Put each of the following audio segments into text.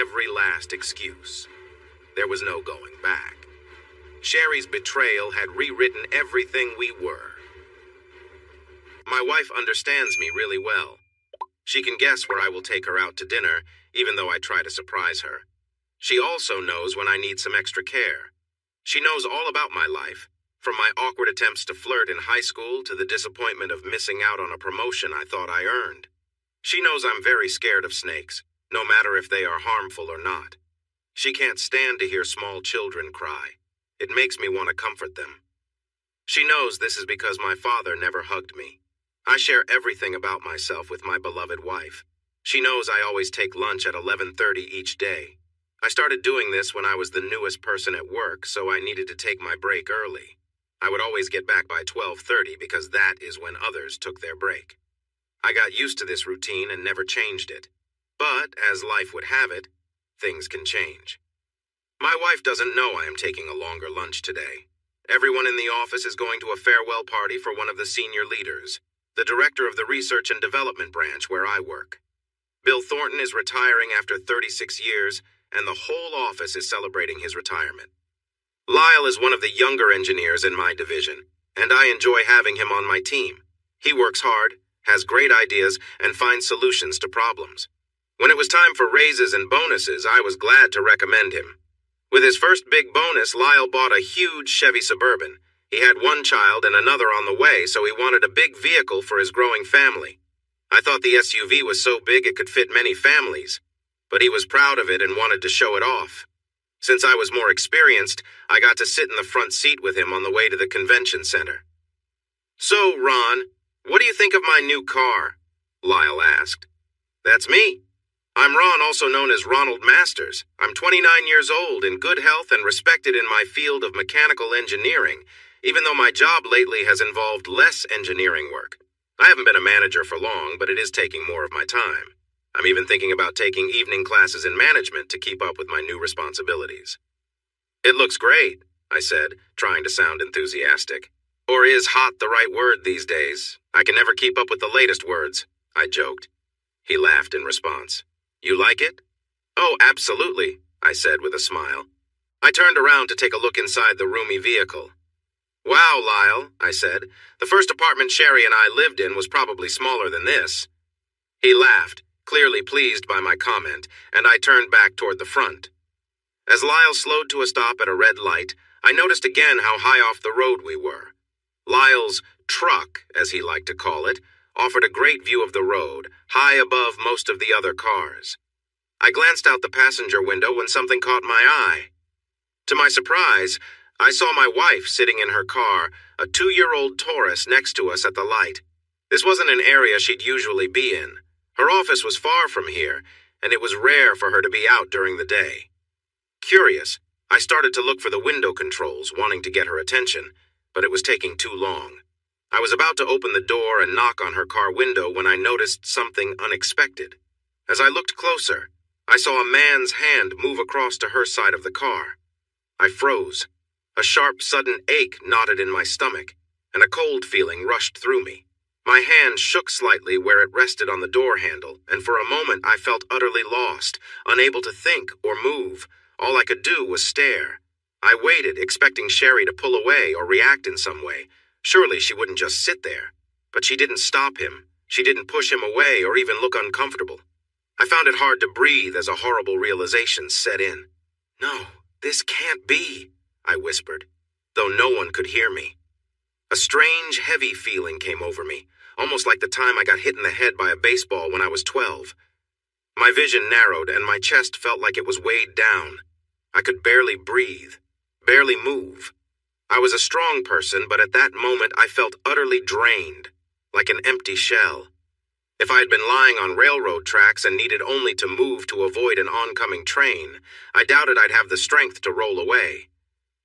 Every last excuse. There was no going back. Sherry's betrayal had rewritten everything we were. My wife understands me really well. She can guess where I will take her out to dinner, even though I try to surprise her. She also knows when I need some extra care. She knows all about my life, from my awkward attempts to flirt in high school to the disappointment of missing out on a promotion I thought I earned. She knows I'm very scared of snakes, no matter if they are harmful or not. She can't stand to hear small children cry. It makes me want to comfort them. She knows this is because my father never hugged me. I share everything about myself with my beloved wife. She knows I always take lunch at 11:30 each day. I started doing this when I was the newest person at work, so I needed to take my break early. I would always get back by 12:30 because that is when others took their break. I got used to this routine and never changed it. But, as life would have it, things can change. My wife doesn't know I am taking a longer lunch today. Everyone in the office is going to a farewell party for one of the senior leaders, the director of the Research and Development branch where I work. Bill Thornton is retiring after 36 years, and the whole office is celebrating his retirement. Lyle is one of the younger engineers in my division, and I enjoy having him on my team. He works hard, has great ideas, and finds solutions to problems. When it was time for raises and bonuses, I was glad to recommend him. With his first big bonus, Lyle bought a huge Chevy Suburban. He had one child and another on the way, so he wanted a big vehicle for his growing family. I thought the SUV was so big it could fit many families, but he was proud of it and wanted to show it off. Since I was more experienced, I got to sit in the front seat with him on the way to the convention center. "So, Ron, what do you think of my new car?" Lyle asked. "That's me. I'm Ron, also known as Ronald Masters. I'm 29 years old, in good health and respected in my field of mechanical engineering, even though my job lately has involved less engineering work. I haven't been a manager for long, but it is taking more of my time. I'm even thinking about taking evening classes in management to keep up with my new responsibilities." "It looks great," I said, trying to sound enthusiastic. Or is hot the right word these days? I can never keep up with the latest words, I joked. He laughed in response. "You like it?" "Oh, absolutely," I said with a smile. I turned around to take a look inside the roomy vehicle. "Wow, Lyle," I said. "The first apartment Sherry and I lived in was probably smaller than this." He laughed, clearly pleased by my comment, and I turned back toward the front. As Lyle slowed to a stop at a red light, I noticed again how high off the road we were. Lyle's truck, as he liked to call it, offered a great view of the road, high above most of the other cars. I glanced out the passenger window when something caught my eye. To my surprise, I saw my wife sitting in her car, a 2-year-old Taurus next to us at the light. This wasn't an area she'd usually be in. Her office was far from here, and it was rare for her to be out during the day. Curious, I started to look for the window controls, wanting to get her attention, but it was taking too long. I was about to open the door and knock on her car window when I noticed something unexpected. As I looked closer, I saw a man's hand move across to her side of the car. I froze. A sharp, sudden ache knotted in my stomach, and a cold feeling rushed through me. My hand shook slightly where it rested on the door handle, and for a moment I felt utterly lost, unable to think or move. All I could do was stare. I waited, expecting Sherry to pull away or react in some way. Surely she wouldn't just sit there. But she didn't stop him. She didn't push him away or even look uncomfortable. I found it hard to breathe as a horrible realization set in. "No, this can't be," I whispered, though no one could hear me. A strange, heavy feeling came over me, almost like the time I got hit in the head by a baseball when I was 12. My vision narrowed and my chest felt like it was weighed down. I could barely breathe, barely move. I was a strong person, but at that moment I felt utterly drained, like an empty shell. If I had been lying on railroad tracks and needed only to move to avoid an oncoming train, I doubted I'd have the strength to roll away.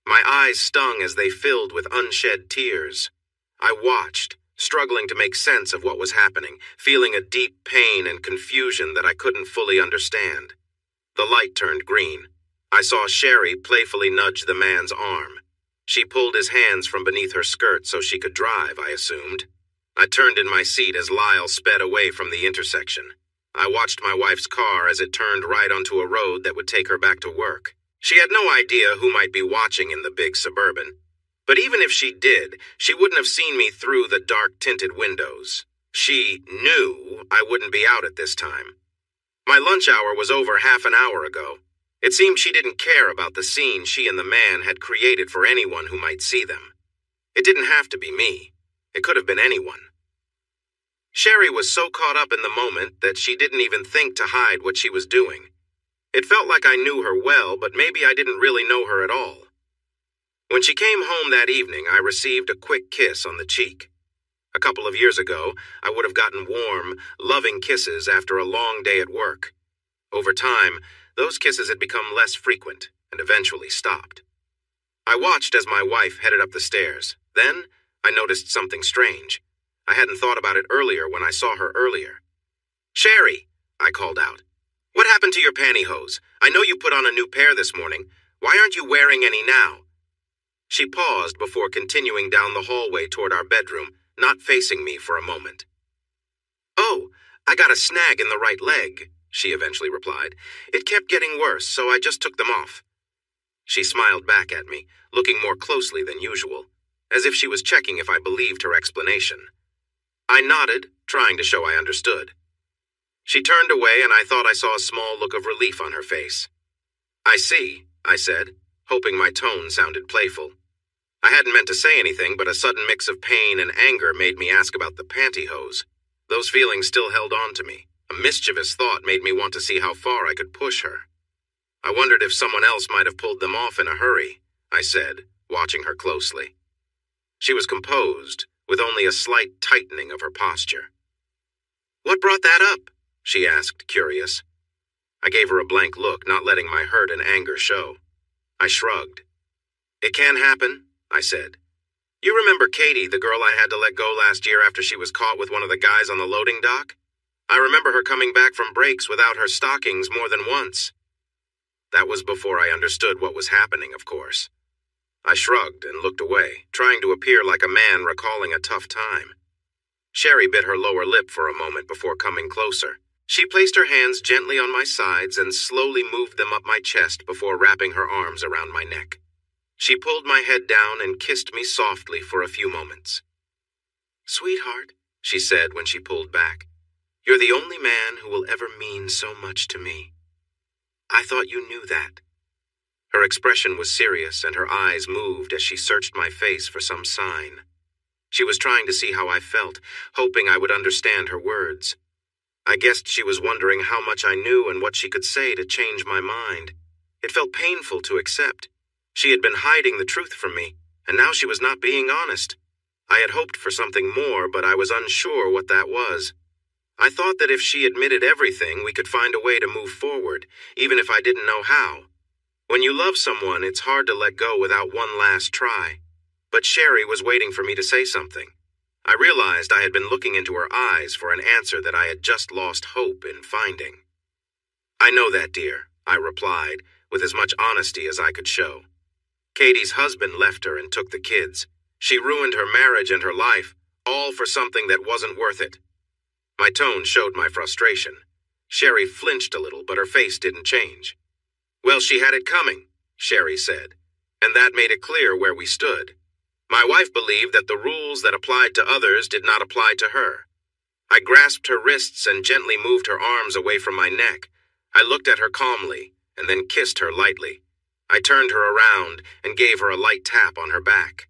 My eyes stung as they filled with unshed tears. I watched, struggling to make sense of what was happening, feeling a deep pain and confusion that I couldn't fully understand. The light turned green. I saw Sherry playfully nudge the man's arm. She pulled his hands from beneath her skirt so she could drive, I assumed. I turned in my seat as Lyle sped away from the intersection. I watched my wife's car as it turned right onto a road that would take her back to work. She had no idea who might be watching in the big Suburban. But even if she did, she wouldn't have seen me through the dark-tinted windows. She knew I wouldn't be out at this time. My lunch hour was over half an hour ago. It seemed she didn't care about the scene she and the man had created for anyone who might see them. It didn't have to be me. It could have been anyone. Sherry was so caught up in the moment that she didn't even think to hide what she was doing. It felt like I knew her well, but maybe I didn't really know her at all. When she came home that evening, I received a quick kiss on the cheek. A couple of years ago, I would have gotten warm, loving kisses after a long day at work. Over time, those kisses had become less frequent and eventually stopped. I watched as my wife headed up the stairs. Then, I noticed something strange. I hadn't thought about it earlier when I saw her earlier. "Sherry," I called out. "What happened to your pantyhose? I know you put on a new pair this morning. Why aren't you wearing any now?" She paused before continuing down the hallway toward our bedroom, not facing me for a moment. "Oh, I got a snag in the right leg," she eventually replied. "It kept getting worse, so I just took them off." She smiled back at me, looking more closely than usual, as if she was checking if I believed her explanation. I nodded, trying to show I understood. She turned away, and I thought I saw a small look of relief on her face. "I see," I said, hoping my tone sounded playful. I hadn't meant to say anything, but a sudden mix of pain and anger made me ask about the pantyhose. Those feelings still held on to me. A mischievous thought made me want to see how far I could push her. I wondered if someone else might have pulled them off in a hurry, I said, watching her closely. She was composed, with only a slight tightening of her posture. "What brought that up?" she asked, curious. I gave her a blank look, not letting my hurt and anger show. I shrugged. "It can happen," I said. "You remember Katie, the girl I had to let go last year after she was caught with one of the guys on the loading dock? I remember her coming back from breaks without her stockings more than once." That was before I understood what was happening, of course. I shrugged and looked away, trying to appear like a man recalling a tough time. Sherry bit her lower lip for a moment before coming closer. She placed her hands gently on my sides and slowly moved them up my chest before wrapping her arms around my neck. She pulled my head down and kissed me softly for a few moments. "Sweetheart," she said when she pulled back, "you're the only man who will ever mean so much to me. I thought you knew that." Her expression was serious, and her eyes moved as she searched my face for some sign. She was trying to see how I felt, hoping I would understand her words. I guessed she was wondering how much I knew and what she could say to change my mind. It felt painful to accept. She had been hiding the truth from me, and now she was not being honest. I had hoped for something more, but I was unsure what that was. I thought that if she admitted everything, we could find a way to move forward, even if I didn't know how. When you love someone, it's hard to let go without one last try. But Sherry was waiting for me to say something. I realized I had been looking into her eyes for an answer that I had just lost hope in finding. "I know that, dear," I replied, with as much honesty as I could show. "Katie's husband left her and took the kids. She ruined her marriage and her life, all for something that wasn't worth it." My tone showed my frustration. Sherry flinched a little, but her face didn't change. "Well, she had it coming," Sherry said, "and that made it clear where we stood. My wife believed that the rules that applied to others did not apply to her. I grasped her wrists and gently moved her arms away from my neck. I looked at her calmly and then kissed her lightly. I turned her around and gave her a light tap on her back.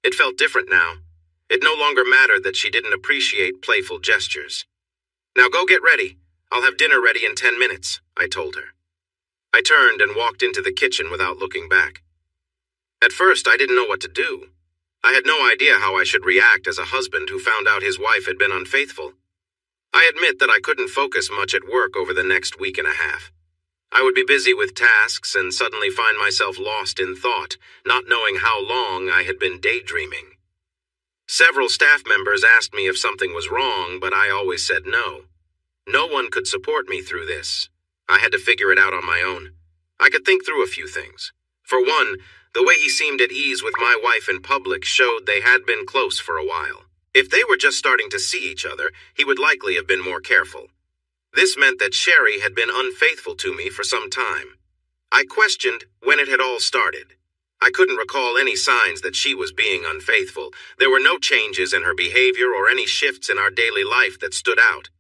It felt different now. It no longer mattered that she didn't appreciate playful gestures. "Now go get ready. I'll have dinner ready in 10 minutes, I told her. I turned and walked into the kitchen without looking back. At first, I didn't know what to do. I had no idea how I should react as a husband who found out his wife had been unfaithful. I admit that I couldn't focus much at work over the next week and a half. I would be busy with tasks and suddenly find myself lost in thought, not knowing how long I had been daydreaming. Several staff members asked me if something was wrong, but I always said no. No one could support me through this. I had to figure it out on my own. I could think through a few things. For one, the way he seemed at ease with my wife in public showed they had been close for a while. If they were just starting to see each other, he would likely have been more careful. This meant that Sherry had been unfaithful to me for some time. I questioned when it had all started. I couldn't recall any signs that she was being unfaithful. There were no changes in her behavior or any shifts in our daily life that stood out.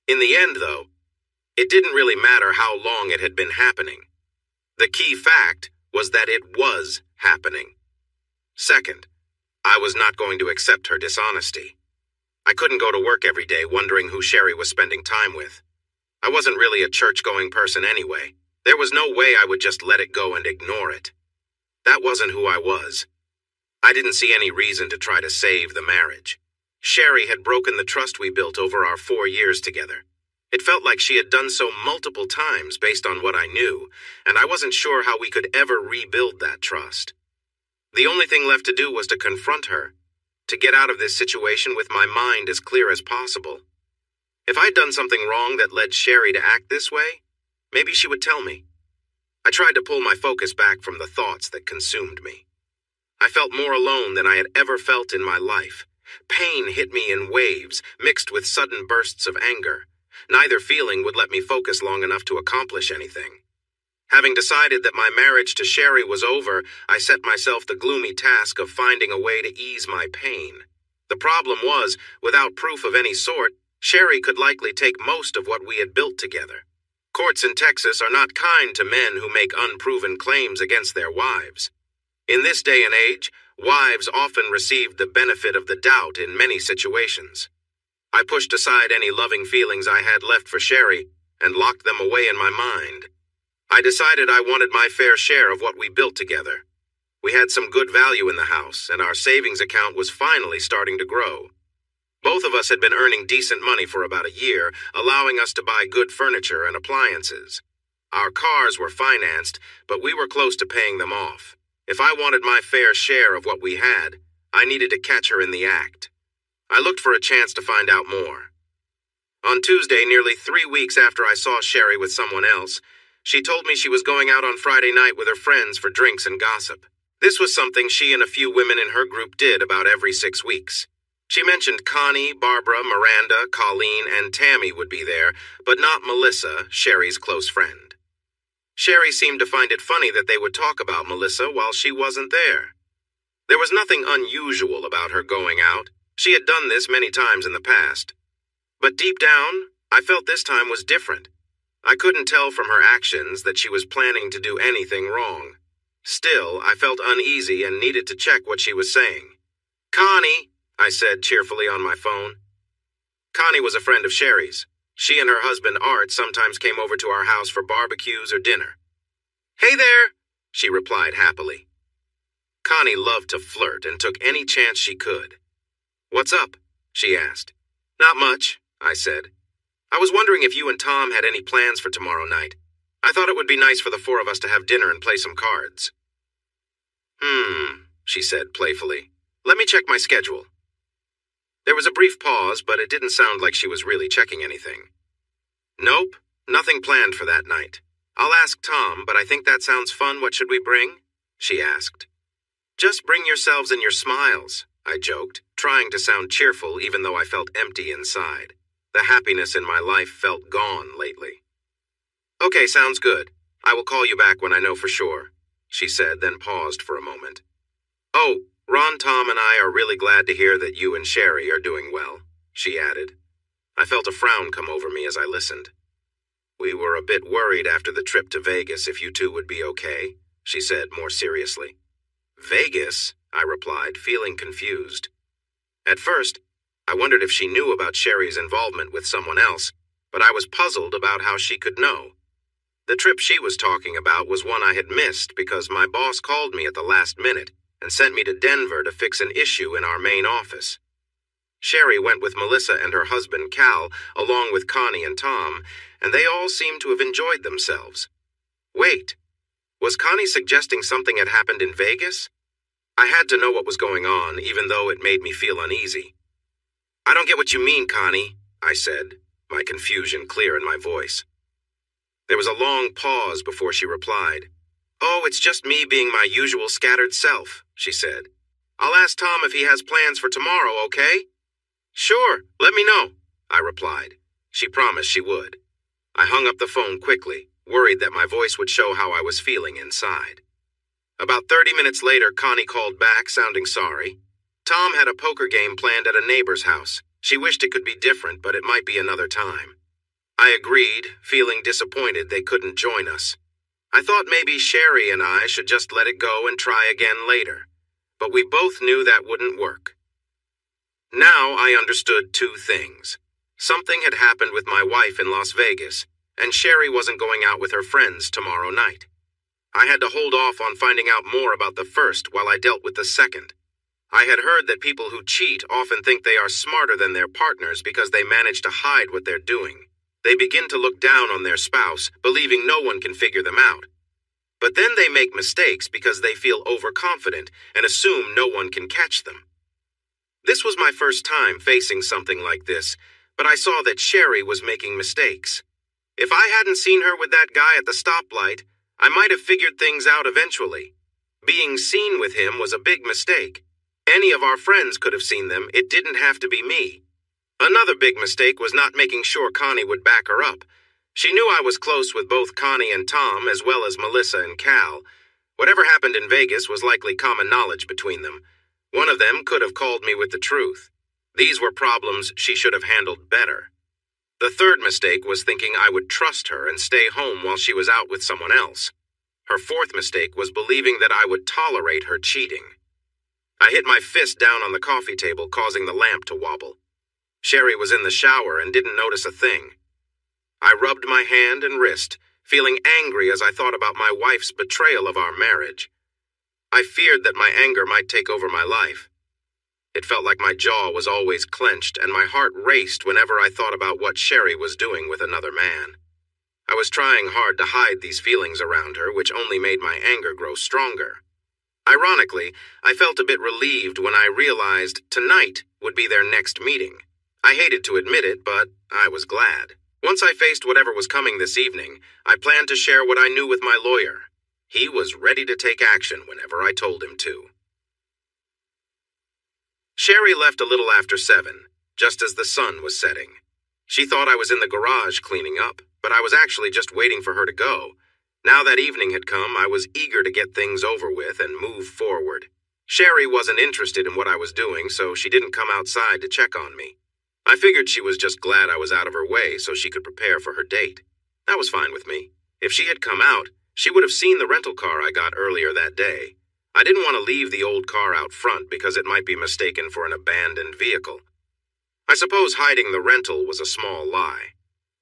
In the end, though, it didn't really matter how long it had been happening. The key fact was that it was happening. Second, I was not going to accept her dishonesty. I couldn't go to work every day wondering who Sherry was spending time with. I wasn't really a church-going person anyway. There was no way I would just let it go and ignore it. That wasn't who I was. I didn't see any reason to try to save the marriage. Sherry had broken the trust we built over our 4 years together. It felt like she had done so multiple times based on what I knew, and I wasn't sure how we could ever rebuild that trust. The only thing left to do was to confront her, to get out of this situation with my mind as clear as possible. If I'd done something wrong that led Sherry to act this way, maybe she would tell me. I tried to pull my focus back from the thoughts that consumed me. I felt more alone than I had ever felt in my life. Pain hit me in waves, mixed with sudden bursts of anger. Neither feeling would let me focus long enough to accomplish anything. Having decided that my marriage to Sherry was over, I set myself the gloomy task of finding a way to ease my pain. The problem was, without proof of any sort, Sherry could likely take most of what we had built together. Courts in Texas are not kind to men who make unproven claims against their wives. In this day and age, wives often received the benefit of the doubt in many situations. I pushed aside any loving feelings I had left for Sherry and locked them away in my mind. I decided I wanted my fair share of what we built together. We had some good value in the house, and our savings account was finally starting to grow. Both of us had been earning decent money for about a year, allowing us to buy good furniture and appliances. Our cars were financed, but we were close to paying them off. If I wanted my fair share of what we had, I needed to catch her in the act. I looked for a chance to find out more. On Tuesday, nearly 3 weeks after I saw Sherry with someone else, she told me she was going out on Friday night with her friends for drinks and gossip. This was something she and a few women in her group did about every 6 weeks. She mentioned Connie, Barbara, Miranda, Colleen, and Tammy would be there, but not Melissa, Sherry's close friend. Sherry seemed to find it funny that they would talk about Melissa while she wasn't there. There was nothing unusual about her going out. She had done this many times in the past. But deep down, I felt this time was different. I couldn't tell from her actions that she was planning to do anything wrong. Still, I felt uneasy and needed to check what she was saying. "Connie," I said cheerfully on my phone. Connie was a friend of Sherry's. She and her husband Art sometimes came over to our house for barbecues or dinner. "Hey there," she replied happily. Connie loved to flirt and took any chance she could. "What's up?" she asked. "Not much," I said. "I was wondering if you and Tom had any plans for tomorrow night. I thought it would be nice for the 4 of us to have dinner and play some cards." She said playfully. "Let me check my schedule." There was a brief pause, but it didn't sound like she was really checking anything. "Nope, nothing planned for that night. I'll ask Tom, but I think that sounds fun. What should we bring?" she asked. "Just bring yourselves and your smiles," I joked, trying to sound cheerful even though I felt empty inside. The happiness in my life felt gone lately. "Okay, sounds good. I will call you back when I know for sure," she said, then paused for a moment. "Oh, Ron, Tom, and I are really glad to hear that you and Sherry are doing well," she added. I felt a frown come over me as I listened. "We were a bit worried after the trip to Vegas if you two would be okay," she said more seriously. "Vegas?" I replied, feeling confused. At first, I wondered if she knew about Sherry's involvement with someone else, but I was puzzled about how she could know. The trip she was talking about was one I had missed because my boss called me at the last minute and sent me to Denver to fix an issue in our main office. Sherry went with Melissa and her husband Cal, along with Connie and Tom, and they all seemed to have enjoyed themselves. Wait, was Connie suggesting something had happened in Vegas? I had to know what was going on, even though it made me feel uneasy. "I don't get what you mean, Connie," I said, my confusion clear in my voice. There was a long pause before she replied. "Oh, it's just me being my usual scattered self," she said. "I'll ask Tom if he has plans for tomorrow, okay?" "Sure, let me know," I replied. She promised she would. I hung up the phone quickly, worried that my voice would show how I was feeling inside. About 30 minutes later, Connie called back, sounding sorry. Tom had a poker game planned at a neighbor's house. She wished it could be different, but it might be another time. I agreed, feeling disappointed they couldn't join us. I thought maybe Sherry and I should just let it go and try again later, but we both knew that wouldn't work. Now I understood two things. Something had happened with my wife in Las Vegas, and Sherry wasn't going out with her friends tomorrow night. I had to hold off on finding out more about the first while I dealt with the second. I had heard that people who cheat often think they are smarter than their partners because they manage to hide what they're doing. They begin to look down on their spouse, believing no one can figure them out. But then they make mistakes because they feel overconfident and assume no one can catch them. This was my first time facing something like this, but I saw that Sherry was making mistakes. If I hadn't seen her with that guy at the stoplight, I might have figured things out eventually. Being seen with him was a big mistake. Any of our friends could have seen them. It didn't have to be me. Another big mistake was not making sure Connie would back her up. She knew I was close with both Connie and Tom, as well as Melissa and Cal. Whatever happened in Vegas was likely common knowledge between them. One of them could have called me with the truth. These were problems she should have handled better. The third mistake was thinking I would trust her and stay home while she was out with someone else. Her fourth mistake was believing that I would tolerate her cheating. I hit my fist down on the coffee table, causing the lamp to wobble. Sherry was in the shower and didn't notice a thing. I rubbed my hand and wrist, feeling angry as I thought about my wife's betrayal of our marriage. I feared that my anger might take over my life. It felt like my jaw was always clenched and my heart raced whenever I thought about what Sherry was doing with another man. I was trying hard to hide these feelings around her, which only made my anger grow stronger. Ironically, I felt a bit relieved when I realized tonight would be their next meeting. I hated to admit it, but I was glad. Once I faced whatever was coming this evening, I planned to share what I knew with my lawyer. He was ready to take action whenever I told him to. Sherry left a little after 7, just as the sun was setting. She thought I was in the garage cleaning up, but I was actually just waiting for her to go. Now that evening had come, I was eager to get things over with and move forward. Sherry wasn't interested in what I was doing, so she didn't come outside to check on me. I figured she was just glad I was out of her way so she could prepare for her date. That was fine with me. If she had come out, she would have seen the rental car I got earlier that day. I didn't want to leave the old car out front because it might be mistaken for an abandoned vehicle. I suppose hiding the rental was a small lie.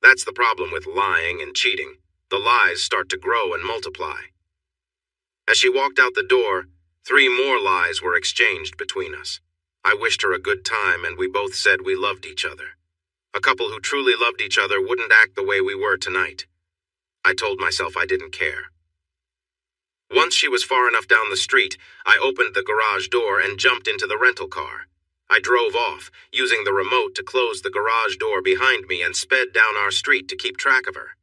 That's the problem with lying and cheating. The lies start to grow and multiply. As she walked out the door, 3 more lies were exchanged between us. I wished her a good time, and we both said we loved each other. A couple who truly loved each other wouldn't act the way we were tonight. I told myself I didn't care. Once she was far enough down the street, I opened the garage door and jumped into the rental car. I drove off, using the remote to close the garage door behind me and sped down our street to keep track of her.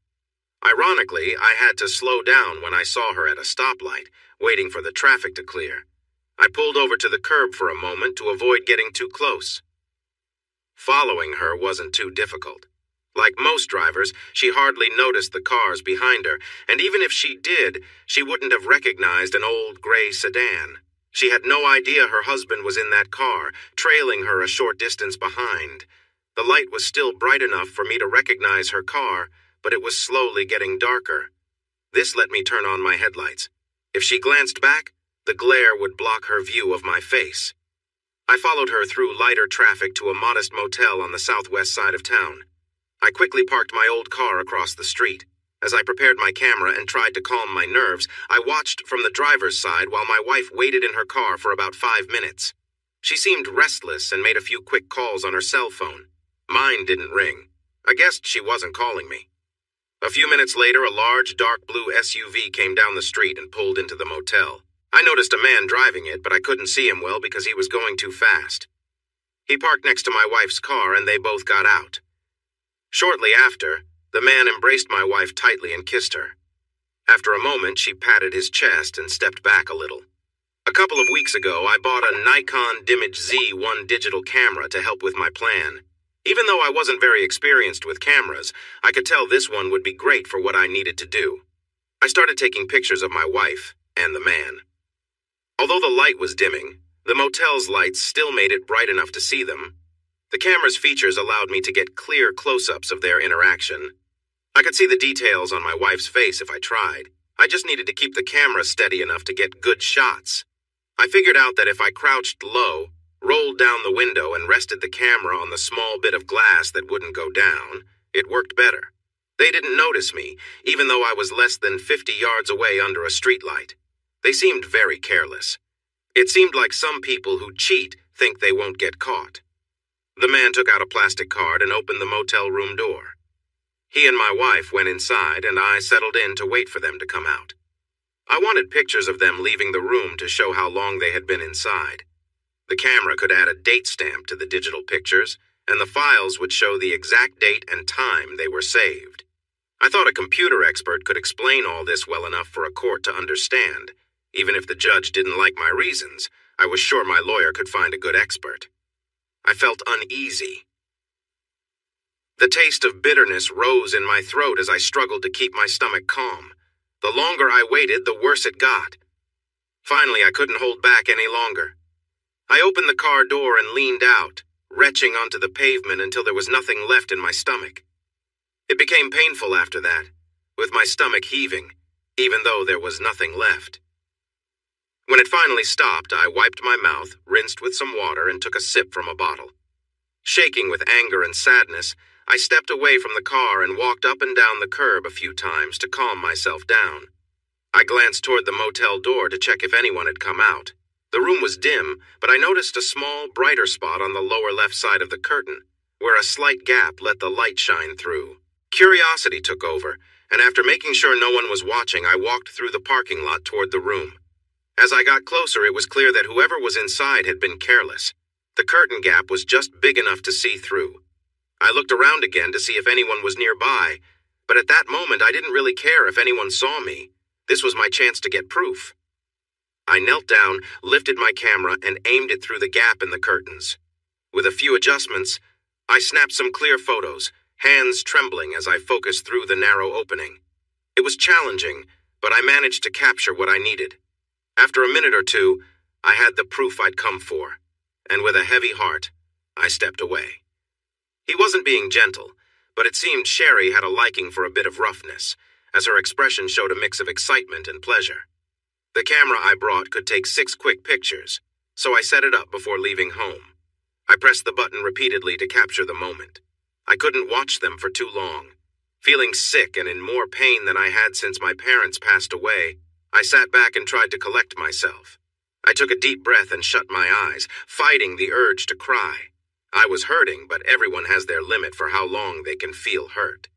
Ironically, I had to slow down when I saw her at a stoplight, waiting for the traffic to clear. I pulled over to the curb for a moment to avoid getting too close. Following her wasn't too difficult. Like most drivers, she hardly noticed the cars behind her, and even if she did, she wouldn't have recognized an old gray sedan. She had no idea her husband was in that car, trailing her a short distance behind. The light was still bright enough for me to recognize her car, but it was slowly getting darker. This let me turn on my headlights. If she glanced back, the glare would block her view of my face. I followed her through lighter traffic to a modest motel on the southwest side of town. I quickly parked my old car across the street. As I prepared my camera and tried to calm my nerves, I watched from the driver's side while my wife waited in her car for about 5 minutes. She seemed restless and made a few quick calls on her cell phone. Mine didn't ring. I guessed she wasn't calling me. A few minutes later, a large, dark blue SUV came down the street and pulled into the motel. I noticed a man driving it, but I couldn't see him well because he was going too fast. He parked next to my wife's car, and they both got out. Shortly after, the man embraced my wife tightly and kissed her. After a moment, she patted his chest and stepped back a little. A couple of weeks ago, I bought a Nikon Dimage Z1 digital camera to help with my plan. Even though I wasn't very experienced with cameras, I could tell this one would be great for what I needed to do. I started taking pictures of my wife and the man. Although the light was dimming, the motel's lights still made it bright enough to see them. The camera's features allowed me to get clear close-ups of their interaction. I could see the details on my wife's face if I tried. I just needed to keep the camera steady enough to get good shots. I figured out that if I crouched low, rolled down the window, and rested the camera on the small bit of glass that wouldn't go down, it worked better. They didn't notice me, even though I was less than 50 yards away under a streetlight. They seemed very careless. It seemed like some people who cheat think they won't get caught. The man took out a plastic card and opened the motel room door. He and my wife went inside, and I settled in to wait for them to come out. I wanted pictures of them leaving the room to show how long they had been inside. The camera could add a date stamp to the digital pictures, and the files would show the exact date and time they were saved. I thought a computer expert could explain all this well enough for a court to understand. Even if the judge didn't like my reasons, I was sure my lawyer could find a good expert. I felt uneasy. The taste of bitterness rose in my throat as I struggled to keep my stomach calm. The longer I waited, the worse it got. Finally, I couldn't hold back any longer. I opened the car door and leaned out, retching onto the pavement until there was nothing left in my stomach. It became painful after that, with my stomach heaving, even though there was nothing left. When it finally stopped, I wiped my mouth, rinsed with some water, and took a sip from a bottle. Shaking with anger and sadness, I stepped away from the car and walked up and down the curb a few times to calm myself down. I glanced toward the motel door to check if anyone had come out. The room was dim, but I noticed a small, brighter spot on the lower left side of the curtain, where a slight gap let the light shine through. Curiosity took over, and after making sure no one was watching, I walked through the parking lot toward the room. As I got closer, it was clear that whoever was inside had been careless. The curtain gap was just big enough to see through. I looked around again to see if anyone was nearby, but at that moment I didn't really care if anyone saw me. This was my chance to get proof. I knelt down, lifted my camera, and aimed it through the gap in the curtains. With a few adjustments, I snapped some clear photos, hands trembling as I focused through the narrow opening. It was challenging, but I managed to capture what I needed. After a minute or two, I had the proof I'd come for, and with a heavy heart, I stepped away. He wasn't being gentle, but it seemed Sherry had a liking for a bit of roughness, as her expression showed a mix of excitement and pleasure. The camera I brought could take 6 quick pictures, so I set it up before leaving home. I pressed the button repeatedly to capture the moment. I couldn't watch them for too long. Feeling sick and in more pain than I had since my parents passed away, I sat back and tried to collect myself. I took a deep breath and shut my eyes, fighting the urge to cry. I was hurting, but everyone has their limit for how long they can feel hurt.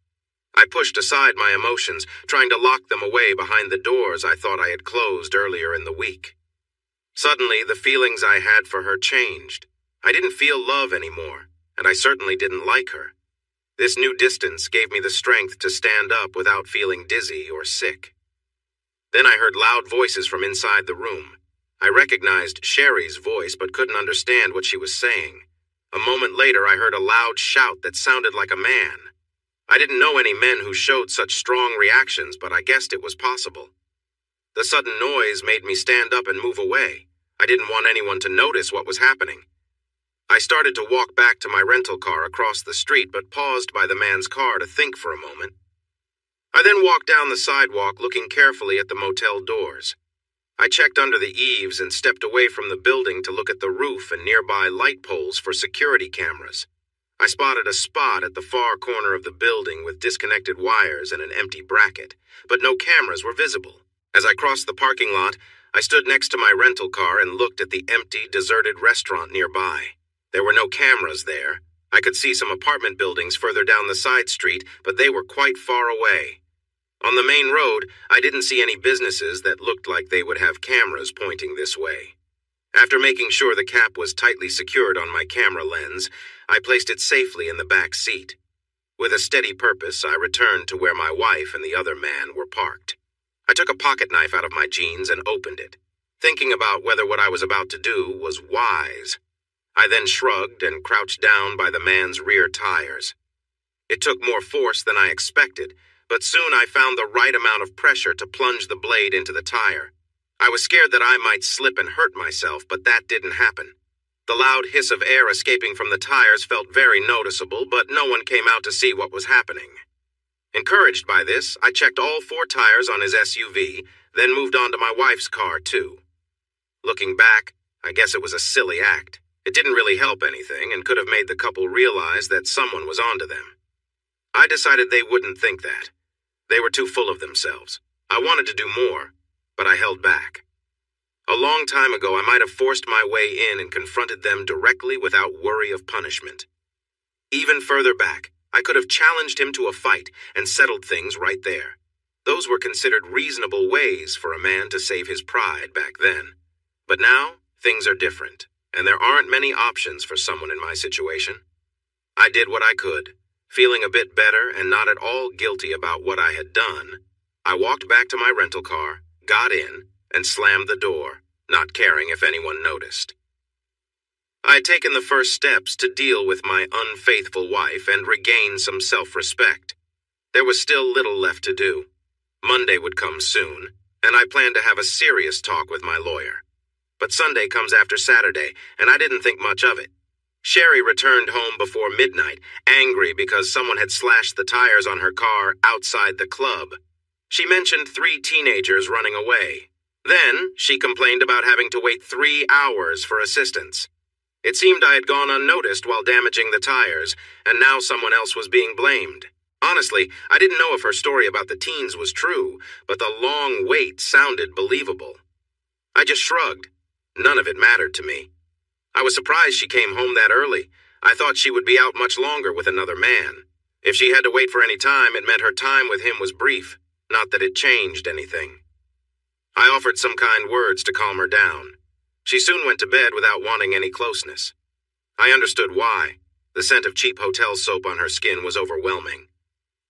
I pushed aside my emotions, trying to lock them away behind the doors I thought I had closed earlier in the week. Suddenly, the feelings I had for her changed. I didn't feel love anymore, and I certainly didn't like her. This new distance gave me the strength to stand up without feeling dizzy or sick. Then I heard loud voices from inside the room. I recognized Sherry's voice but couldn't understand what she was saying. A moment later, I heard a loud shout that sounded like a man. I didn't know any men who showed such strong reactions, but I guessed it was possible. The sudden noise made me stand up and move away. I didn't want anyone to notice what was happening. I started to walk back to my rental car across the street, but paused by the man's car to think for a moment. I then walked down the sidewalk, looking carefully at the motel doors. I checked under the eaves and stepped away from the building to look at the roof and nearby light poles for security cameras. I spotted a spot at the far corner of the building with disconnected wires and an empty bracket, but no cameras were visible. As I crossed the parking lot, I stood next to my rental car and looked at the empty, deserted restaurant nearby. There were no cameras there. I could see some apartment buildings further down the side street, but they were quite far away. On the main road, I didn't see any businesses that looked like they would have cameras pointing this way. After making sure the cap was tightly secured on my camera lens, I placed it safely in the back seat. With a steady purpose, I returned to where my wife and the other man were parked. I took a pocket knife out of my jeans and opened it, thinking about whether what I was about to do was wise. I then shrugged and crouched down by the man's rear tires. It took more force than I expected, but soon I found the right amount of pressure to plunge the blade into the tire. I was scared that I might slip and hurt myself, but that didn't happen. The loud hiss of air escaping from the tires felt very noticeable, but no one came out to see what was happening. Encouraged by this, I checked all 4 tires on his SUV, then moved on to my wife's car, too. Looking back, I guess it was a silly act. It didn't really help anything and could have made the couple realize that someone was onto them. I decided they wouldn't think that. They were too full of themselves. I wanted to do more, but I held back. A long time ago, I might have forced my way in and confronted them directly without worry of punishment. Even further back, I could have challenged him to a fight and settled things right there. Those were considered reasonable ways for a man to save his pride back then. But now, things are different, and there aren't many options for someone in my situation. I did what I could. Feeling a bit better and not at all guilty about what I had done, I walked back to my rental car, got in, and slammed the door, not caring if anyone noticed. I had taken the first steps to deal with my unfaithful wife and regain some self-respect. There was still little left to do. Monday would come soon, and I planned to have a serious talk with my lawyer. But Sunday comes after Saturday, and I didn't think much of it. Sherry returned home before midnight, angry because someone had slashed the tires on her car outside the club. She mentioned 3 teenagers running away. Then, she complained about having to wait 3 hours for assistance. It seemed I had gone unnoticed while damaging the tires, and now someone else was being blamed. Honestly, I didn't know if her story about the teens was true, but the long wait sounded believable. I just shrugged. None of it mattered to me. I was surprised she came home that early. I thought she would be out much longer with another man. If she had to wait for any time, it meant her time with him was brief, not that it changed anything. I offered some kind words to calm her down. She soon went to bed without wanting any closeness. I understood why. The scent of cheap hotel soap on her skin was overwhelming.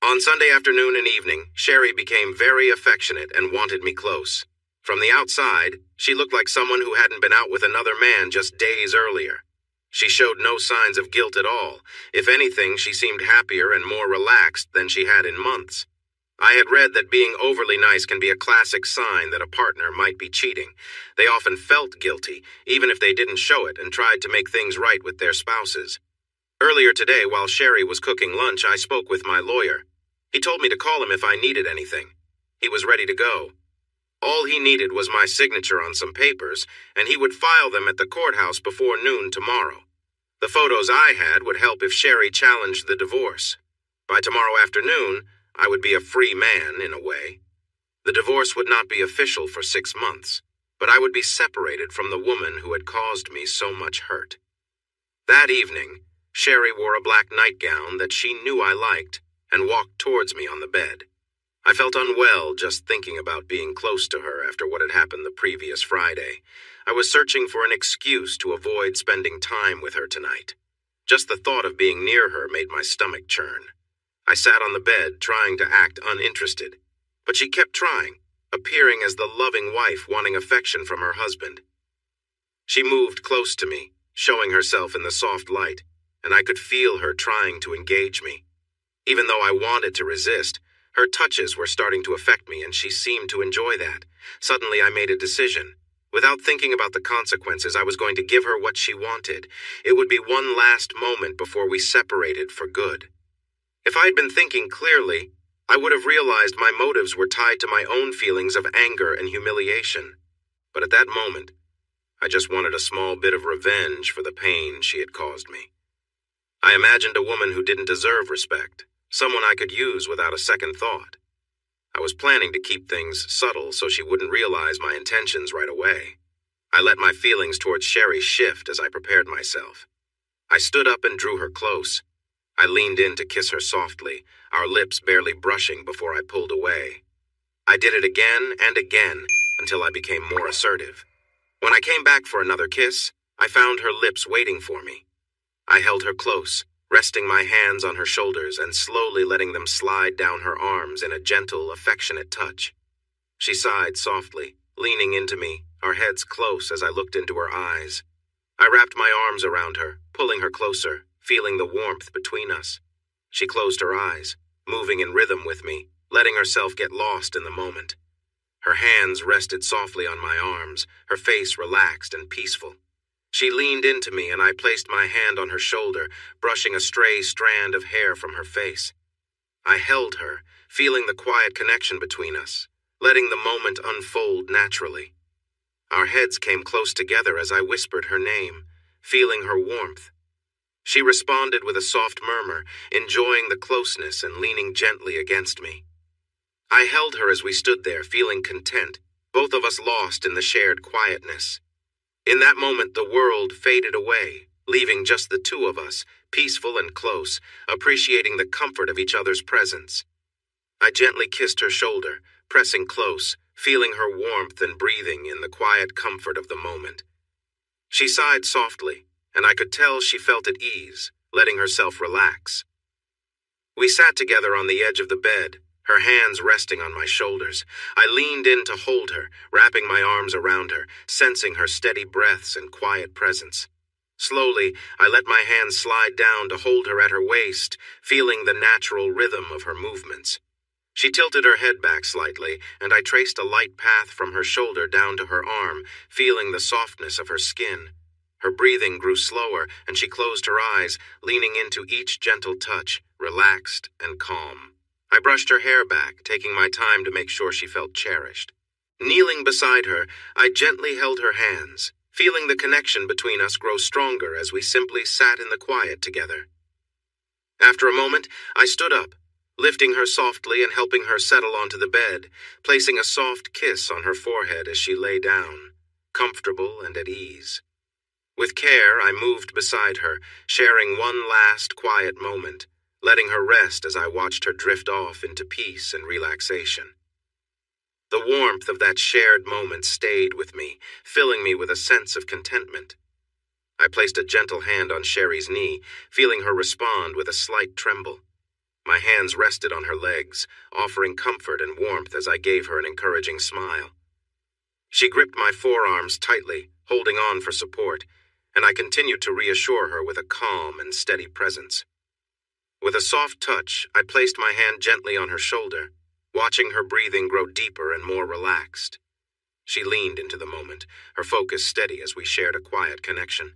On Sunday afternoon and evening, Sherry became very affectionate and wanted me close. From the outside, she looked like someone who hadn't been out with another man just days earlier. She showed no signs of guilt at all. If anything, she seemed happier and more relaxed than she had in months. I had read that being overly nice can be a classic sign that a partner might be cheating. They often felt guilty, even if they didn't show it, and tried to make things right with their spouses. Earlier today, while Sherry was cooking lunch, I spoke with my lawyer. He told me to call him if I needed anything. He was ready to go. All he needed was my signature on some papers, and he would file them at the courthouse before noon tomorrow. The photos I had would help if Sherry challenged the divorce. By tomorrow afternoon, I would be a free man, in a way. The divorce would not be official for 6 months, but I would be separated from the woman who had caused me so much hurt. That evening, Sherry wore a black nightgown that she knew I liked and walked towards me on the bed. I felt unwell just thinking about being close to her after what had happened the previous Friday. I was searching for an excuse to avoid spending time with her tonight. Just the thought of being near her made my stomach churn. I sat on the bed, trying to act uninterested, but she kept trying, appearing as the loving wife wanting affection from her husband. She moved close to me, showing herself in the soft light, and I could feel her trying to engage me. Even though I wanted to resist, her touches were starting to affect me, and she seemed to enjoy that. Suddenly I made a decision. Without thinking about the consequences, I was going to give her what she wanted. It would be one last moment before we separated for good. If I had been thinking clearly, I would have realized my motives were tied to my own feelings of anger and humiliation. But at that moment, I just wanted a small bit of revenge for the pain she had caused me. I imagined a woman who didn't deserve respect, someone I could use without a second thought. I was planning to keep things subtle so she wouldn't realize my intentions right away. I let my feelings towards Sherry shift as I prepared myself. I stood up and drew her close. I leaned in to kiss her softly, our lips barely brushing before I pulled away. I did it again and again until I became more assertive. When I came back for another kiss, I found her lips waiting for me. I held her close, resting my hands on her shoulders and slowly letting them slide down her arms in a gentle, affectionate touch. She sighed softly, leaning into me, our heads close as I looked into her eyes. I wrapped my arms around her, pulling her closer, feeling the warmth between us. She closed her eyes, moving in rhythm with me, letting herself get lost in the moment. Her hands rested softly on my arms, her face relaxed and peaceful. She leaned into me and I placed my hand on her shoulder, brushing a stray strand of hair from her face. I held her, feeling the quiet connection between us, letting the moment unfold naturally. Our heads came close together as I whispered her name, feeling her warmth. She responded with a soft murmur, enjoying the closeness and leaning gently against me. I held her as we stood there, feeling content, both of us lost in the shared quietness. In that moment, the world faded away, leaving just the two of us, peaceful and close, appreciating the comfort of each other's presence. I gently kissed her shoulder, pressing close, feeling her warmth and breathing in the quiet comfort of the moment. She sighed softly, and I could tell she felt at ease, letting herself relax. We sat together on the edge of the bed, her hands resting on my shoulders. I leaned in to hold her, wrapping my arms around her, sensing her steady breaths and quiet presence. Slowly, I let my hands slide down to hold her at her waist, feeling the natural rhythm of her movements. She tilted her head back slightly, and I traced a light path from her shoulder down to her arm, feeling the softness of her skin. Her breathing grew slower, and she closed her eyes, leaning into each gentle touch, relaxed and calm. I brushed her hair back, taking my time to make sure she felt cherished. Kneeling beside her, I gently held her hands, feeling the connection between us grow stronger as we simply sat in the quiet together. After a moment, I stood up, lifting her softly and helping her settle onto the bed, placing a soft kiss on her forehead as she lay down, comfortable and at ease. With care, I moved beside her, sharing one last quiet moment, letting her rest as I watched her drift off into peace and relaxation. The warmth of that shared moment stayed with me, filling me with a sense of contentment. I placed a gentle hand on Sherry's knee, feeling her respond with a slight tremble. My hands rested on her legs, offering comfort and warmth as I gave her an encouraging smile. She gripped my forearms tightly, holding on for support, and I continued to reassure her with a calm and steady presence. With a soft touch, I placed my hand gently on her shoulder, watching her breathing grow deeper and more relaxed. She leaned into the moment, her focus steady as we shared a quiet connection.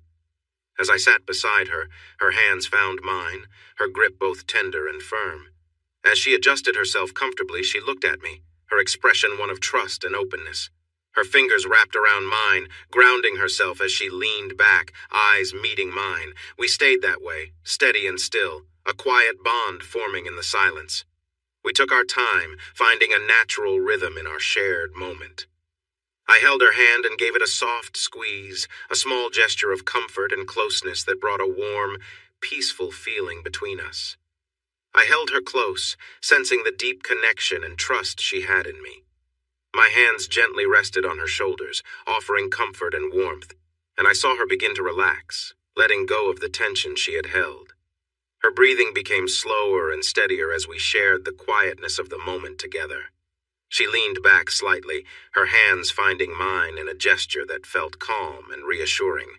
As I sat beside her, her hands found mine, her grip both tender and firm. As she adjusted herself comfortably, she looked at me, her expression one of trust and openness. Her fingers wrapped around mine, grounding herself as she leaned back, eyes meeting mine. We stayed that way, steady and still, a quiet bond forming in the silence. We took our time, finding a natural rhythm in our shared moment. I held her hand and gave it a soft squeeze, a small gesture of comfort and closeness that brought a warm, peaceful feeling between us. I held her close, sensing the deep connection and trust she had in me. My hands gently rested on her shoulders, offering comfort and warmth, and I saw her begin to relax, letting go of the tension she had held. Her breathing became slower and steadier as we shared the quietness of the moment together. She leaned back slightly, her hands finding mine in a gesture that felt calm and reassuring.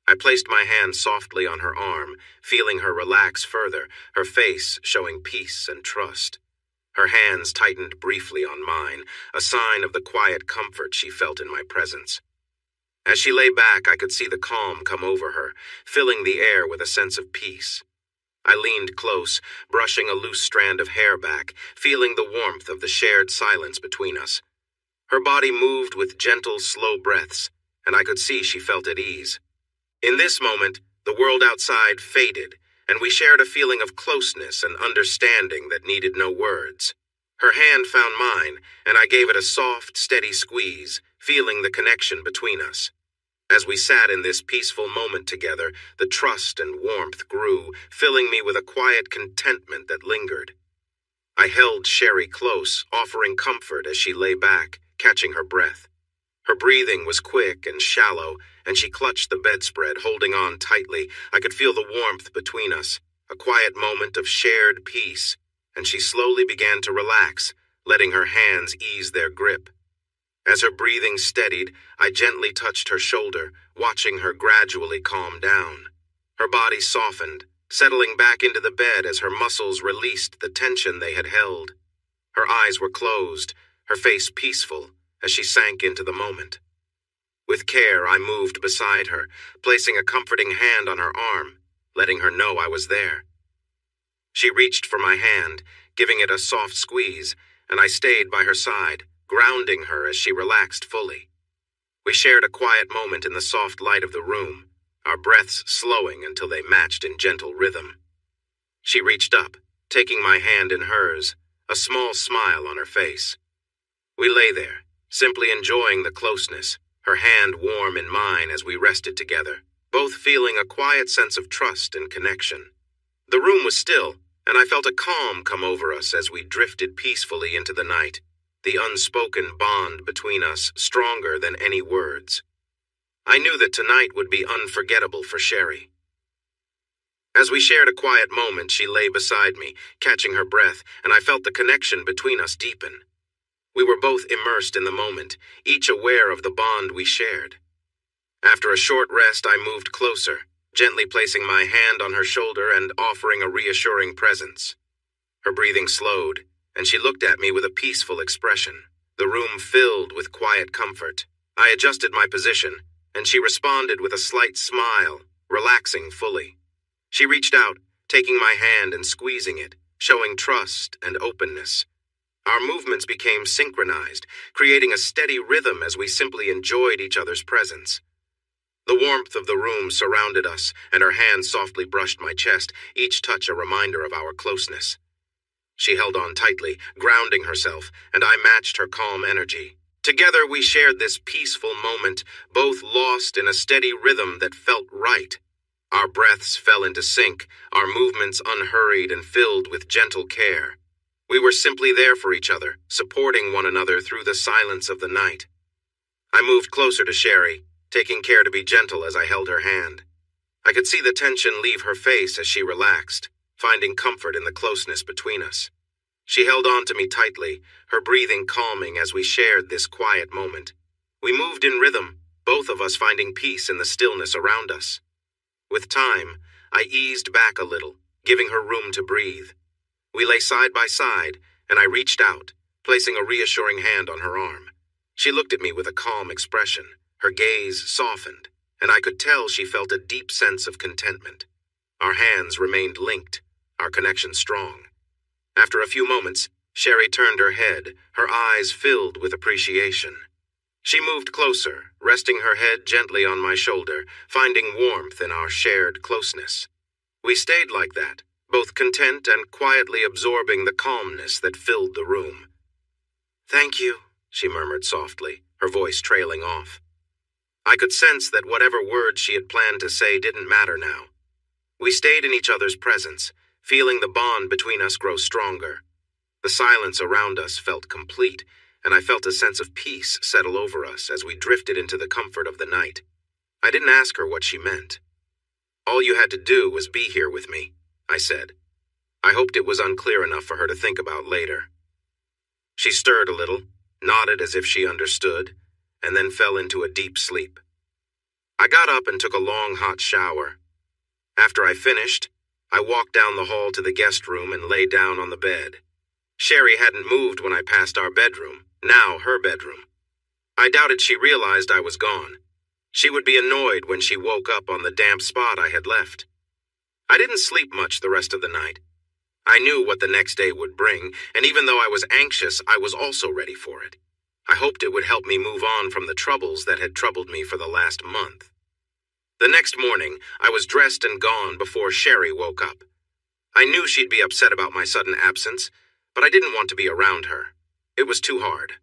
I placed my hand softly on her arm, feeling her relax further, her face showing peace and trust. Her hands tightened briefly on mine, a sign of the quiet comfort she felt in my presence. As she lay back, I could see the calm come over her, filling the air with a sense of peace. I leaned close, brushing a loose strand of hair back, feeling the warmth of the shared silence between us. Her body moved with gentle, slow breaths, and I could see she felt at ease. In this moment, the world outside faded, and we shared a feeling of closeness and understanding that needed no words. Her hand found mine, and I gave it a soft, steady squeeze, feeling the connection between us. As we sat in this peaceful moment together, the trust and warmth grew, filling me with a quiet contentment that lingered. I held Sherry close, offering comfort as she lay back, catching her breath. Her breathing was quick and shallow, and she clutched the bedspread, holding on tightly. I could feel the warmth between us, a quiet moment of shared peace, and she slowly began to relax, letting her hands ease their grip. As her breathing steadied, I gently touched her shoulder, watching her gradually calm down. Her body softened, settling back into the bed as her muscles released the tension they had held. Her eyes were closed, her face peaceful, as she sank into the moment. With care, I moved beside her, placing a comforting hand on her arm, letting her know I was there. She reached for my hand, giving it a soft squeeze, and I stayed by her side, grounding her as she relaxed fully. We shared a quiet moment in the soft light of the room, our breaths slowing until they matched in gentle rhythm. She reached up, taking my hand in hers, a small smile on her face. We lay there, simply enjoying the closeness, her hand warm in mine as we rested together, both feeling a quiet sense of trust and connection. The room was still, and I felt a calm come over us as we drifted peacefully into the night, the unspoken bond between us stronger than any words. I knew that tonight would be unforgettable for Sherry. As we shared a quiet moment, she lay beside me, catching her breath, and I felt the connection between us deepen. We were both immersed in the moment, each aware of the bond we shared. After a short rest, I moved closer, gently placing my hand on her shoulder and offering a reassuring presence. Her breathing slowed, and she looked at me with a peaceful expression, the room filled with quiet comfort. I adjusted my position, and she responded with a slight smile, relaxing fully. She reached out, taking my hand and squeezing it, showing trust and openness. Our movements became synchronized, creating a steady rhythm as we simply enjoyed each other's presence. The warmth of the room surrounded us, and her hand softly brushed my chest, each touch a reminder of our closeness. She held on tightly, grounding herself, and I matched her calm energy. Together we shared this peaceful moment, both lost in a steady rhythm that felt right. Our breaths fell into sync, our movements unhurried and filled with gentle care. We were simply there for each other, supporting one another through the silence of the night. I moved closer to Sherry, taking care to be gentle as I held her hand. I could see the tension leave her face as she relaxed, finding comfort in the closeness between us. She held on to me tightly, her breathing calming as we shared this quiet moment. We moved in rhythm, both of us finding peace in the stillness around us. With time, I eased back a little, giving her room to breathe. We lay side by side, and I reached out, placing a reassuring hand on her arm. She looked at me with a calm expression, her gaze softened, and I could tell she felt a deep sense of contentment. Our hands remained linked, our connection strong. After a few moments, Sherry turned her head, her eyes filled with appreciation. She moved closer, resting her head gently on my shoulder, finding warmth in our shared closeness. We stayed like that, both content and quietly absorbing the calmness that filled the room. "Thank you," she murmured softly, her voice trailing off. I could sense that whatever words she had planned to say didn't matter now. We stayed in each other's presence, feeling the bond between us grow stronger. The silence around us felt complete, and I felt a sense of peace settle over us as we drifted into the comfort of the night. I didn't ask her what she meant. "All you had to do was be here with me," I said. I hoped it was unclear enough for her to think about later. She stirred a little, nodded as if she understood, and then fell into a deep sleep. I got up and took a long hot shower. After I finished, I walked down the hall to the guest room and lay down on the bed. Sherry hadn't moved when I passed our bedroom, now her bedroom. I doubted she realized I was gone. She would be annoyed when she woke up on the damp spot I had left. I didn't sleep much the rest of the night. I knew what the next day would bring, and even though I was anxious, I was also ready for it. I hoped it would help me move on from the troubles that had troubled me for the last month. The next morning, I was dressed and gone before Sherry woke up. I knew she'd be upset about my sudden absence, but I didn't want to be around her. It was too hard.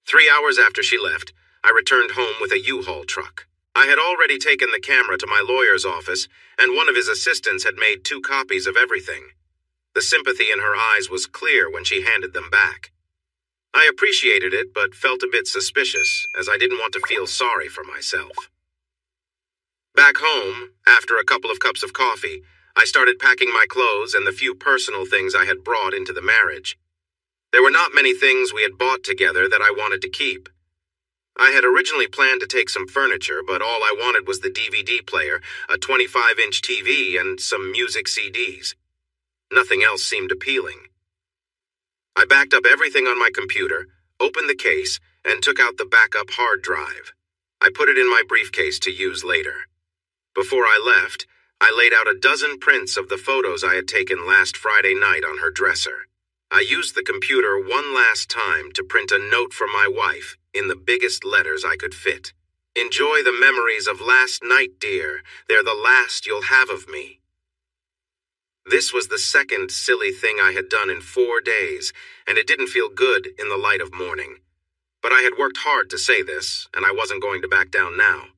3 hours after she left, I returned home with a U-Haul truck. I had already taken the camera to my lawyer's office, and one of his assistants had made 2 copies of everything. The sympathy in her eyes was clear when she handed them back. I appreciated it, but felt a bit suspicious, as I didn't want to feel sorry for myself. Back home, after a couple of cups of coffee, I started packing my clothes and the few personal things I had brought into the marriage. There were not many things we had bought together that I wanted to keep, I had originally planned to take some furniture, but all I wanted was the DVD player, a 25-inch TV, and some music CDs. Nothing else seemed appealing. I backed up everything on my computer, opened the case, and took out the backup hard drive. I put it in my briefcase to use later. Before I left, I laid out a dozen prints of the photos I had taken last Friday night on her dresser. I used the computer one last time to print a note from my wife in the biggest letters I could fit. "Enjoy the memories of last night, dear. They're the last you'll have of me." This was the second silly thing I had done in 4 days, and it didn't feel good in the light of morning. But I had worked hard to say this, and I wasn't going to back down now.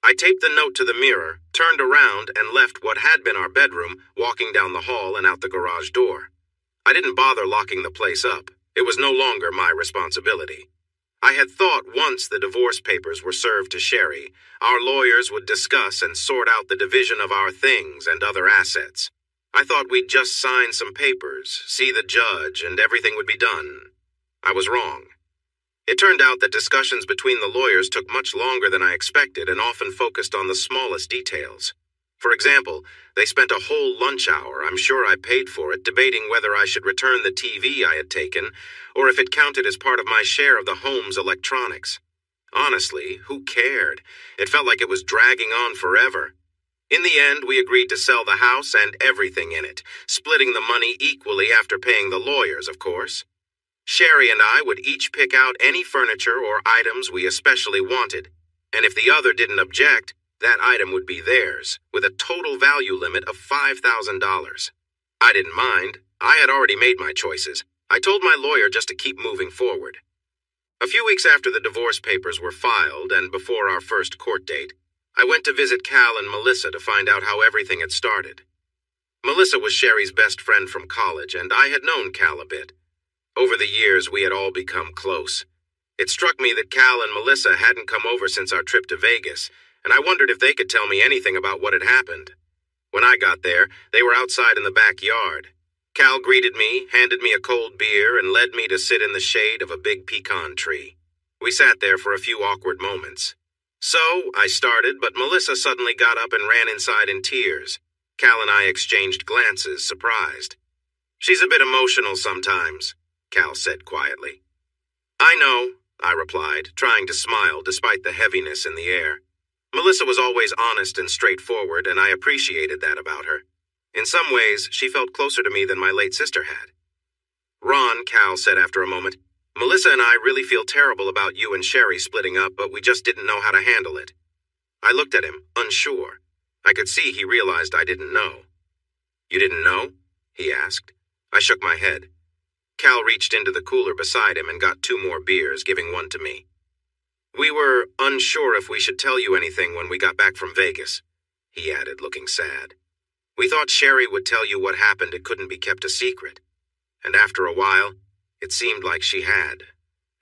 I taped the note to the mirror, turned around, and left what had been our bedroom, walking down the hall and out the garage door. I didn't bother locking the place up. It was no longer my responsibility. I had thought once the divorce papers were served to Sherry, our lawyers would discuss and sort out the division of our things and other assets. I thought we'd just sign some papers, see the judge, and everything would be done. I was wrong. It turned out that discussions between the lawyers took much longer than I expected and often focused on the smallest details. For example, they spent a whole lunch hour, I'm sure I paid for it, debating whether I should return the TV I had taken, or if it counted as part of my share of the home's electronics. Honestly, who cared? It felt like it was dragging on forever. In the end, we agreed to sell the house and everything in it, splitting the money equally after paying the lawyers, of course. Sherry and I would each pick out any furniture or items we especially wanted, and if the other didn't object, that item would be theirs, with a total value limit of $5,000. I didn't mind. I had already made my choices. I told my lawyer just to keep moving forward. A few weeks after the divorce papers were filed and before our first court date, I went to visit Cal and Melissa to find out how everything had started. Melissa was Sherry's best friend from college, and I had known Cal a bit. Over the years, we had all become close. It struck me that Cal and Melissa hadn't come over since our trip to Vegas, and I wondered if they could tell me anything about what had happened. When I got there, they were outside in the backyard. Cal greeted me, handed me a cold beer, and led me to sit in the shade of a big pecan tree. We sat there for a few awkward moments. So, I started, but Melissa suddenly got up and ran inside in tears. Cal and I exchanged glances, surprised. "She's a bit emotional sometimes," Cal said quietly. "I know," I replied, trying to smile despite the heaviness in the air. Melissa was always honest and straightforward, and I appreciated that about her. In some ways, she felt closer to me than my late sister had. "Ron," Cal said after a moment, "Melissa and I really feel terrible about you and Sherry splitting up, but we just didn't know how to handle it." I looked at him, unsure. I could see he realized I didn't know. "You didn't know?" he asked. I shook my head. Cal reached into the cooler beside him and got 2 more beers, giving one to me. "We were unsure if we should tell you anything when we got back from Vegas," he added, looking sad. "We thought Sherry would tell you what happened. It couldn't be kept a secret. And after a while, it seemed like she had,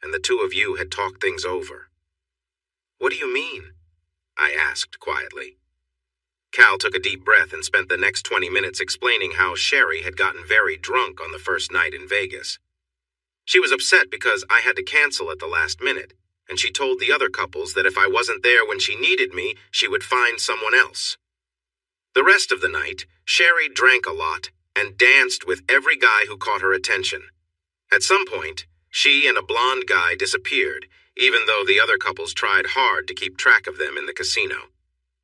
and the 2 of you had talked things over." "What do you mean?" I asked quietly. Cal took a deep breath and spent the next 20 minutes explaining how Sherry had gotten very drunk on the first night in Vegas. She was upset because I had to cancel at the last minute, and she told the other couples that if I wasn't there when she needed me, she would find someone else. The rest of the night, Sherry drank a lot and danced with every guy who caught her attention. At some point, she and a blonde guy disappeared, even though the other couples tried hard to keep track of them in the casino.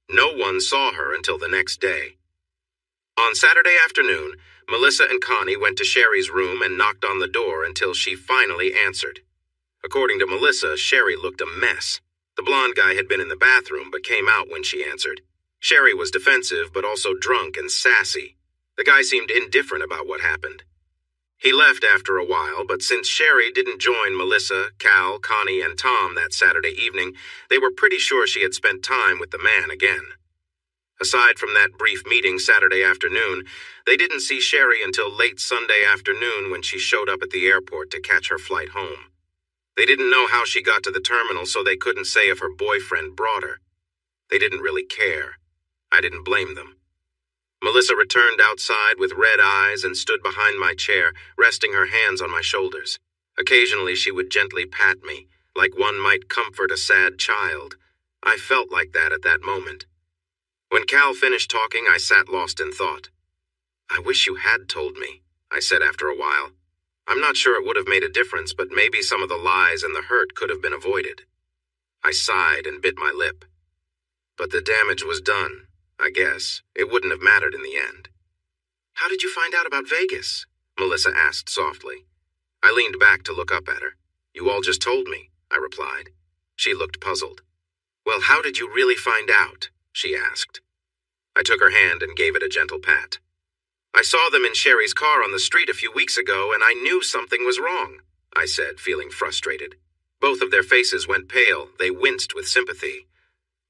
No one saw her until the next day. On Saturday afternoon, Melissa and Connie went to Sherry's room and knocked on the door until she finally answered. According to Melissa, Sherry looked a mess. The blonde guy had been in the bathroom but came out when she answered. Sherry was defensive but also drunk and sassy. The guy seemed indifferent about what happened. He left after a while, but since Sherry didn't join Melissa, Cal, Connie, and Tom that Saturday evening, they were pretty sure she had spent time with the man again. Aside from that brief meeting Saturday afternoon, they didn't see Sherry until late Sunday afternoon when she showed up at the airport to catch her flight home. They didn't know how she got to the terminal, so they couldn't say if her boyfriend brought her. They didn't really care. I didn't blame them. Melissa returned outside with red eyes and stood behind my chair, resting her hands on my shoulders. Occasionally she would gently pat me, like one might comfort a sad child. I felt like that at that moment. When Cal finished talking, I sat lost in thought. "I wish you had told me," I said after a while. "I'm not sure it would have made a difference, but maybe some of the lies and the hurt could have been avoided." I sighed and bit my lip. But the damage was done, I guess. It wouldn't have mattered in the end. "How did you find out about Vegas?" Melissa asked softly. I leaned back to look up at her. "You all just told me," I replied. She looked puzzled. "Well, how did you really find out?" she asked. I took her hand and gave it a gentle pat. "I saw them in Sherry's car on the street a few weeks ago, and I knew something was wrong," I said, feeling frustrated. Both of their faces went pale. They winced with sympathy.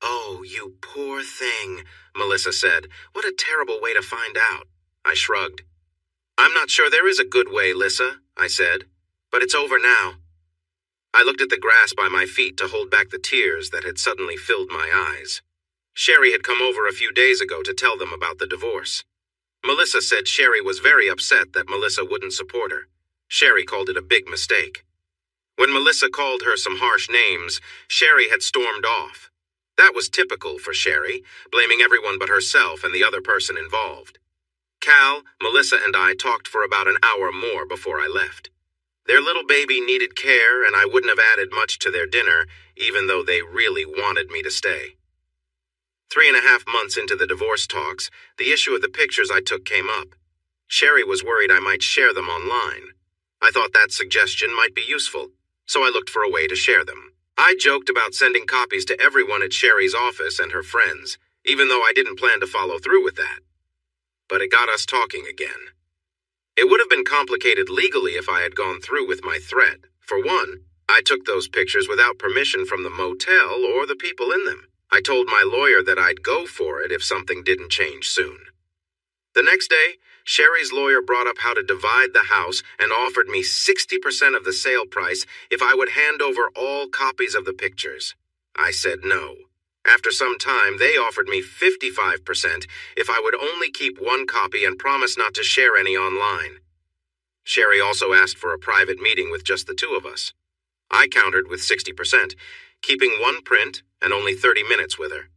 "Oh, you poor thing," Melissa said. "What a terrible way to find out." I shrugged. "I'm not sure there is a good way, Lissa," I said. "But it's over now." I looked at the grass by my feet to hold back the tears that had suddenly filled my eyes. Sherry had come over a few days ago to tell them about the divorce. Melissa said Sherry was very upset that Melissa wouldn't support her. Sherry called it a big mistake. When Melissa called her some harsh names, Sherry had stormed off. That was typical for Sherry, blaming everyone but herself and the other person involved. Cal, Melissa, and I talked for about an hour more before I left. Their little baby needed care, and I wouldn't have added much to their dinner, even though they really wanted me to stay. 3.5 months into the divorce talks, the issue of the pictures I took came up. Sherry was worried I might share them online. I thought that suggestion might be useful, so I looked for a way to share them. I joked about sending copies to everyone at Sherry's office and her friends, even though I didn't plan to follow through with that. But it got us talking again. It would have been complicated legally if I had gone through with my threat. For one, I took those pictures without permission from the motel or the people in them. I told my lawyer that I'd go for it if something didn't change soon. The next day, Sherry's lawyer brought up how to divide the house and offered me 60% of the sale price if I would hand over all copies of the pictures. I said no. After some time, they offered me 55% if I would only keep one copy and promise not to share any online. Sherry also asked for a private meeting with just the two of us. I countered with 60%, keeping one print and only 30 minutes with her.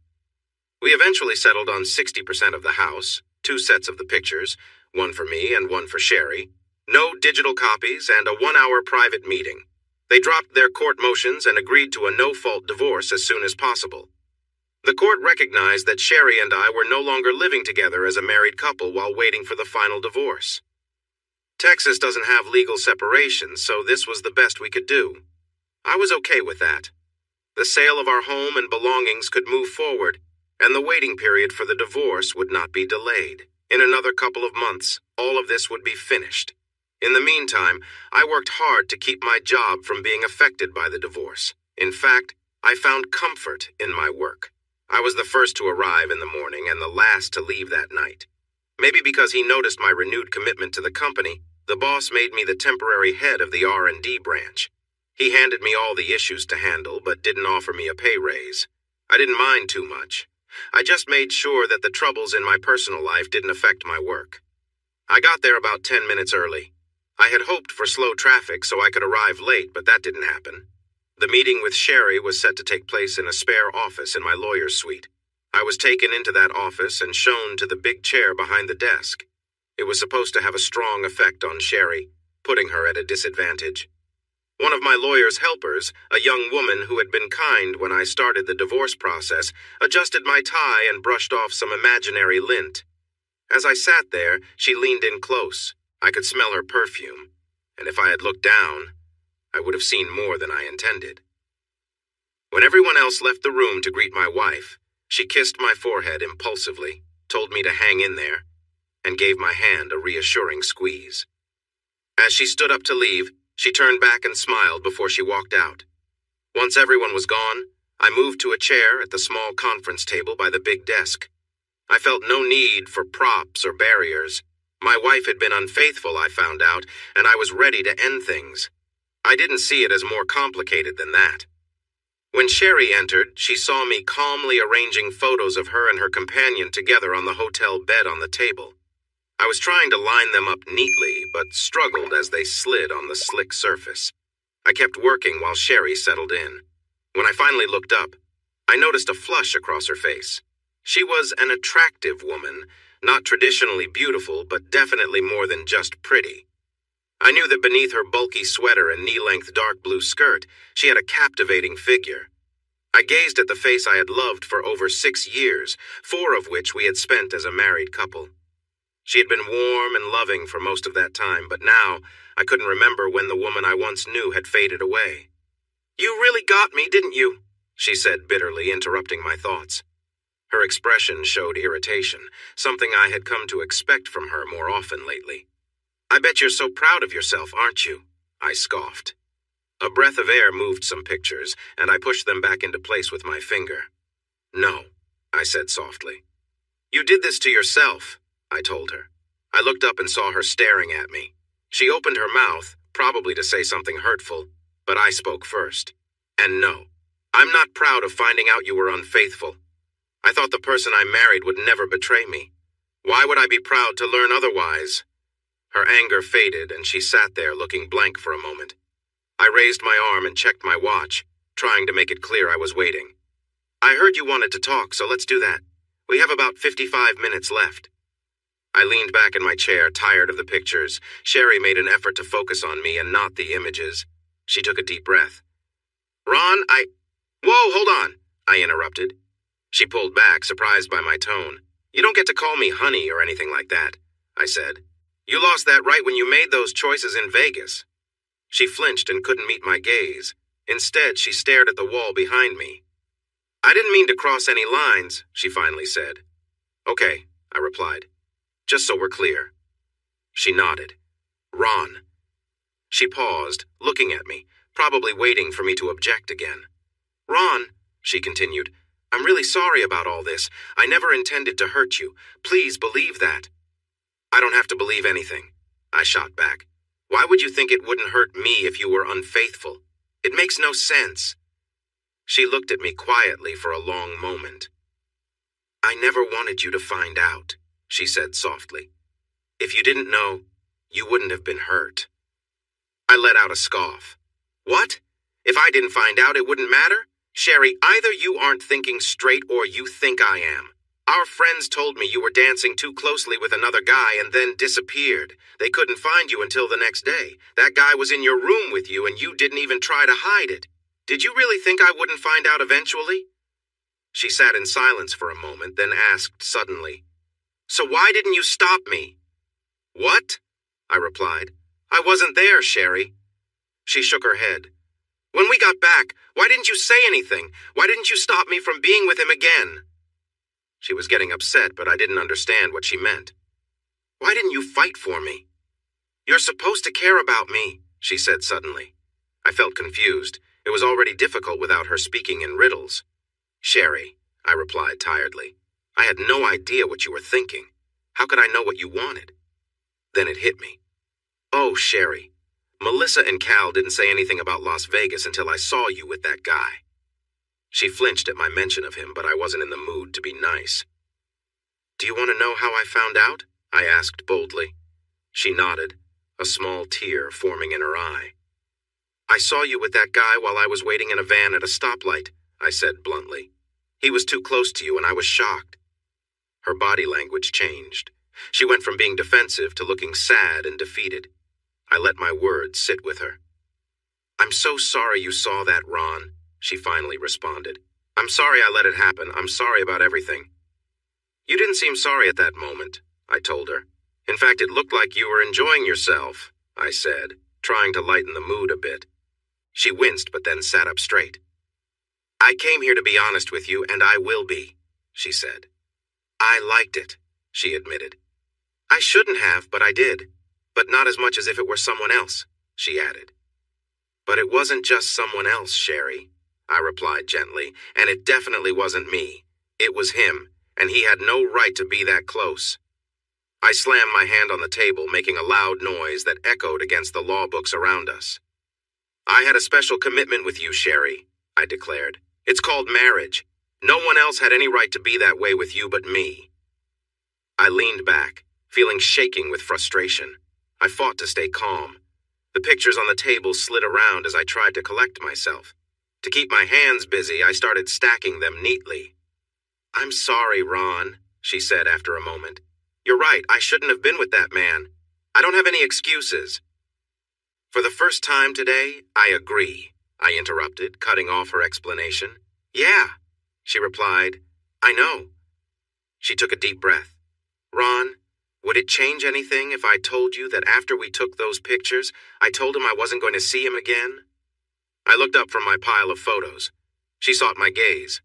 We eventually settled on 60% of the house, 2 sets of the pictures, one for me and one for Sherry, no digital copies, and a 1-hour private meeting. They dropped their court motions and agreed to a no-fault divorce as soon as possible. The court recognized that Sherry and I were no longer living together as a married couple while waiting for the final divorce. Texas doesn't have legal separation, so this was the best we could do. I was okay with that. The sale of our home and belongings could move forward, and the waiting period for the divorce would not be delayed. In another couple of months, all of this would be finished. In the meantime, I worked hard to keep my job from being affected by the divorce. In fact, I found comfort in my work. I was the first to arrive in the morning and the last to leave that night. Maybe because he noticed my renewed commitment to the company, the boss made me the temporary head of the R&D branch. He handed me all the issues to handle, but didn't offer me a pay raise. I didn't mind too much. I just made sure that the troubles in my personal life didn't affect my work. I got there about 10 minutes early. I had hoped for slow traffic so I could arrive late, but that didn't happen. The meeting with Sherry was set to take place in a spare office in my lawyer's suite. I was taken into that office and shown to the big chair behind the desk. It was supposed to have a strong effect on Sherry, putting her at a disadvantage. One of my lawyer's helpers, a young woman who had been kind when I started the divorce process, adjusted my tie and brushed off some imaginary lint. As I sat there, she leaned in close. I could smell her perfume, and if I had looked down, I would have seen more than I intended. When everyone else left the room to greet my wife, she kissed my forehead impulsively, told me to hang in there, and gave my hand a reassuring squeeze. As she stood up to leave, she turned back and smiled before she walked out. Once everyone was gone, I moved to a chair at the small conference table by the big desk. I felt no need for props or barriers. My wife had been unfaithful, I found out, and I was ready to end things. I didn't see it as more complicated than that. When Sherry entered, she saw me calmly arranging photos of her and her companion together on the hotel bed on the table. I was trying to line them up neatly, but struggled as they slid on the slick surface. I kept working while Sherry settled in. When I finally looked up, I noticed a flush across her face. She was an attractive woman, not traditionally beautiful, but definitely more than just pretty. I knew that beneath her bulky sweater and knee-length dark blue skirt, she had a captivating figure. I gazed at the face I had loved for over 6 years, 4 of which we had spent as a married couple. She had been warm and loving for most of that time, but now I couldn't remember when the woman I once knew had faded away. "You really got me, didn't you?" she said bitterly, interrupting my thoughts. Her expression showed irritation, something I had come to expect from her more often lately. "I bet you're so proud of yourself, aren't you?" I scoffed. A breath of air moved some pictures, and I pushed them back into place with my finger. "No," I said softly. "You did this to yourself," I told her. I looked up and saw her staring at me. She opened her mouth, probably to say something hurtful, but I spoke first. "And no, I'm not proud of finding out you were unfaithful. I thought the person I married would never betray me. Why would I be proud to learn otherwise?" Her anger faded, and she sat there looking blank for a moment. I raised my arm and checked my watch, trying to make it clear I was waiting. "I heard you wanted to talk, so let's do that. We have about 55 minutes left." I leaned back in my chair, tired of the pictures. Sherry made an effort to focus on me and not the images. She took a deep breath. "Ron, Whoa, hold on," I interrupted. She pulled back, surprised by my tone. "You don't get to call me honey or anything like that," I said. "You lost that right when you made those choices in Vegas." She flinched and couldn't meet my gaze. Instead, she stared at the wall behind me. "I didn't mean to cross any lines," she finally said. "Okay," I replied. "Just so we're clear." She nodded. "Ron." She paused, looking at me, probably waiting for me to object again. "Ron," she continued, "I'm really sorry about all this. I never intended to hurt you. Please believe that." "I don't have to believe anything," I shot back. "Why would you think it wouldn't hurt me if you were unfaithful? It makes no sense." She looked at me quietly for a long moment. "I never wanted you to find out," she said softly. "If you didn't know, you wouldn't have been hurt." I let out a scoff. "What? If I didn't find out, it wouldn't matter? Sherry, either you aren't thinking straight or you think I am. Our friends told me you were dancing too closely with another guy and then disappeared. They couldn't find you until the next day. That guy was in your room with you and you didn't even try to hide it. Did you really think I wouldn't find out eventually?" She sat in silence for a moment, then asked suddenly, "So why didn't you stop me?" "What?" I replied. "I wasn't there, Sherry." She shook her head. "When we got back, why didn't you say anything? Why didn't you stop me from being with him again?" She was getting upset, but I didn't understand what she meant. "Why didn't you fight for me?" "You're supposed to care about me," she said suddenly. I felt confused. It was already difficult without her speaking in riddles. "Sherry," I replied tiredly, "I had no idea what you were thinking. How could I know what you wanted?" Then it hit me. "Oh, Sherry, Melissa and Cal didn't say anything about Las Vegas until I saw you with that guy." She flinched at my mention of him, but I wasn't in the mood to be nice. "Do you want to know how I found out?" I asked boldly. She nodded, a small tear forming in her eye. "I saw you with that guy while I was waiting in a van at a stoplight," I said bluntly. "He was too close to you and I was shocked." Her body language changed. She went from being defensive to looking sad and defeated. I let my words sit with her. "I'm so sorry you saw that, Ron," she finally responded. "I'm sorry I let it happen. I'm sorry about everything." "You didn't seem sorry at that moment," I told her. "In fact, it looked like you were enjoying yourself," I said, trying to lighten the mood a bit. She winced but then sat up straight. "I came here to be honest with you, and I will be," she said. "I liked it," she admitted. "I shouldn't have, but I did. But not as much as if it were someone else," she added. "But it wasn't just someone else, Sherry," I replied gently, "and it definitely wasn't me. It was him, and he had no right to be that close." I slammed my hand on the table, making a loud noise that echoed against the law books around us. "I had a special commitment with you, Sherry," I declared. "It's called marriage. No one else had any right to be that way with you but me." I leaned back, feeling shaking with frustration. I fought to stay calm. The pictures on the table slid around as I tried to collect myself. To keep my hands busy, I started stacking them neatly. "I'm sorry, Ron," she said after a moment. "You're right, I shouldn't have been with that man. I don't have any excuses." "For the first time today, I agree," I interrupted, cutting off her explanation. "Yeah," she replied. "I know." She took a deep breath. "Ron, would it change anything if I told you that after we took those pictures, I told him I wasn't going to see him again?" I looked up from my pile of photos. She sought my gaze.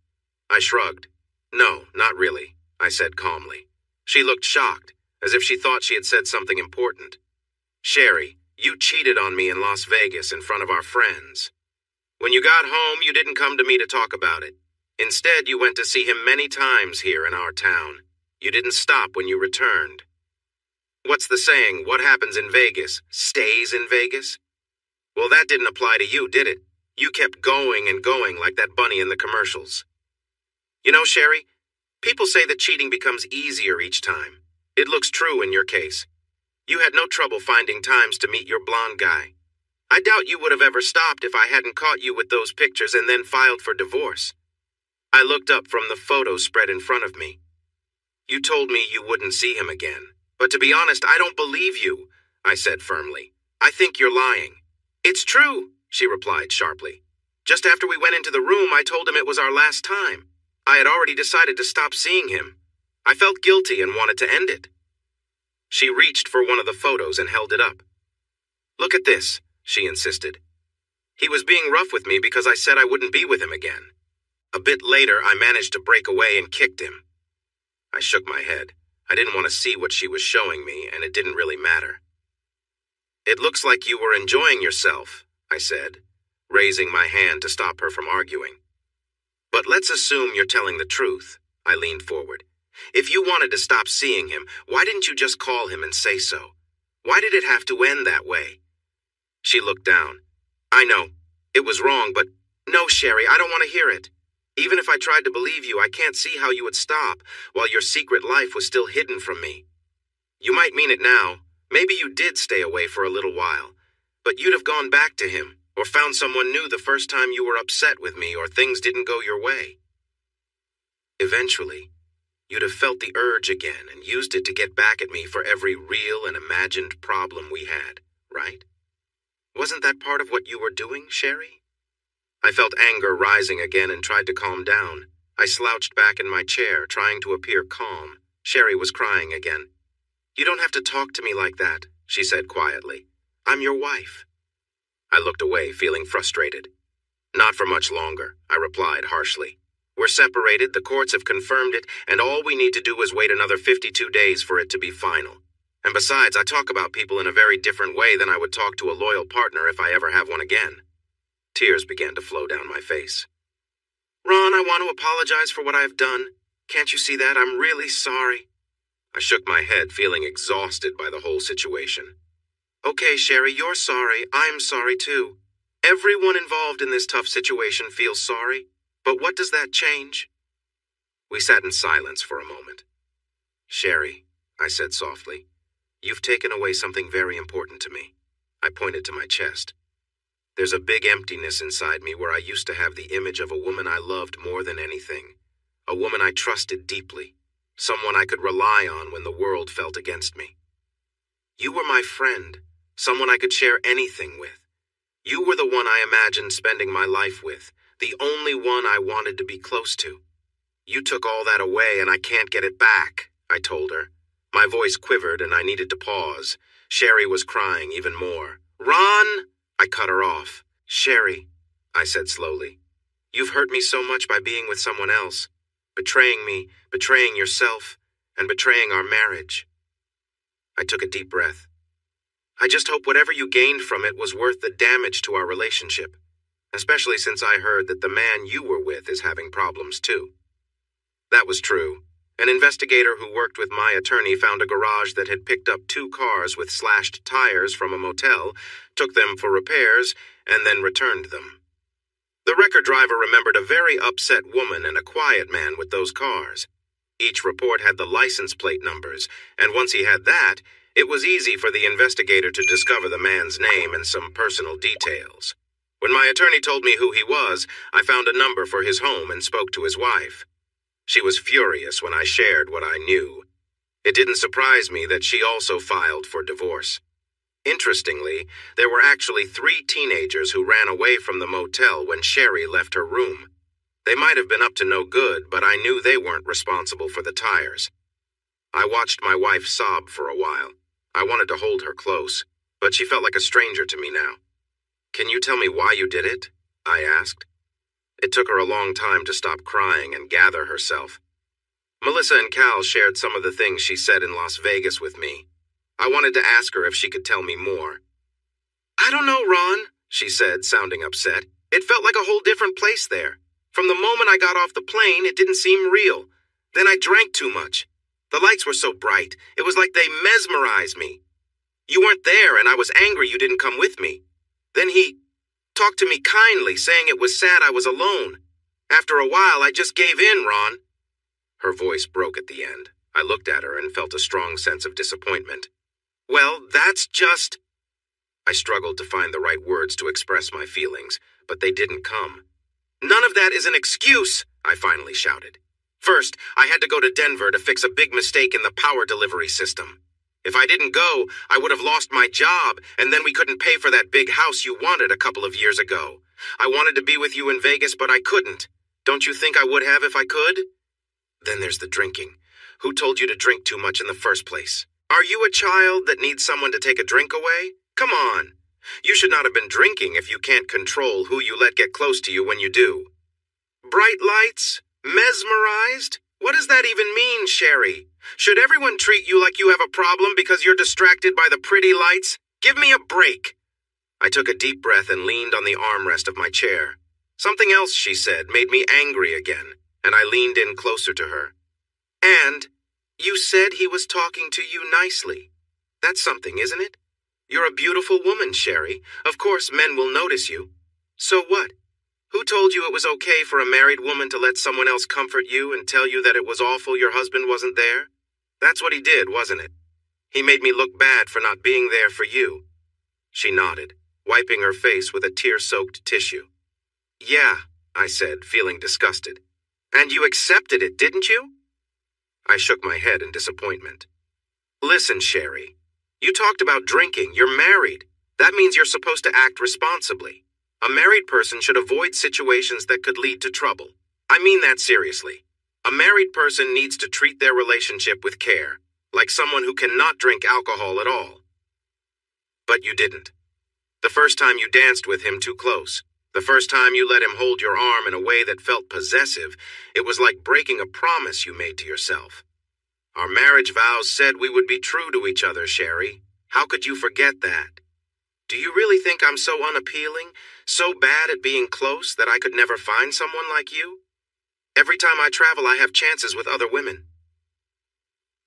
I shrugged. "No, not really," I said calmly. She looked shocked, as if she thought she had said something important. "Sherry, you cheated on me in Las Vegas in front of our friends. When you got home, you didn't come to me to talk about it. Instead, you went to see him many times here in our town. You didn't stop when you returned. What's the saying, what happens in Vegas, stays in Vegas? Well, that didn't apply to you, did it? You kept going and going like that bunny in the commercials. You know, Sherry, people say that cheating becomes easier each time. It looks true in your case. You had no trouble finding times to meet your blonde guy. I doubt you would have ever stopped if I hadn't caught you with those pictures and then filed for divorce." I looked up from the photos spread in front of me. "You told me you wouldn't see him again. But to be honest, I don't believe you," I said firmly. "I think you're lying." "It's true," she replied sharply. "Just after we went into the room, I told him it was our last time. I had already decided to stop seeing him. I felt guilty and wanted to end it." She reached for one of the photos and held it up. "Look at this," she insisted. "He was being rough with me because I said I wouldn't be with him again. A bit later, I managed to break away and kicked him." I shook my head. I didn't want to see what she was showing me, and it didn't really matter. "It looks like you were enjoying yourself," I said, raising my hand to stop her from arguing. "But let's assume you're telling the truth." I leaned forward. "If you wanted to stop seeing him, why didn't you just call him and say so? Why did it have to end that way?" She looked down. "I know. It was wrong, but no, Sherry, I don't want to hear it. Even if I tried to believe you, I can't see how you would stop while your secret life was still hidden from me. You might mean it now. Maybe you did stay away for a little while, but you'd have gone back to him or found someone new the first time you were upset with me or things didn't go your way. Eventually, you'd have felt the urge again and used it to get back at me for every real and imagined problem we had, right? Wasn't that part of what you were doing, Sherry?" I felt anger rising again and tried to calm down. I slouched back in my chair, trying to appear calm. Sherry was crying again. "You don't have to talk to me like that," she said quietly. "I'm your wife." I looked away, feeling frustrated. "Not for much longer," I replied harshly. "We're separated, the courts have confirmed it, and all we need to do is wait another 52 days for it to be final. And besides, I talk about people in a very different way than I would talk to a loyal partner if I ever have one again." Tears began to flow down my face. "Ron, I want to apologize for what I've done. Can't you see that? I'm really sorry." I shook my head, feeling exhausted by the whole situation. "Okay, Sherry, you're sorry. I'm sorry too. Everyone involved in this tough situation feels sorry. But what does that change?" We sat in silence for a moment. "Sherry," I said softly, "you've taken away something very important to me." I pointed to my chest. "There's a big emptiness inside me where I used to have the image of a woman I loved more than anything, a woman I trusted deeply, someone I could rely on when the world felt against me. You were my friend, someone I could share anything with. You were the one I imagined spending my life with, the only one I wanted to be close to. You took all that away and I can't get it back," I told her. My voice quivered and I needed to pause. Sherry was crying even more. "Ron!" I cut her off. "Sherry," I said slowly, "you've hurt me so much by being with someone else, betraying me, betraying yourself, and betraying our marriage." I took a deep breath. "I just hope whatever you gained from it was worth the damage to our relationship, especially since I heard that the man you were with is having problems too." That was true. An investigator who worked with my attorney found a garage that had picked up 2 cars with slashed tires from a motel, took them for repairs, and then returned them. The record driver remembered a very upset woman and a quiet man with those cars. Each report had the license plate numbers, and once he had that, It was easy for the investigator to discover the man's name and some personal details. When my attorney told me who he was, I found a number for his home and spoke to his wife. She was furious when I shared what I knew. It didn't surprise me that she also filed for divorce. Interestingly, there were actually 3 teenagers who ran away from the motel when Sherry left her room. They might have been up to no good, but I knew they weren't responsible for the tires. I watched my wife sob for a while. I wanted to hold her close, but she felt like a stranger to me now. "Can you tell me why you did it?" I asked. It took her a long time to stop crying and gather herself. Melissa and Cal shared some of the things she said in Las Vegas with me. I wanted to ask her if she could tell me more. "I don't know, Ron," she said, sounding upset. "It felt like a whole different place there. From the moment I got off the plane, it didn't seem real. Then I drank too much. The lights were so bright, it was like they mesmerized me. You weren't there, and I was angry you didn't come with me. Then he talked to me kindly, saying it was sad I was alone. After a while, I just gave in, Ron." Her voice broke at the end. I looked at her and felt a strong sense of disappointment. "Well, that's just—" I struggled to find the right words to express my feelings, but they didn't come. "None of that is an excuse," I finally shouted. "First, I had to go to Denver to fix a big mistake in the power delivery system. If I didn't go, I would have lost my job, and then we couldn't pay for that big house you wanted a couple of years ago. I wanted to be with you in Vegas, but I couldn't. Don't you think I would have if I could? Then there's the drinking. Who told you to drink too much in the first place? Are you a child that needs someone to take a drink away? Come on. You should not have been drinking if you can't control who you let get close to you when you do. Bright lights? Mesmerized? What does that even mean, Sherry? Should everyone treat you like you have a problem because you're distracted by the pretty lights? Give me a break." I took a deep breath and leaned on the armrest of my chair. Something else she said made me angry again, and I leaned in closer to her. "And you said he was talking to you nicely. That's something, isn't it? You're a beautiful woman, Sherry. Of course, men will notice you. So what? Who told you it was okay for a married woman to let someone else comfort you and tell you that it was awful your husband wasn't there? That's what he did, wasn't it? He made me look bad for not being there for you." She nodded, wiping her face with a tear-soaked tissue. "Yeah," I said, feeling disgusted. "And you accepted it, didn't you?" I shook my head in disappointment. "Listen, Sherry, you talked about drinking. You're married. That means you're supposed to act responsibly. A married person should avoid situations that could lead to trouble. I mean that seriously. A married person needs to treat their relationship with care, like someone who cannot drink alcohol at all. But you didn't. The first time you danced with him too close, the first time you let him hold your arm in a way that felt possessive, it was like breaking a promise you made to yourself. Our marriage vows said we would be true to each other, Sherry. How could you forget that? Do you really think I'm so unappealing, so bad at being close that I could never find someone like you? Every time I travel, I have chances with other women.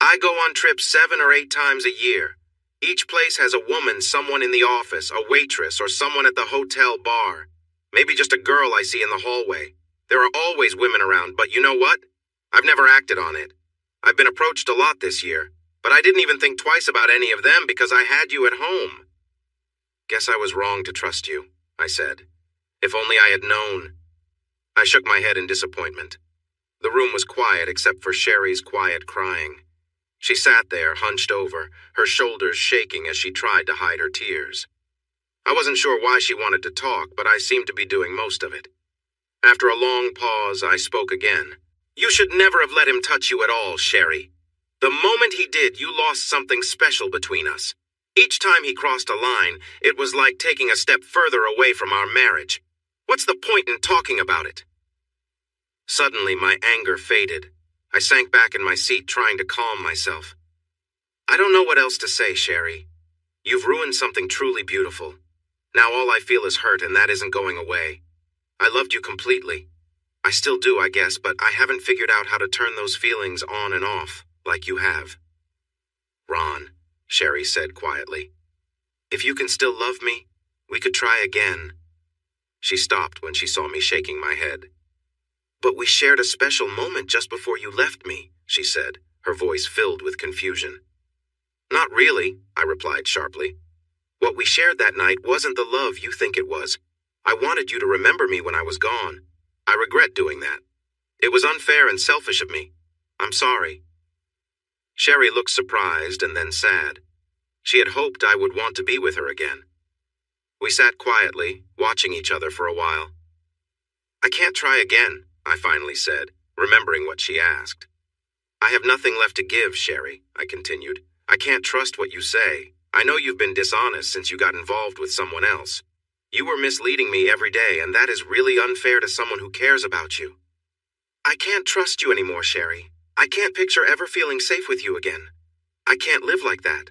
I go on trips 7 or 8 times a year. Each place has a woman, someone in the office, a waitress, or someone at the hotel bar. Maybe just a girl I see in the hallway. There are always women around, but you know what? I've never acted on it. I've been approached a lot this year, but I didn't even think twice about any of them because I had you at home. Guess I was wrong to trust you, I said. If only I had known. I shook my head in disappointment. The room was quiet except for Sherry's quiet crying. She sat there, hunched over, her shoulders shaking as she tried to hide her tears. I wasn't sure why she wanted to talk, but I seemed to be doing most of it. After a long pause, I spoke again. You should never have let him touch you at all, Sherry. The moment he did, you lost something special between us. Each time he crossed a line, it was like taking a step further away from our marriage. What's the point in talking about it? Suddenly, my anger faded. I sank back in my seat, trying to calm myself. I don't know what else to say, Sherry. You've ruined something truly beautiful. Now all I feel is hurt, and that isn't going away. I loved you completely. I still do, I guess, but I haven't figured out how to turn those feelings on and off, like you have. Ron, Sherry said quietly, if you can still love me, we could try again. She stopped when she saw me shaking my head. But we shared a special moment just before you left me, she said, her voice filled with confusion. Not really, I replied sharply. What we shared that night wasn't the love you think it was. I wanted you to remember me when I was gone. I regret doing that. It was unfair and selfish of me. I'm sorry. Sherry looked surprised and then sad. She had hoped I would want to be with her again. We sat quietly, watching each other for a while. I can't try again, I finally said, remembering what she asked. I have nothing left to give, Sherry, I continued. I can't trust what you say. I know you've been dishonest since you got involved with someone else. You were misleading me every day, and that is really unfair to someone who cares about you. I can't trust you anymore, Sherry. I can't picture ever feeling safe with you again. I can't live like that.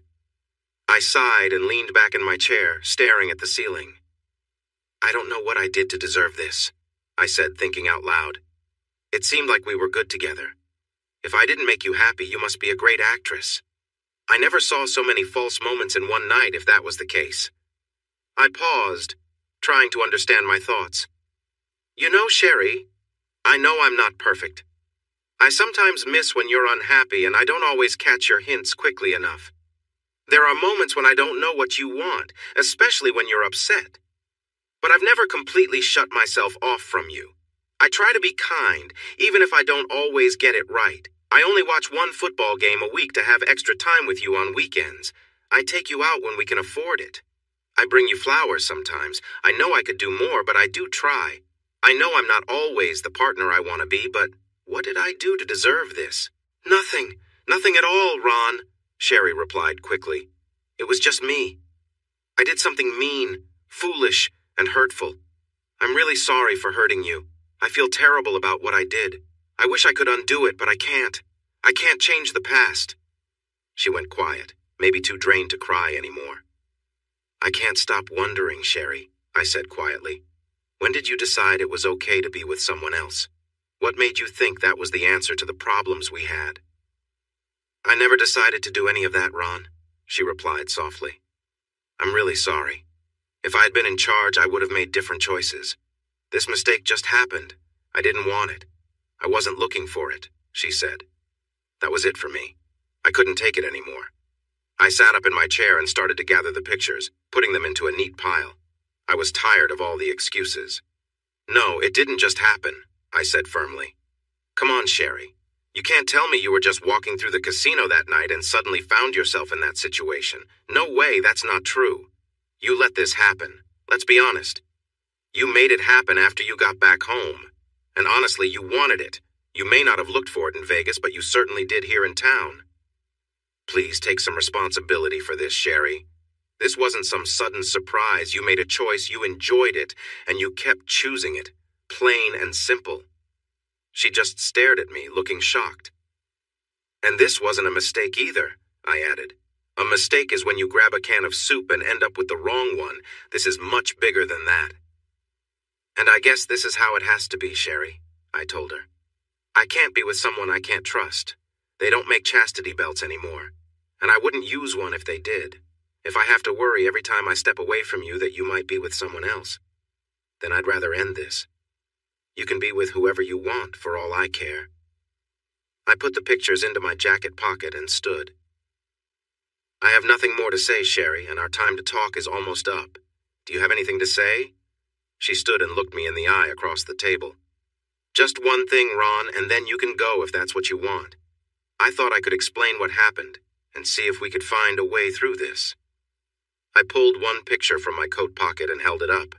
I sighed and leaned back in my chair, staring at the ceiling. I don't know what I did to deserve this, I said, thinking out loud. It seemed like we were good together. If I didn't make you happy, you must be a great actress. I never saw so many false moments in one night, if that was the case. I paused, trying to understand my thoughts. You know, Sherry, I know I'm not perfect. I sometimes miss when you're unhappy, and I don't always catch your hints quickly enough. There are moments when I don't know what you want, especially when you're upset. But I've never completely shut myself off from you. I try to be kind, even if I don't always get it right. I only watch one football game a week to have extra time with you on weekends. I take you out when we can afford it. I bring you flowers sometimes. I know I could do more, but I do try. I know I'm not always the partner I want to be, but what did I do to deserve this? Nothing. Nothing at all, Ron, Sherry replied quickly. It was just me. I did something mean, foolish, and hurtful. I'm really sorry for hurting you. I feel terrible about what I did. I wish I could undo it, but I can't. I can't change the past. She went quiet, maybe too drained to cry anymore. I can't stop wondering, Sherry, I said quietly. When did you decide it was okay to be with someone else? What made you think that was the answer to the problems we had? I never decided to do any of that, Ron, she replied softly. I'm really sorry. If I had been in charge, I would have made different choices. This mistake just happened. I didn't want it. I wasn't looking for it, she said. That was it for me. I couldn't take it anymore. I sat up in my chair and started to gather the pictures, putting them into a neat pile. I was tired of all the excuses. No, it didn't just happen, I said firmly. Come on, Sherry. You can't tell me you were just walking through the casino that night and suddenly found yourself in that situation. No way, that's not true. You let this happen. Let's be honest. You made it happen after you got back home. And honestly, you wanted it. You may not have looked for it in Vegas, but you certainly did here in town. Please take some responsibility for this, Sherry. This wasn't some sudden surprise. You made a choice, you enjoyed it, and you kept choosing it. Plain and simple. She just stared at me, looking shocked. And this wasn't a mistake either, I added. A mistake is when you grab a can of soup and end up with the wrong one. This is much bigger than that. And I guess this is how it has to be, Sherry, I told her. I can't be with someone I can't trust. They don't make chastity belts anymore. And I wouldn't use one if they did. If I have to worry every time I step away from you that you might be with someone else, then I'd rather end this. You can be with whoever you want for all I care. I put the pictures into my jacket pocket and stood. I have nothing more to say, Sherry, and our time to talk is almost up. Do you have anything to say? She stood and looked me in the eye across the table. Just one thing, Ron, and then you can go if that's what you want. I thought I could explain what happened and see if we could find a way through this. I pulled one picture from my coat pocket and held it up.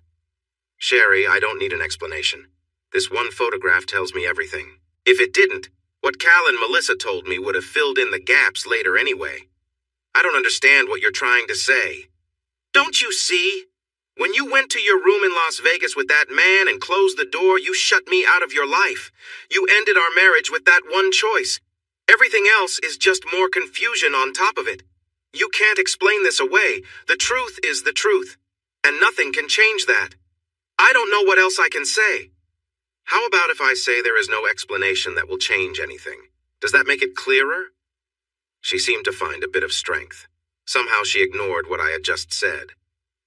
Sherry, I don't need an explanation. This one photograph tells me everything. If it didn't, what Cal and Melissa told me would have filled in the gaps later anyway. I don't understand what you're trying to say. Don't you see? When you went to your room in Las Vegas with that man and closed the door, you shut me out of your life. You ended our marriage with that one choice. Everything else is just more confusion on top of it. You can't explain this away. The truth is the truth, and nothing can change that. I don't know what else I can say. How about if I say there is no explanation that will change anything? Does that make it clearer? She seemed to find a bit of strength. Somehow she ignored what I had just said.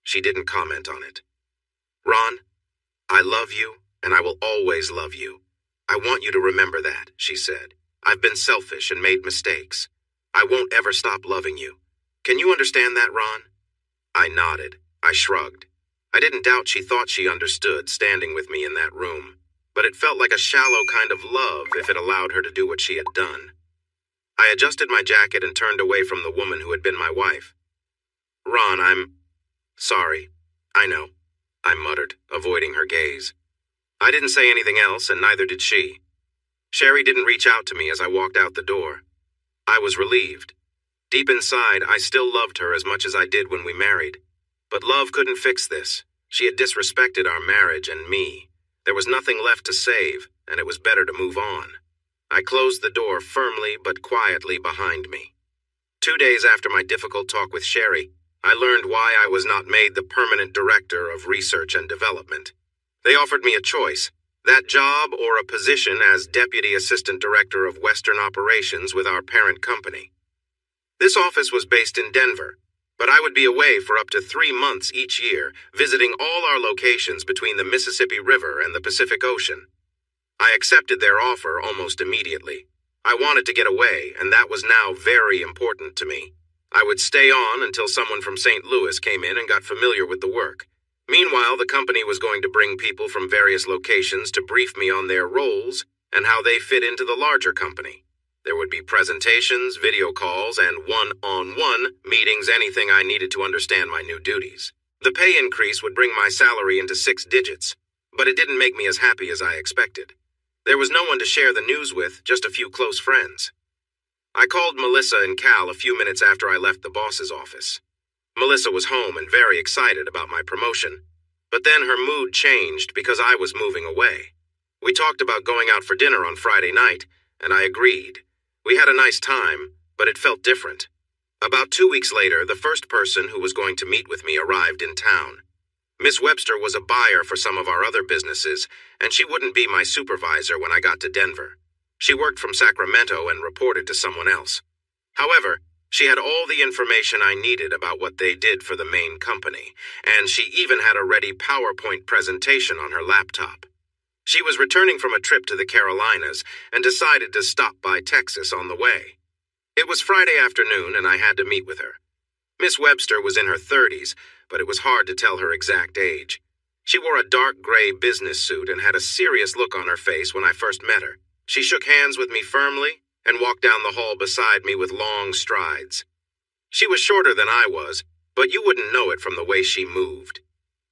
She didn't comment on it. Ron, I love you, and I will always love you. I want you to remember that, she said. I've been selfish and made mistakes. I won't ever stop loving you. Can you understand that, Ron? I nodded. I shrugged. I didn't doubt she thought she understood standing with me in that room, but it felt like a shallow kind of love if it allowed her to do what she had done. I adjusted my jacket and turned away from the woman who had been my wife. Ron, I'm sorry. I know, I muttered, avoiding her gaze. I didn't say anything else, and neither did she. Sherry didn't reach out to me as I walked out the door. I was relieved. Deep inside, I still loved her as much as I did when we married. But love couldn't fix this. She had disrespected our marriage and me. There was nothing left to save, and it was better to move on. I closed the door firmly but quietly behind me. 2 days after my difficult talk with Sherry, I learned why I was not made the permanent director of research and development. They offered me a choice, that job or a position as deputy assistant director of Western operations with our parent company. This office was based in Denver, but I would be away for up to 3 months each year, visiting all our locations between the Mississippi River and the Pacific Ocean. I accepted their offer almost immediately. I wanted to get away, and that was now very important to me. I would stay on until someone from St. Louis came in and got familiar with the work. Meanwhile, the company was going to bring people from various locations to brief me on their roles and how they fit into the larger company. There would be presentations, video calls, and one-on-one meetings, anything I needed to understand my new duties. The pay increase would bring my salary into 6 digits, but it didn't make me as happy as I expected. There was no one to share the news with, just a few close friends. I called Melissa and Cal a few minutes after I left the boss's office. Melissa was home and very excited about my promotion, but then her mood changed because I was moving away. We talked about going out for dinner on Friday night, and I agreed. We had a nice time, but it felt different. About 2 weeks later, the first person who was going to meet with me arrived in town. Miss Webster was a buyer for some of our other businesses, and she wouldn't be my supervisor when I got to Denver. She worked from Sacramento and reported to someone else. However, she had all the information I needed about what they did for the main company, and she even had a ready PowerPoint presentation on her laptop. She was returning from a trip to the Carolinas and decided to stop by Texas on the way. It was Friday afternoon, and I had to meet with her. Miss Webster was in her 30s, but it was hard to tell her exact age. She wore a dark gray business suit and had a serious look on her face when I first met her. She shook hands with me firmly and walked down the hall beside me with long strides. She was shorter than I was, but you wouldn't know it from the way she moved.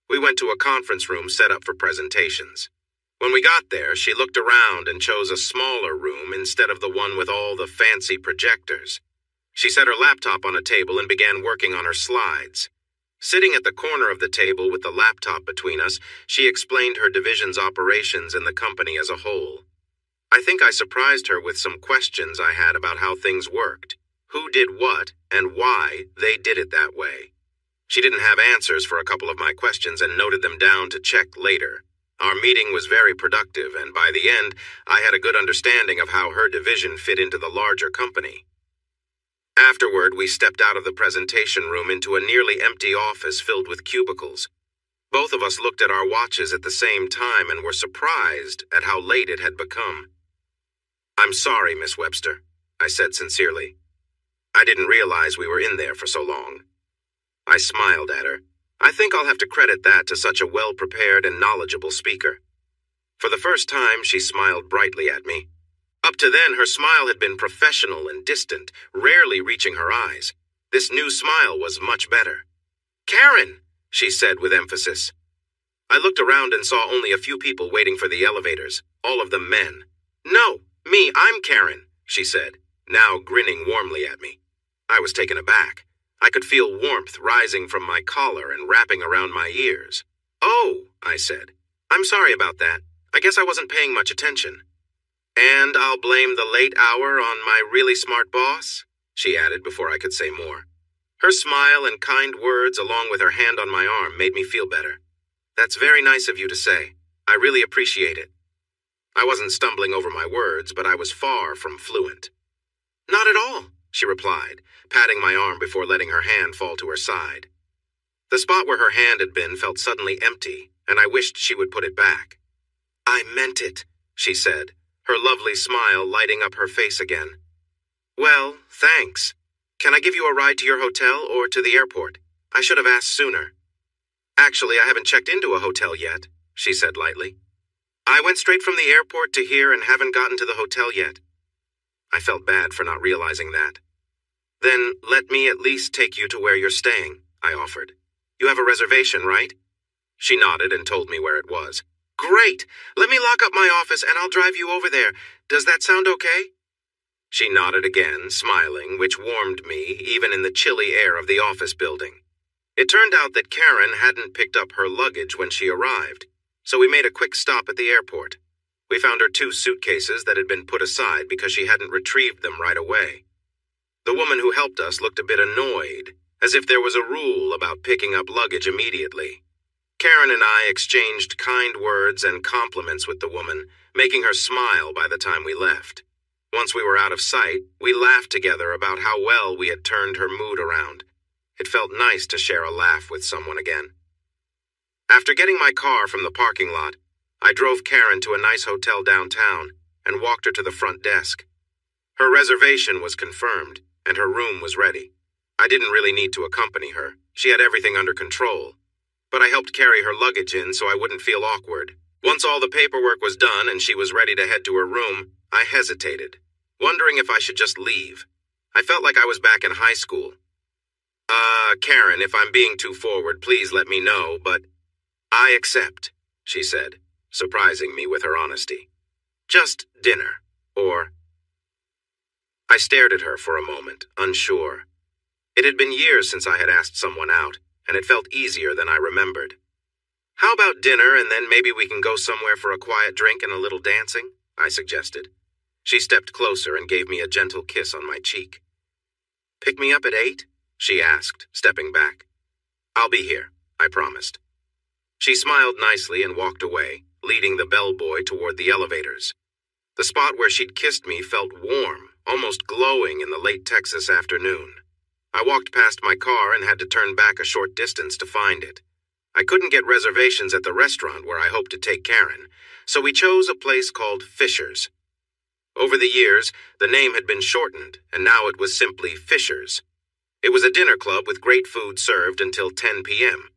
We went to a conference room set up for presentations. When we got there, she looked around and chose a smaller room instead of the one with all the fancy projectors. She set her laptop on a table and began working on her slides. Sitting at the corner of the table with the laptop between us, she explained her division's operations and the company as a whole. I think I surprised her with some questions I had about how things worked, who did what, and why they did it that way. She didn't have answers for a couple of my questions and noted them down to check later. Our meeting was very productive, and by the end, I had a good understanding of how her division fit into the larger company. Afterward, we stepped out of the presentation room into a nearly empty office filled with cubicles. Both of us looked at our watches at the same time and were surprised at how late it had become. "I'm sorry, Miss Webster," I said sincerely. "I didn't realize we were in there for so long." I smiled at her. I think I'll have to credit that to such a well-prepared and knowledgeable speaker. For the first time, she smiled brightly at me. Up to then, her smile had been professional and distant, rarely reaching her eyes. This new smile was much better. "Karen," she said with emphasis. I looked around and saw only a few people waiting for the elevators, all of them men. "No, me, I'm Karen," she said, now grinning warmly at me. I was taken aback. I could feel warmth rising from my collar and wrapping around my ears. "Oh," I said. "I'm sorry about that. I guess I wasn't paying much attention." "And I'll blame the late hour on my really smart boss," she added before I could say more. Her smile and kind words along with her hand on my arm made me feel better. "That's very nice of you to say. I really appreciate it." I wasn't stumbling over my words, but I was far from fluent. "Not at all," she replied, patting my arm before letting her hand fall to her side. The spot where her hand had been felt suddenly empty, and I wished she would put it back. "I meant it," she said, her lovely smile lighting up her face again. "Well, thanks. Can I give you a ride to your hotel or to the airport? I should have asked sooner. Actually, I haven't checked into a hotel yet, she said lightly. I went straight from the airport to here and haven't gotten to the hotel yet. I felt bad for not realizing that. Then let me at least take you to where you're staying, I offered. You have a reservation, right? She nodded and told me where it was. Great! Let me lock up my office and I'll drive you over there. Does that sound okay? She nodded again, smiling, which warmed me, even in the chilly air of the office building. It turned out that Karen hadn't picked up her luggage when she arrived, so we made a quick stop at the airport. We found her 2 suitcases that had been put aside because she hadn't retrieved them right away. The woman who helped us looked a bit annoyed, as if there was a rule about picking up luggage immediately. Karen and I exchanged kind words and compliments with the woman, making her smile by the time we left. Once we were out of sight, we laughed together about how well we had turned her mood around. It felt nice to share a laugh with someone again. After getting my car from the parking lot, I drove Karen to a nice hotel downtown and walked her to the front desk. Her reservation was confirmed, and her room was ready. I didn't really need to accompany her. She had everything under control. But I helped carry her luggage in so I wouldn't feel awkward. Once all the paperwork was done and she was ready to head to her room, I hesitated, wondering if I should just leave. I felt like I was back in high school. Karen, if I'm being too forward, please let me know, but I accept, she said, surprising me with her honesty. Just dinner, or... I stared at her for a moment, unsure. It had been years since I had asked someone out, and it felt easier than I remembered. How about dinner, and then maybe we can go somewhere for a quiet drink and a little dancing? I suggested. She stepped closer and gave me a gentle kiss on my cheek. Pick me up at 8? She asked, stepping back. I'll be here, I promised. She smiled nicely and walked away, leading the bellboy toward the elevators. The spot where she'd kissed me felt warm, almost glowing in the late Texas afternoon. I walked past my car and had to turn back a short distance to find it. I couldn't get reservations at the restaurant where I hoped to take Karen, so we chose a place called Fisher's. Over the years, the name had been shortened, and now it was simply Fisher's. It was a dinner club with great food served until 10 p.m.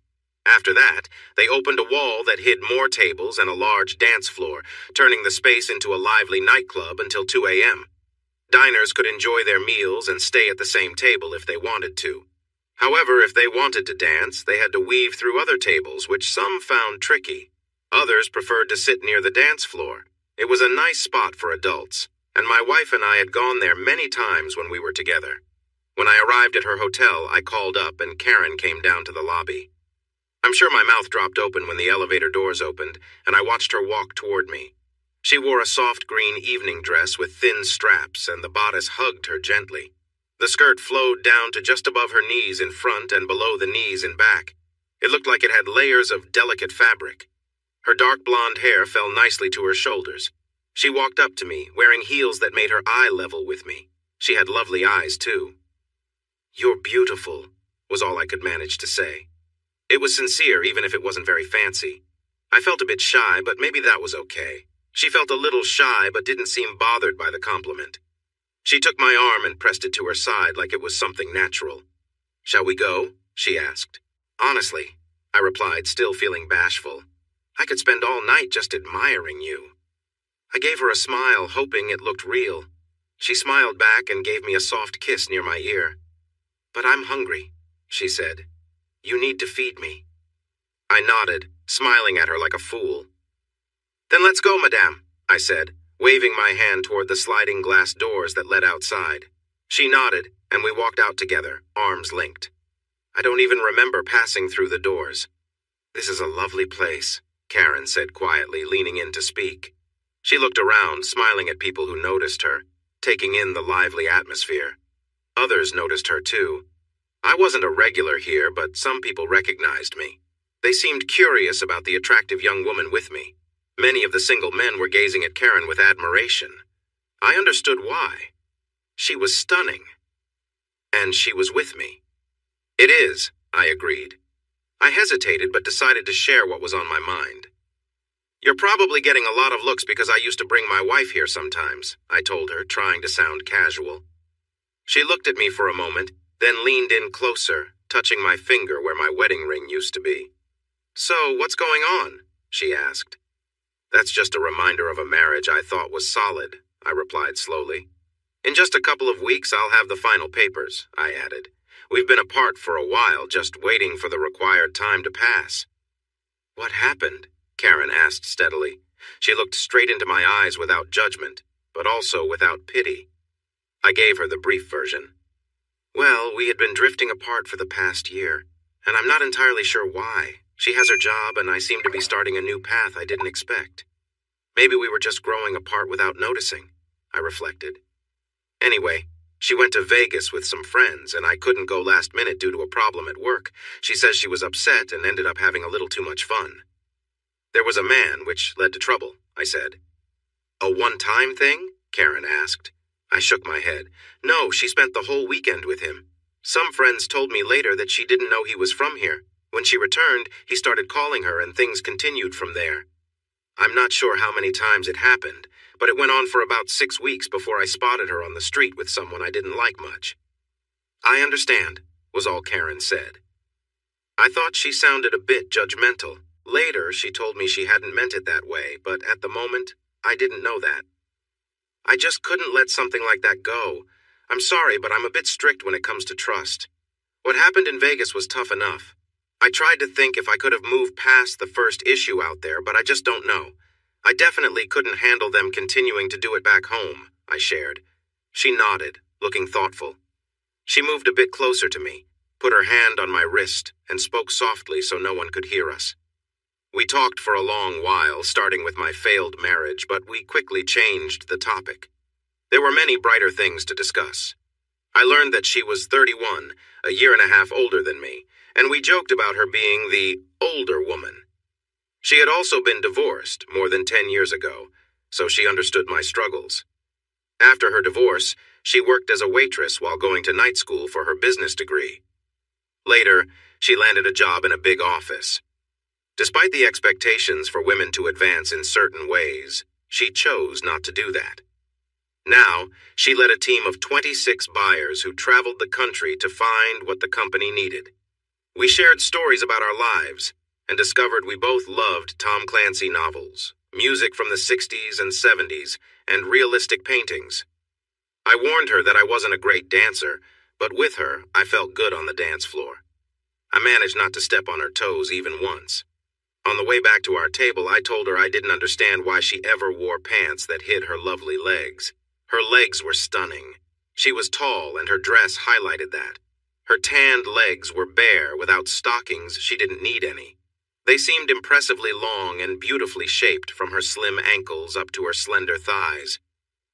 After that, they opened a wall that hid more tables and a large dance floor, turning the space into a lively nightclub until 2 a.m. Diners could enjoy their meals and stay at the same table if they wanted to. However, if they wanted to dance, they had to weave through other tables, which some found tricky. Others preferred to sit near the dance floor. It was a nice spot for adults, and my wife and I had gone there many times when we were together. When I arrived at her hotel, I called up and Karen came down to the lobby. I'm sure my mouth dropped open when the elevator doors opened, and I watched her walk toward me. She wore a soft green evening dress with thin straps, and the bodice hugged her gently. The skirt flowed down to just above her knees in front and below the knees in back. It looked like it had layers of delicate fabric. Her dark blonde hair fell nicely to her shoulders. She walked up to me, wearing heels that made her eye level with me. She had lovely eyes, too. "You're beautiful," was all I could manage to say. It was sincere, even if it wasn't very fancy. I felt a bit shy, but maybe that was okay. She felt a little shy, but didn't seem bothered by the compliment. She took my arm and pressed it to her side like it was something natural. "Shall we go?" she asked. "Honestly," I replied, still feeling bashful. "I could spend all night just admiring you." I gave her a smile, hoping it looked real. She smiled back and gave me a soft kiss near my ear. "But I'm hungry," she said. "You need to feed me." I nodded, smiling at her like a fool. "Then let's go, madame," I said, waving my hand toward the sliding glass doors that led outside. She nodded, and we walked out together, arms linked. I don't even remember passing through the doors. "This is a lovely place," Karen said quietly, leaning in to speak. She looked around, smiling at people who noticed her, taking in the lively atmosphere. Others noticed her too. I wasn't a regular here, but some people recognized me. They seemed curious about the attractive young woman with me. Many of the single men were gazing at Karen with admiration. I understood why. She was stunning. And she was with me. "It is," I agreed. I hesitated but decided to share what was on my mind. "You're probably getting a lot of looks because I used to bring my wife here sometimes," I told her, trying to sound casual. She looked at me for a moment, then leaned in closer, touching my finger where my wedding ring used to be. "So, what's going on?" she asked. "That's just a reminder of a marriage I thought was solid," I replied slowly. "In just a couple of weeks, I'll have the final papers," I added. "We've been apart for a while, just waiting for the required time to pass." "What happened?" Karen asked steadily. She looked straight into my eyes without judgment, but also without pity. I gave her the brief version. "Well, we had been drifting apart for the past year, and I'm not entirely sure why. She has her job, and I seem to be starting a new path I didn't expect. Maybe we were just growing apart without noticing," I reflected. "Anyway, she went to Vegas with some friends, and I couldn't go last minute due to a problem at work. She says she was upset and ended up having a little too much fun." "There was a man, which led to trouble," I said. "A one-time thing?" Karen asked. I shook my head. "No, she spent the whole weekend with him. Some friends told me later that she didn't know he was from here. When she returned, he started calling her and things continued from there. I'm not sure how many times it happened, but it went on for about 6 weeks before I spotted her on the street with someone I didn't like much." "I understand," was all Karen said. I thought she sounded a bit judgmental. Later, she told me she hadn't meant it that way, but at the moment, I didn't know that. I just couldn't let something like that go. I'm sorry, but I'm a bit strict when it comes to trust. What happened in Vegas was tough enough. I tried to think if I could have moved past the first issue out there, but I just don't know. I definitely couldn't handle them continuing to do it back home," I shared. She nodded, looking thoughtful. She moved a bit closer to me, put her hand on my wrist, and spoke softly so no one could hear us. We talked for a long while, starting with my failed marriage, but we quickly changed the topic. There were many brighter things to discuss. I learned that she was 31, a year and a half older than me, and we joked about her being the older woman. She had also been divorced more than 10 years ago, so she understood my struggles. After her divorce, she worked as a waitress while going to night school for her business degree. Later, she landed a job in a big office. Despite the expectations for women to advance in certain ways, she chose not to do that. Now, she led a team of 26 buyers who traveled the country to find what the company needed. We shared stories about our lives and discovered we both loved Tom Clancy novels, music from the 60s and 70s, and realistic paintings. I warned her that I wasn't a great dancer, but with her, I felt good on the dance floor. I managed not to step on her toes even once. On the way back to our table, I told her I didn't understand why she ever wore pants that hid her lovely legs. Her legs were stunning. She was tall, and her dress highlighted that. Her tanned legs were bare. Without stockings, she didn't need any. They seemed impressively long and beautifully shaped from her slim ankles up to her slender thighs.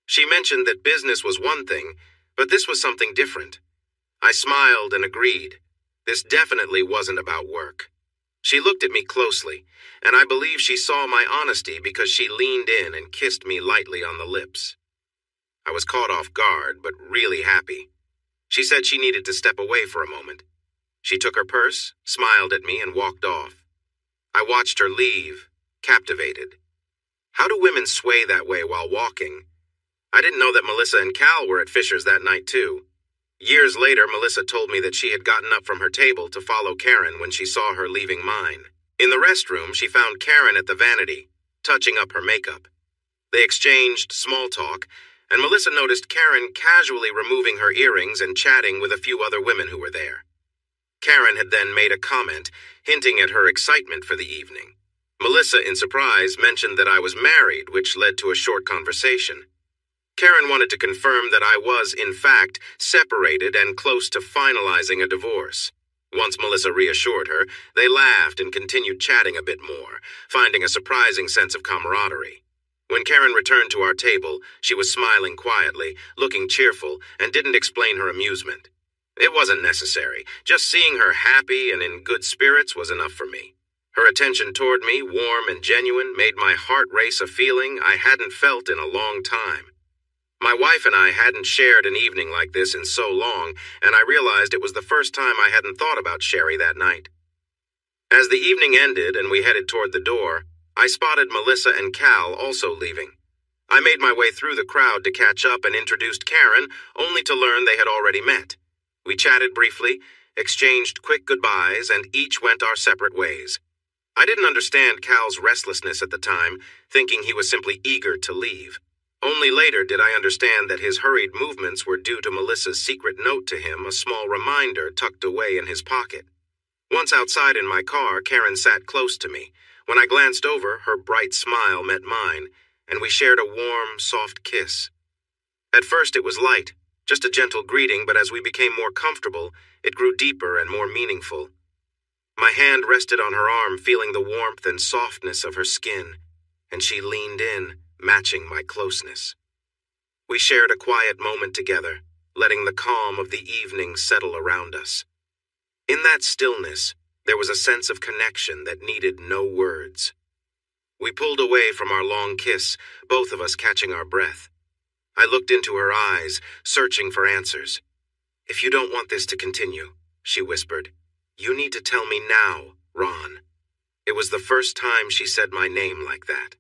She mentioned that business was one thing, but this was something different. I smiled and agreed. This definitely wasn't about work. She looked at me closely, and I believe she saw my honesty because she leaned in and kissed me lightly on the lips. I was caught off guard, but really happy. She said she needed to step away for a moment. She took her purse, smiled at me, and walked off. I watched her leave, captivated. How do women sway that way while walking? I didn't know that Melissa and Cal were at Fisher's that night, too. Years later, Melissa told me that she had gotten up from her table to follow Karen when she saw her leaving mine. In the restroom, she found Karen at the vanity, touching up her makeup. They exchanged small talk, and Melissa noticed Karen casually removing her earrings and chatting with a few other women who were there. Karen had then made a comment, hinting at her excitement for the evening. Melissa, in surprise, mentioned that I was married, which led to a short conversation. Karen wanted to confirm that I was, in fact, separated and close to finalizing a divorce. Once Melissa reassured her, they laughed and continued chatting a bit more, finding a surprising sense of camaraderie. When Karen returned to our table, she was smiling quietly, looking cheerful, and didn't explain her amusement. It wasn't necessary. Just seeing her happy and in good spirits was enough for me. Her attention toward me, warm and genuine, made my heart race a feeling I hadn't felt in a long time. My wife and I hadn't shared an evening like this in so long, and I realized it was the first time I hadn't thought about Sherry that night. As the evening ended and we headed toward the door, I spotted Melissa and Cal also leaving. I made my way through the crowd to catch up and introduced Karen, only to learn they had already met. We chatted briefly, exchanged quick goodbyes, and each went our separate ways. I didn't understand Cal's restlessness at the time, thinking he was simply eager to leave. Only later did I understand that his hurried movements were due to Melissa's secret note to him, a small reminder tucked away in his pocket. Once outside in my car, Karen sat close to me. When I glanced over, her bright smile met mine, and we shared a warm, soft kiss. At first it was light, just a gentle greeting, but as we became more comfortable, it grew deeper and more meaningful. My hand rested on her arm, feeling the warmth and softness of her skin, and she leaned in, matching my closeness. We shared a quiet moment together, letting the calm of the evening settle around us. In that stillness, there was a sense of connection that needed no words. We pulled away from our long kiss, both of us catching our breath. I looked into her eyes, searching for answers. "If you don't want this to continue," she whispered, "you need to tell me now, Ron." It was the first time she said my name like that.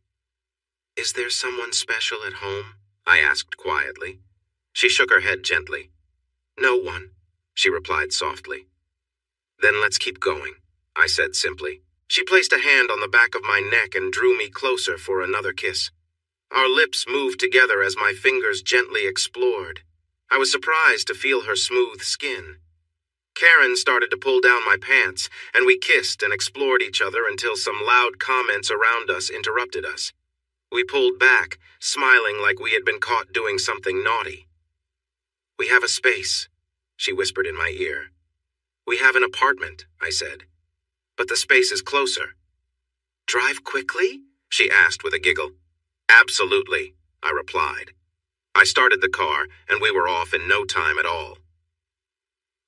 "Is there someone special at home?" I asked quietly. She shook her head gently. "No one," she replied softly. "Then let's keep going," I said simply. She placed a hand on the back of my neck and drew me closer for another kiss. Our lips moved together as my fingers gently explored. I was surprised to feel her smooth skin. Karen started to pull down my pants, and we kissed and explored each other until some loud comments around us interrupted us. We pulled back, smiling like we had been caught doing something naughty. "We have a space," she whispered in my ear. "We have an apartment," I said. "But the space is closer." "Drive quickly?" she asked with a giggle. "Absolutely," I replied. I started the car, and we were off in no time at all.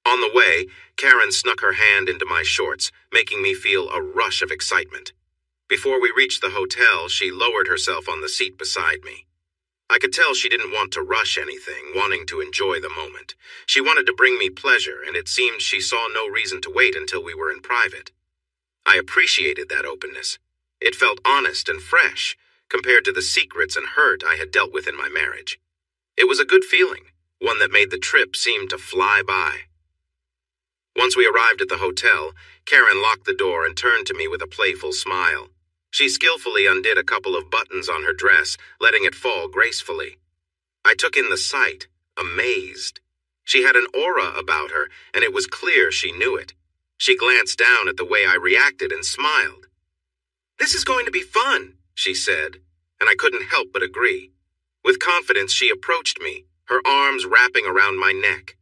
On the way, Karen snuck her hand into my shorts, making me feel a rush of excitement. Before we reached the hotel, she lowered herself on the seat beside me. I could tell she didn't want to rush anything, wanting to enjoy the moment. She wanted to bring me pleasure, and it seemed she saw no reason to wait until we were in private. I appreciated that openness. It felt honest and fresh, compared to the secrets and hurt I had dealt with in my marriage. It was a good feeling, one that made the trip seem to fly by. Once we arrived at the hotel, Karen locked the door and turned to me with a playful smile. She skillfully undid a couple of buttons on her dress, letting it fall gracefully. I took in the sight, amazed. She had an aura about her, and it was clear she knew it. She glanced down at the way I reacted and smiled. "This is going to be fun," she said, and I couldn't help but agree. With confidence, she approached me, her arms wrapping around my neck.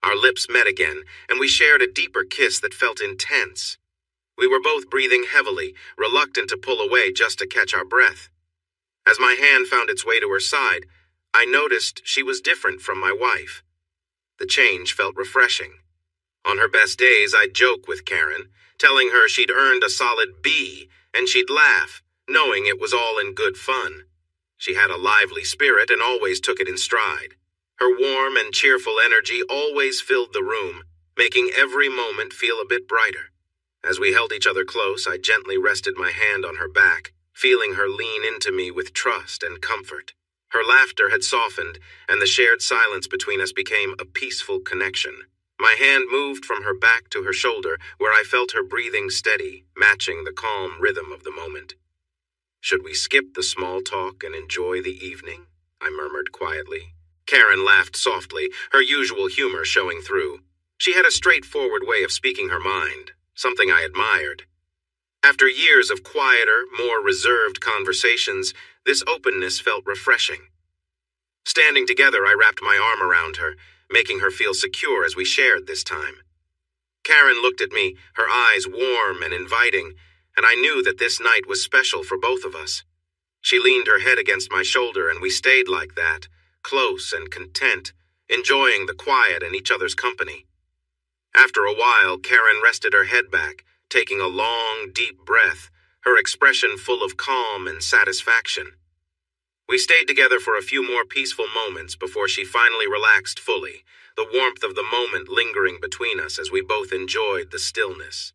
Our lips met again, and we shared a deeper kiss that felt intense. We were both breathing heavily, reluctant to pull away just to catch our breath. As my hand found its way to her side, I noticed she was different from my wife. The change felt refreshing. On her best days, I'd joke with Karen, telling her she'd earned a solid B, and she'd laugh, knowing it was all in good fun. She had a lively spirit and always took it in stride. Her warm and cheerful energy always filled the room, making every moment feel a bit brighter. As we held each other close, I gently rested my hand on her back, feeling her lean into me with trust and comfort. Her laughter had softened, and the shared silence between us became a peaceful connection. My hand moved from her back to her shoulder, where I felt her breathing steady, matching the calm rhythm of the moment. "Should we skip the small talk and enjoy the evening?" I murmured quietly. Karen laughed softly, her usual humor showing through. She had a straightforward way of speaking her mind, something I admired. After years of quieter, more reserved conversations, this openness felt refreshing. Standing together, I wrapped my arm around her, making her feel secure as we shared this time. Karen looked at me, her eyes warm and inviting, and I knew that this night was special for both of us. She leaned her head against my shoulder, and we stayed like that, close and content, enjoying the quiet and each other's company. After a while, Karen rested her head back, taking a long, deep breath, her expression full of calm and satisfaction. We stayed together for a few more peaceful moments before she finally relaxed fully, the warmth of the moment lingering between us as we both enjoyed the stillness.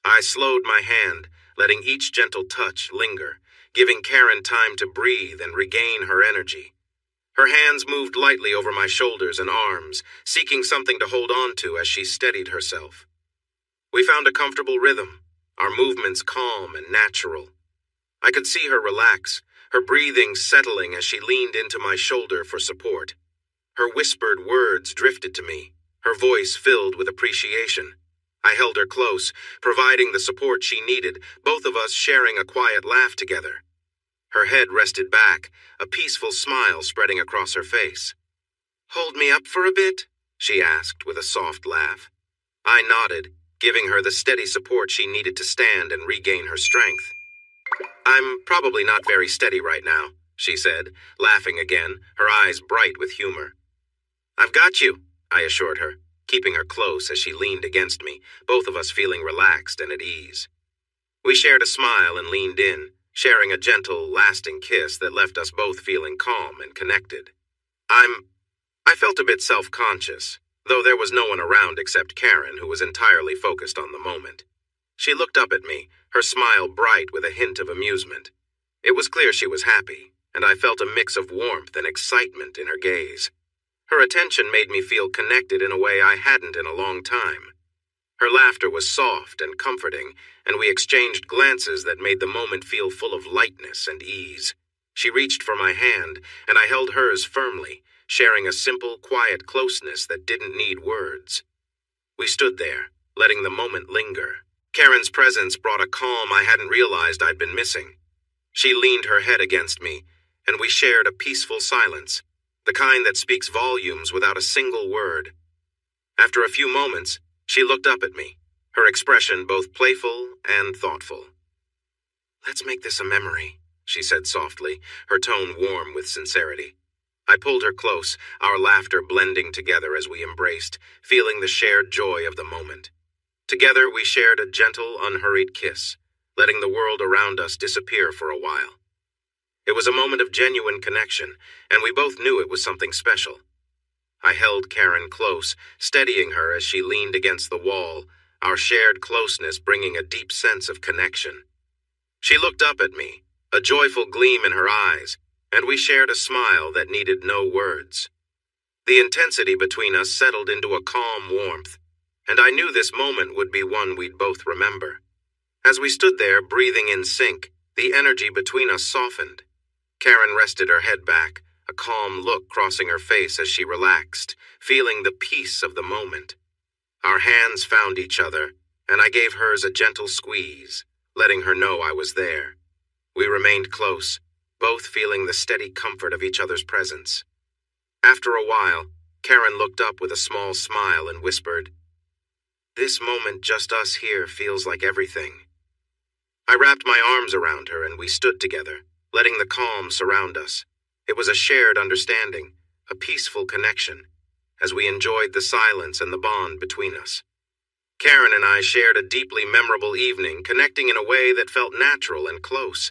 I slowed my hand, letting each gentle touch linger, giving Karen time to breathe and regain her energy. Her hands moved lightly over my shoulders and arms, seeking something to hold on to as she steadied herself. We found a comfortable rhythm, our movements calm and natural. I could see her relax, her breathing settling as she leaned into my shoulder for support. Her whispered words drifted to me, her voice filled with appreciation. I held her close, providing the support she needed, both of us sharing a quiet laugh together. Her head rested back, a peaceful smile spreading across her face. "Hold me up for a bit?" she asked with a soft laugh. I nodded, giving her the steady support she needed to stand and regain her strength. "I'm probably not very steady right now," she said, laughing again, her eyes bright with humor. "I've got you," I assured her, keeping her close as she leaned against me, both of us feeling relaxed and at ease. We shared a smile and leaned in, sharing a gentle, lasting kiss that left us both feeling calm and connected. I felt a bit self-conscious, though there was no one around except Karen, who was entirely focused on the moment. She looked up at me, her smile bright with a hint of amusement. It was clear she was happy, and I felt a mix of warmth and excitement in her gaze. Her attention made me feel connected in a way I hadn't in a long time. Her laughter was soft and comforting, and we exchanged glances that made the moment feel full of lightness and ease. She reached for my hand, and I held hers firmly, sharing a simple, quiet closeness that didn't need words. We stood there, letting the moment linger. Karen's presence brought a calm I hadn't realized I'd been missing. She leaned her head against me, and we shared a peaceful silence, the kind that speaks volumes without a single word. After a few moments, she looked up at me, her expression both playful and thoughtful. "Let's make this a memory," she said softly, her tone warm with sincerity. I pulled her close, our laughter blending together as we embraced, feeling the shared joy of the moment. Together we shared a gentle, unhurried kiss, letting the world around us disappear for a while. It was a moment of genuine connection, and we both knew it was something special. I held Karen close, steadying her as she leaned against the wall, our shared closeness bringing a deep sense of connection. She looked up at me, a joyful gleam in her eyes, and we shared a smile that needed no words. The intensity between us settled into a calm warmth, and I knew this moment would be one we'd both remember. As we stood there, breathing in sync, the energy between us softened. Karen rested her head back, a calm look crossing her face as she relaxed, feeling the peace of the moment. Our hands found each other, and I gave hers a gentle squeeze, letting her know I was there. We remained close, both feeling the steady comfort of each other's presence. After a while, Karen looked up with a small smile and whispered, "This moment just us here feels like everything." I wrapped my arms around her and we stood together, letting the calm surround us. It was a shared understanding, a peaceful connection, as we enjoyed the silence and the bond between us. Karen and I shared a deeply memorable evening, connecting in a way that felt natural and close.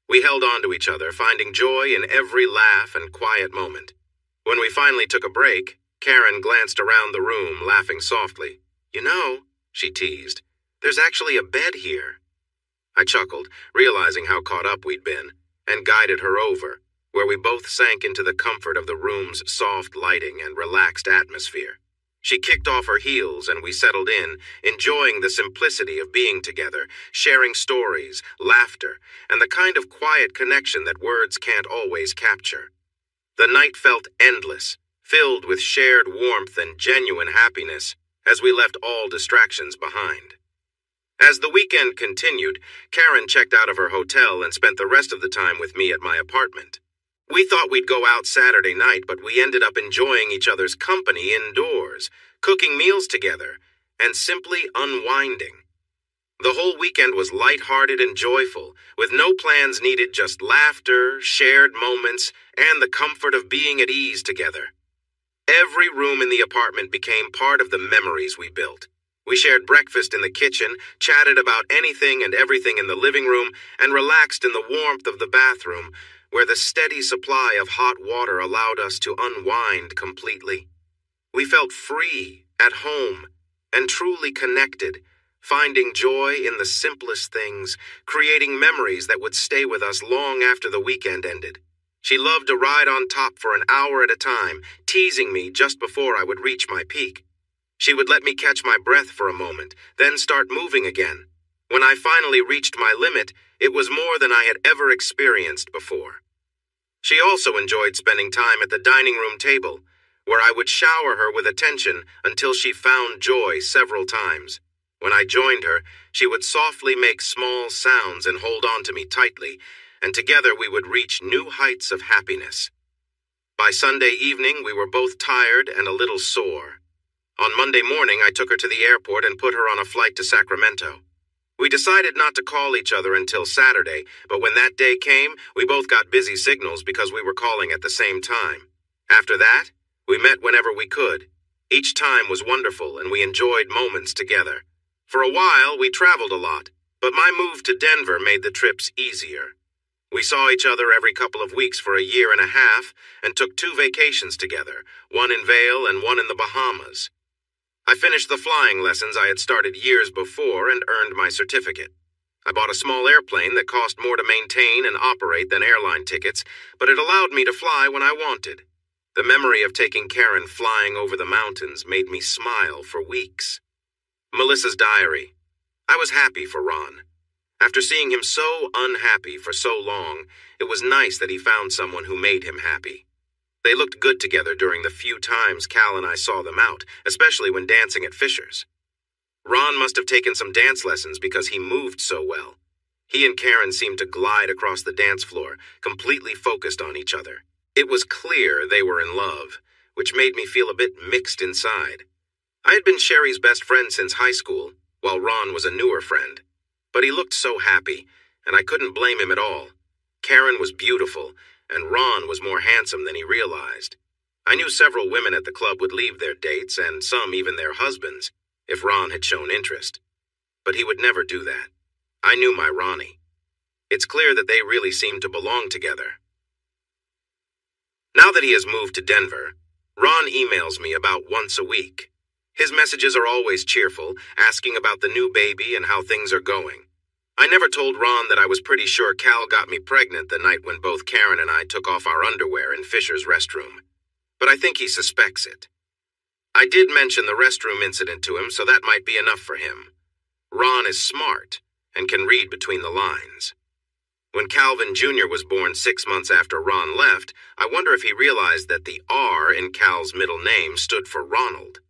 We held on to each other, finding joy in every laugh and quiet moment. When we finally took a break, Karen glanced around the room, laughing softly. "You know," she teased, "there's actually a bed here." I chuckled, realizing how caught up we'd been, and guided her over, where we both sank into the comfort of the room's soft lighting and relaxed atmosphere. She kicked off her heels and we settled in, enjoying the simplicity of being together, sharing stories, laughter, and the kind of quiet connection that words can't always capture. The night felt endless, filled with shared warmth and genuine happiness, as we left all distractions behind. As the weekend continued, Karen checked out of her hotel and spent the rest of the time with me at my apartment. We thought we'd go out Saturday night, but we ended up enjoying each other's company indoors, cooking meals together, and simply unwinding. The whole weekend was lighthearted and joyful, with no plans needed, just laughter, shared moments, and the comfort of being at ease together. Every room in the apartment became part of the memories we built. We shared breakfast in the kitchen, chatted about anything and everything in the living room, and relaxed in the warmth of the bathroom, where the steady supply of hot water allowed us to unwind completely. We felt free, at home, and truly connected, finding joy in the simplest things, creating memories that would stay with us long after the weekend ended. She loved to ride on top for an hour at a time, teasing me just before I would reach my peak. She would let me catch my breath for a moment, then start moving again. When I finally reached my limit, it was more than I had ever experienced before. She also enjoyed spending time at the dining room table, where I would shower her with attention until she found joy several times. When I joined her, she would softly make small sounds and hold on to me tightly, and together we would reach new heights of happiness. By Sunday evening, we were both tired and a little sore. On Monday morning, I took her to the airport and put her on a flight to Sacramento. We decided not to call each other until Saturday, but when that day came, we both got busy signals because we were calling at the same time. After that, we met whenever we could. Each time was wonderful, and we enjoyed moments together. For a while, we traveled a lot, but my move to Denver made the trips easier. We saw each other every couple of weeks for a year and a half and took 2 vacations together, one in Vail and one in the Bahamas. I finished the flying lessons I had started years before and earned my certificate. I bought a small airplane that cost more to maintain and operate than airline tickets, but it allowed me to fly when I wanted. The memory of taking Karen flying over the mountains made me smile for weeks. Melissa's diary. I was happy for Ron. After seeing him so unhappy for so long, it was nice that he found someone who made him happy. They looked good together during the few times Cal and I saw them out, especially when dancing at Fisher's. Ron must have taken some dance lessons because he moved so well. He and Karen seemed to glide across the dance floor, completely focused on each other. It was clear they were in love, which made me feel a bit mixed inside. I had been Sherry's best friend since high school, while Ron was a newer friend. But he looked so happy, and I couldn't blame him at all. Karen was beautiful, and Ron was more handsome than he realized. I knew several women at the club would leave their dates, and some even their husbands, if Ron had shown interest. But he would never do that. I knew my Ronnie. It's clear that they really seemed to belong together. Now that he has moved to Denver, Ron emails me about once a week. His messages are always cheerful, asking about the new baby and how things are going. I never told Ron that I was pretty sure Cal got me pregnant the night when both Karen and I took off our underwear in Fisher's restroom. But I think he suspects it. I did mention the restroom incident to him, so that might be enough for him. Ron is smart and can read between the lines. When Calvin Jr. was born 6 months after Ron left, I wonder if he realized that the R in Cal's middle name stood for Ronald.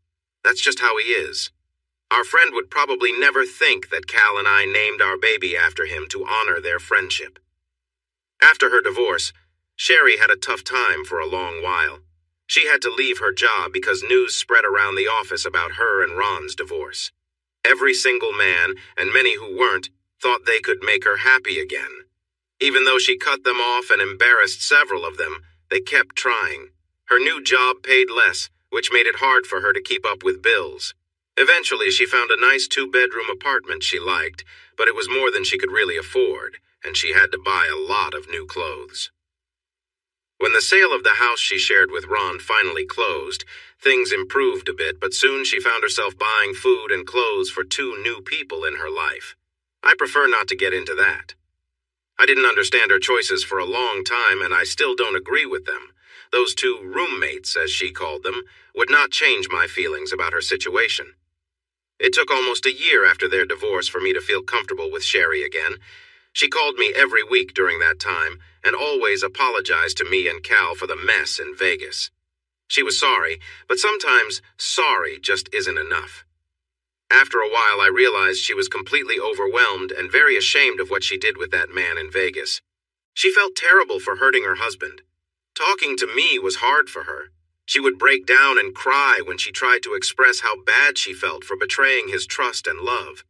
That's just how he is. Our friend would probably never think that Cal and I named our baby after him to honor their friendship. After her divorce, Sherry had a tough time for a long while. She had to leave her job because news spread around the office about her and Ron's divorce. Every single man, and many who weren't, thought they could make her happy again. Even though she cut them off and embarrassed several of them, they kept trying. Her new job paid less, which made it hard for her to keep up with bills. Eventually, she found a nice 2-bedroom apartment she liked, but it was more than she could really afford, and she had to buy a lot of new clothes. When the sale of the house she shared with Ron finally closed, things improved a bit, but soon she found herself buying food and clothes for 2 new people in her life. I prefer not to get into that. I didn't understand her choices for a long time, and I still don't agree with them. Those 2 roommates, as she called them, would not change my feelings about her situation. It took almost a year after their divorce for me to feel comfortable with Sherry again. She called me every week during that time and always apologized to me and Cal for the mess in Vegas. She was sorry, but sometimes sorry just isn't enough. After a while, I realized she was completely overwhelmed and very ashamed of what she did with that man in Vegas. She felt terrible for hurting her husband. Talking to me was hard for her. She would break down and cry when she tried to express how bad she felt for betraying his trust and love.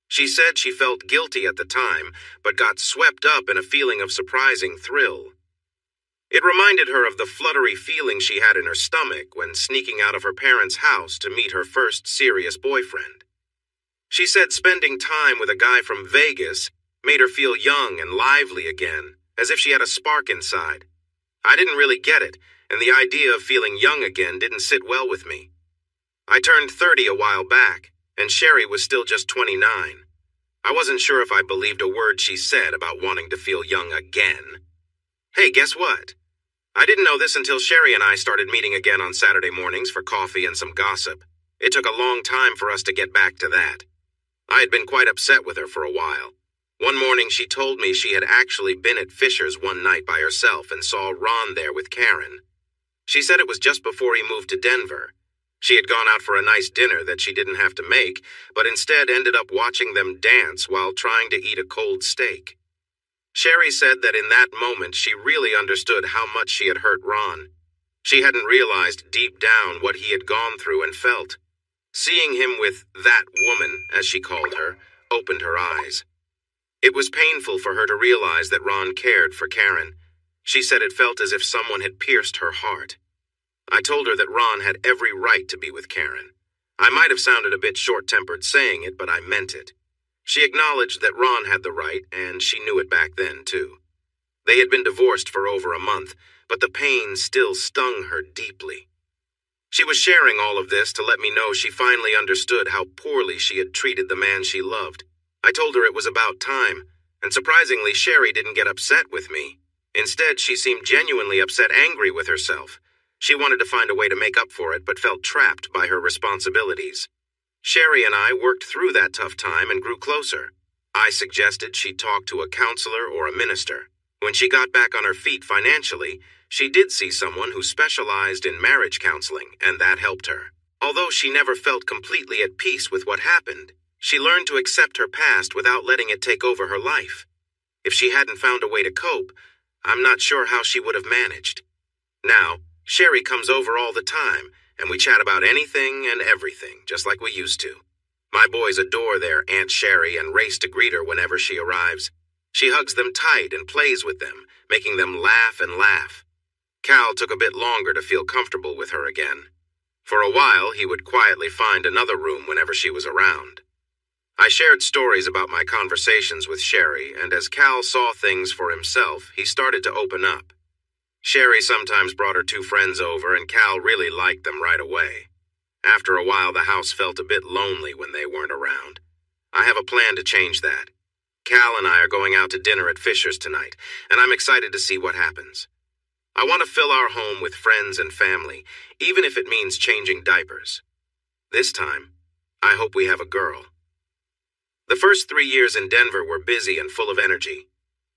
She said she felt guilty at the time, but got swept up in a feeling of surprising thrill. It reminded her of the fluttery feeling she had in her stomach when sneaking out of her parents' house to meet her first serious boyfriend. She said spending time with a guy from Vegas made her feel young and lively again, as if she had a spark inside. I didn't really get it, and the idea of feeling young again didn't sit well with me. I turned 30 a while back, and Sherry was still just 29. I wasn't sure if I believed a word she said about wanting to feel young again. Hey, guess what? I didn't know this until Sherry and I started meeting again on Saturday mornings for coffee and some gossip. It took a long time for us to get back to that. I had been quite upset with her for a while. One morning she told me she had actually been at Fisher's one night by herself and saw Ron there with Karen. She said it was just before he moved to Denver. She had gone out for a nice dinner that she didn't have to make, but instead ended up watching them dance while trying to eat a cold steak. Sherry said that in that moment she really understood how much she had hurt Ron. She hadn't realized deep down what he had gone through and felt. Seeing him with that woman, as she called her, opened her eyes. It was painful for her to realize that Ron cared for Karen. She said it felt as if someone had pierced her heart. I told her that Ron had every right to be with Karen. I might have sounded a bit short-tempered saying it, but I meant it. She acknowledged that Ron had the right, and she knew it back then, too. They had been divorced for over a month, but the pain still stung her deeply. She was sharing all of this to let me know she finally understood how poorly she had treated the man she loved. I told her it was about time, and surprisingly, Sherry didn't get upset with me. Instead, she seemed genuinely upset, angry with herself. She wanted to find a way to make up for it, but felt trapped by her responsibilities. Sherry and I worked through that tough time and grew closer. I suggested she talk to a counselor or a minister. When she got back on her feet financially, she did see someone who specialized in marriage counseling, and that helped her. Although she never felt completely at peace with what happened, she learned to accept her past without letting it take over her life. If she hadn't found a way to cope, I'm not sure how she would have managed. Now, Sherry comes over all the time, and we chat about anything and everything, just like we used to. My boys adore their Aunt Sherry and race to greet her whenever she arrives. She hugs them tight and plays with them, making them laugh and laugh. Cal took a bit longer to feel comfortable with her again. For a while, he would quietly find another room whenever she was around. I shared stories about my conversations with Sherry, and as Cal saw things for himself, he started to open up. Sherry sometimes brought her two friends over, and Cal really liked them right away. After a while, the house felt a bit lonely when they weren't around. I have a plan to change that. Cal and I are going out to dinner at Fisher's tonight, and I'm excited to see what happens. I want to fill our home with friends and family, even if it means changing diapers. This time, I hope we have a girl. The first 3 years in Denver were busy and full of energy.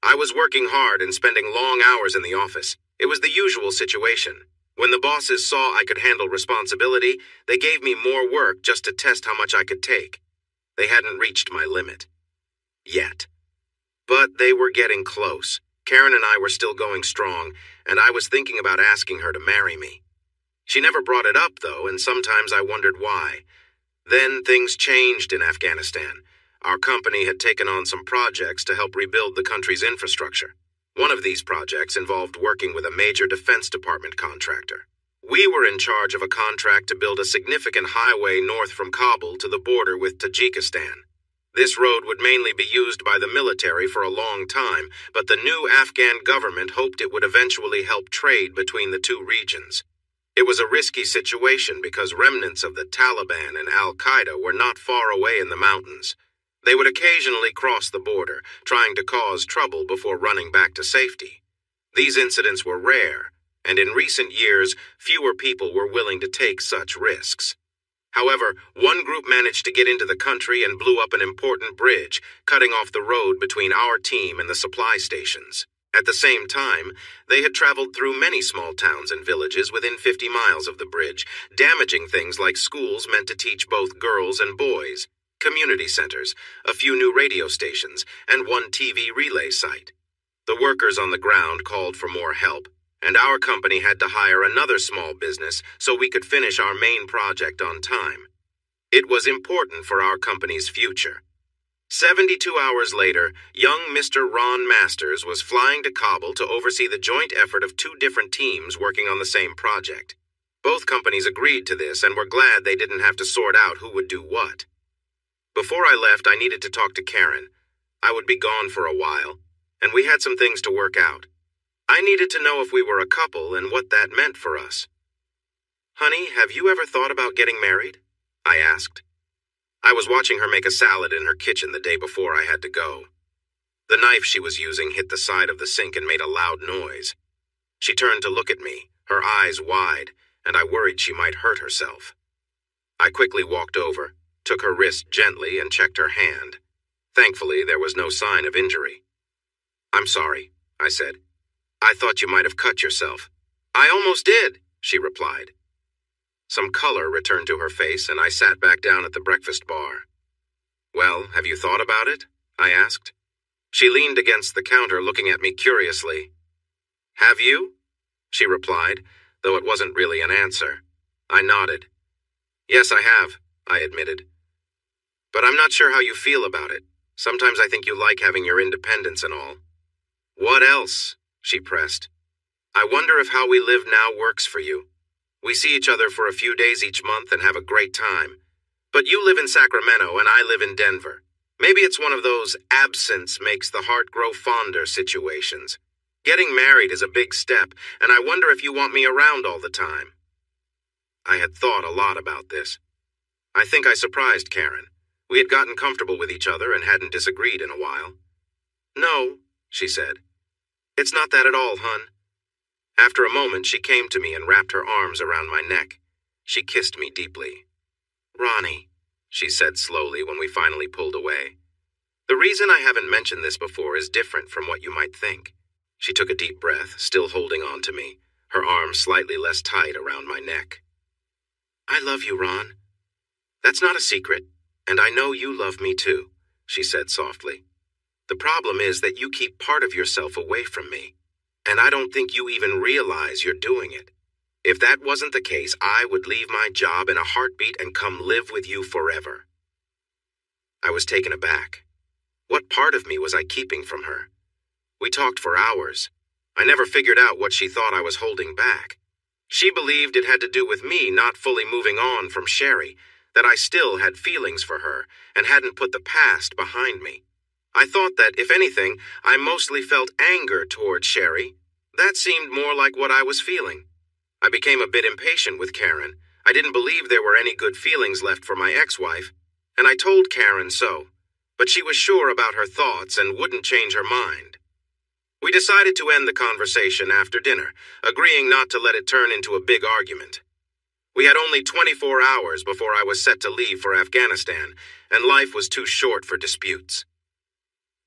I was working hard and spending long hours in the office. It was the usual situation. When the bosses saw I could handle responsibility, they gave me more work just to test how much I could take. They hadn't reached my limit. Yet. But they were getting close. Karen and I were still going strong, and I was thinking about asking her to marry me. She never brought it up, though, and sometimes I wondered why. Then things changed in Afghanistan. Our company had taken on some projects to help rebuild the country's infrastructure. One of these projects involved working with a major Defense Department contractor. We were in charge of a contract to build a significant highway north from Kabul to the border with Tajikistan. This road would mainly be used by the military for a long time, but the new Afghan government hoped it would eventually help trade between the two regions. It was a risky situation because remnants of the Taliban and Al-Qaeda were not far away in the mountains. They would occasionally cross the border, trying to cause trouble before running back to safety. These incidents were rare, and in recent years, fewer people were willing to take such risks. However, one group managed to get into the country and blew up an important bridge, cutting off the road between our team and the supply stations. At the same time, they had traveled through many small towns and villages within 50 miles of the bridge, damaging things like schools meant to teach both girls and boys, community centers, a few new radio stations, and one TV relay site. The workers on the ground called for more help, and our company had to hire another small business so we could finish our main project on time. It was important for our company's future. 72 hours later, young Mr. Ron Masters was flying to Kabul to oversee the joint effort of two different teams working on the same project. Both companies agreed to this and were glad they didn't have to sort out who would do what. Before I left, I needed to talk to Karen. I would be gone for a while, and we had some things to work out. I needed to know if we were a couple and what that meant for us. "Honey, have you ever thought about getting married?" I asked. I was watching her make a salad in her kitchen the day before I had to go. The knife she was using hit the side of the sink and made a loud noise. She turned to look at me, her eyes wide, and I worried she might hurt herself. I quickly walked over, took her wrist gently, and checked her hand. Thankfully, there was no sign of injury. "I'm sorry," I said. "I thought you might have cut yourself." "I almost did," she replied. Some color returned to her face, and I sat back down at the breakfast bar. "Well, have you thought about it?" I asked. She leaned against the counter, looking at me curiously. "Have you?" she replied, though it wasn't really an answer. I nodded. "Yes, I have," I admitted. "But I'm not sure how you feel about it. Sometimes I think you like having your independence and all." "What else?" she pressed. "I wonder if how we live now works for you. We see each other for a few days each month and have a great time. But you live in Sacramento and I live in Denver. Maybe it's one of those absence makes the heart grow fonder situations. Getting married is a big step, and I wonder if you want me around all the time." I had thought a lot about this. I think I surprised Karen. We had gotten comfortable with each other and hadn't disagreed in a while. "No," she said. "It's not that at all, hon." After a moment, she came to me and wrapped her arms around my neck. She kissed me deeply. "Ronnie," she said slowly when we finally pulled away. "The reason I haven't mentioned this before is different from what you might think." She took a deep breath, still holding on to me, her arms slightly less tight around my neck. "I love you, Ron. That's not a secret, and I know you love me too," she said softly. "The problem is that you keep part of yourself away from me, and I don't think you even realize you're doing it. If that wasn't the case, I would leave my job in a heartbeat and come live with you forever." I was taken aback. What part of me was I keeping from her? We talked for hours. I never figured out what she thought I was holding back. She believed it had to do with me not fully moving on from Sherry, that I still had feelings for her and hadn't put the past behind me. I thought that, if anything, I mostly felt anger toward Sherry. That seemed more like what I was feeling. I became a bit impatient with Karen. I didn't believe there were any good feelings left for my ex-wife, and I told Karen so, but she was sure about her thoughts and wouldn't change her mind. We decided to end the conversation after dinner, agreeing not to let it turn into a big argument. We had only 24 hours before I was set to leave for Afghanistan, and life was too short for disputes.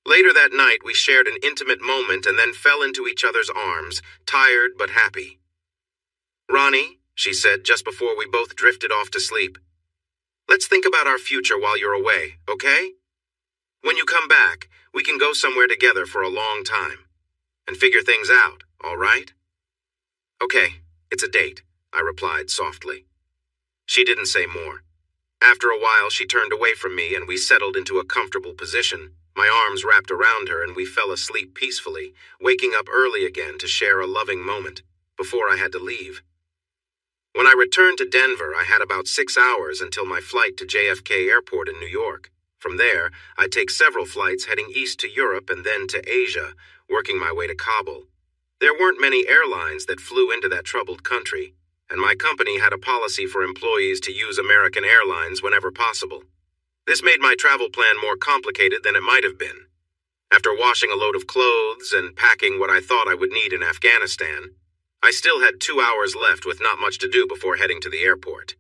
Later that night, we shared an intimate moment and then fell into each other's arms, tired but happy. "Ronnie," she said just before we both drifted off to sleep, "let's think about our future while you're away, okay? When you come back, we can go somewhere together for a long time and figure things out, all right?" "Okay, it's a date," I replied softly. She didn't say more. After a while, she turned away from me and we settled into a comfortable position. My arms wrapped around her and we fell asleep peacefully, waking up early again to share a loving moment before I had to leave. When I returned to Denver, I had about 6 hours until my flight to JFK Airport in New York. From there, I'd take several flights heading east to Europe and then to Asia, working my way to Kabul. There weren't many airlines that flew into that troubled country, and my company had a policy for employees to use American Airlines whenever possible. This made my travel plan more complicated than it might have been. After washing a load of clothes and packing what I thought I would need in Afghanistan, I still had 2 hours left with not much to do before heading to the airport.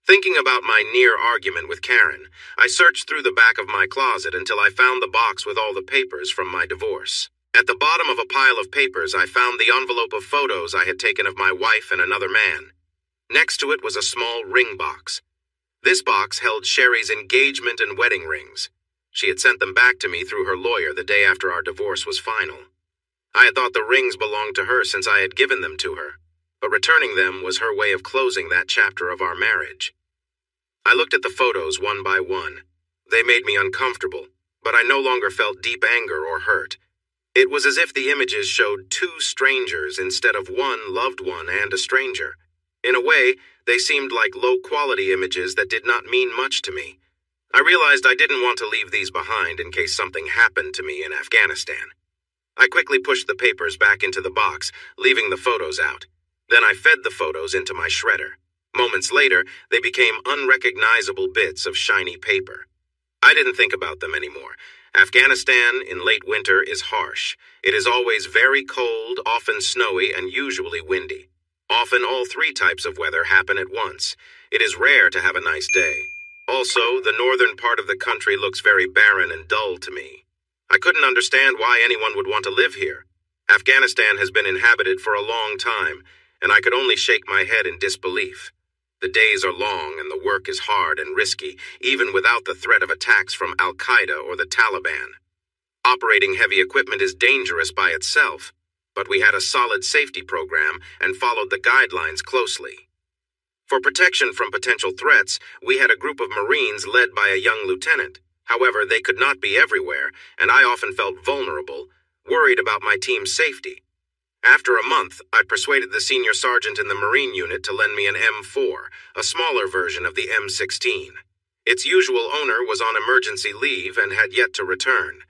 Thinking about my near argument with Karen, I searched through the back of my closet until I found the box with all the papers from my divorce. At the bottom of a pile of papers, I found the envelope of photos I had taken of my wife and another man. Next to it was a small ring box. This box held Sherry's engagement and wedding rings. She had sent them back to me through her lawyer the day after our divorce was final. I had thought the rings belonged to her since I had given them to her, but returning them was her way of closing that chapter of our marriage. I looked at the photos one by one. They made me uncomfortable, but I no longer felt deep anger or hurt. It was as if the images showed two strangers instead of one loved one and a stranger. In a way, they seemed like low-quality images that did not mean much to me. I realized I didn't want to leave these behind in case something happened to me in Afghanistan. I quickly pushed the papers back into the box, leaving the photos out. Then I fed the photos into my shredder. Moments later, they became unrecognizable bits of shiny paper. I didn't think about them anymore. Afghanistan in late winter is harsh. It is always very cold, often snowy, and usually windy. Often all three types of weather happen at once. It is rare to have a nice day. Also, the northern part of the country looks very barren and dull to me. I couldn't understand why anyone would want to live here. Afghanistan has been inhabited for a long time, and I could only shake my head in disbelief. The days are long and the work is hard and risky, even without the threat of attacks from Al-Qaeda or the Taliban. Operating heavy equipment is dangerous by itself, but we had a solid safety program and followed the guidelines closely. For protection from potential threats, we had a group of Marines led by a young lieutenant. However, they could not be everywhere, and I often felt vulnerable, worried about my team's safety. After a month, I persuaded the senior sergeant in the Marine unit to lend me an M4, a smaller version of the M16. Its usual owner was on emergency leave and had yet to return.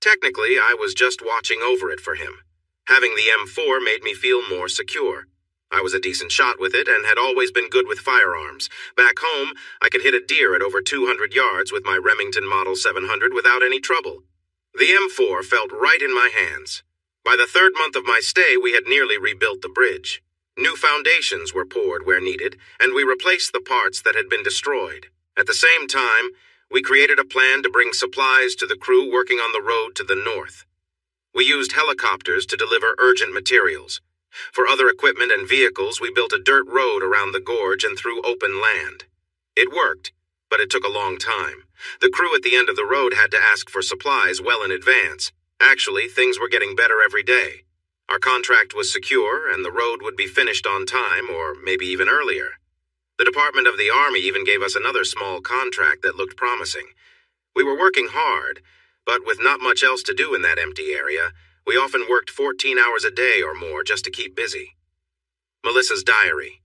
Technically, I was just watching over it for him. Having the M4 made me feel more secure. I was a decent shot with it and had always been good with firearms. Back home, I could hit a deer at over 200 yards with my Remington Model 700 without any trouble. The M4 felt right in my hands. By the third month of my stay, we had nearly rebuilt the bridge. New foundations were poured where needed, and we replaced the parts that had been destroyed. At the same time, we created a plan to bring supplies to the crew working on the road to the north. We used helicopters to deliver urgent materials. For other equipment and vehicles, we built a dirt road around the gorge and through open land. It worked, but it took a long time. The crew at the end of the road had to ask for supplies well in advance. Actually, things were getting better every day. Our contract was secure, and the road would be finished on time, or maybe even earlier. The Department of the Army even gave us another small contract that looked promising. We were working hard, but with not much else to do in that empty area, we often worked 14 hours a day or more just to keep busy. Melissa's diary.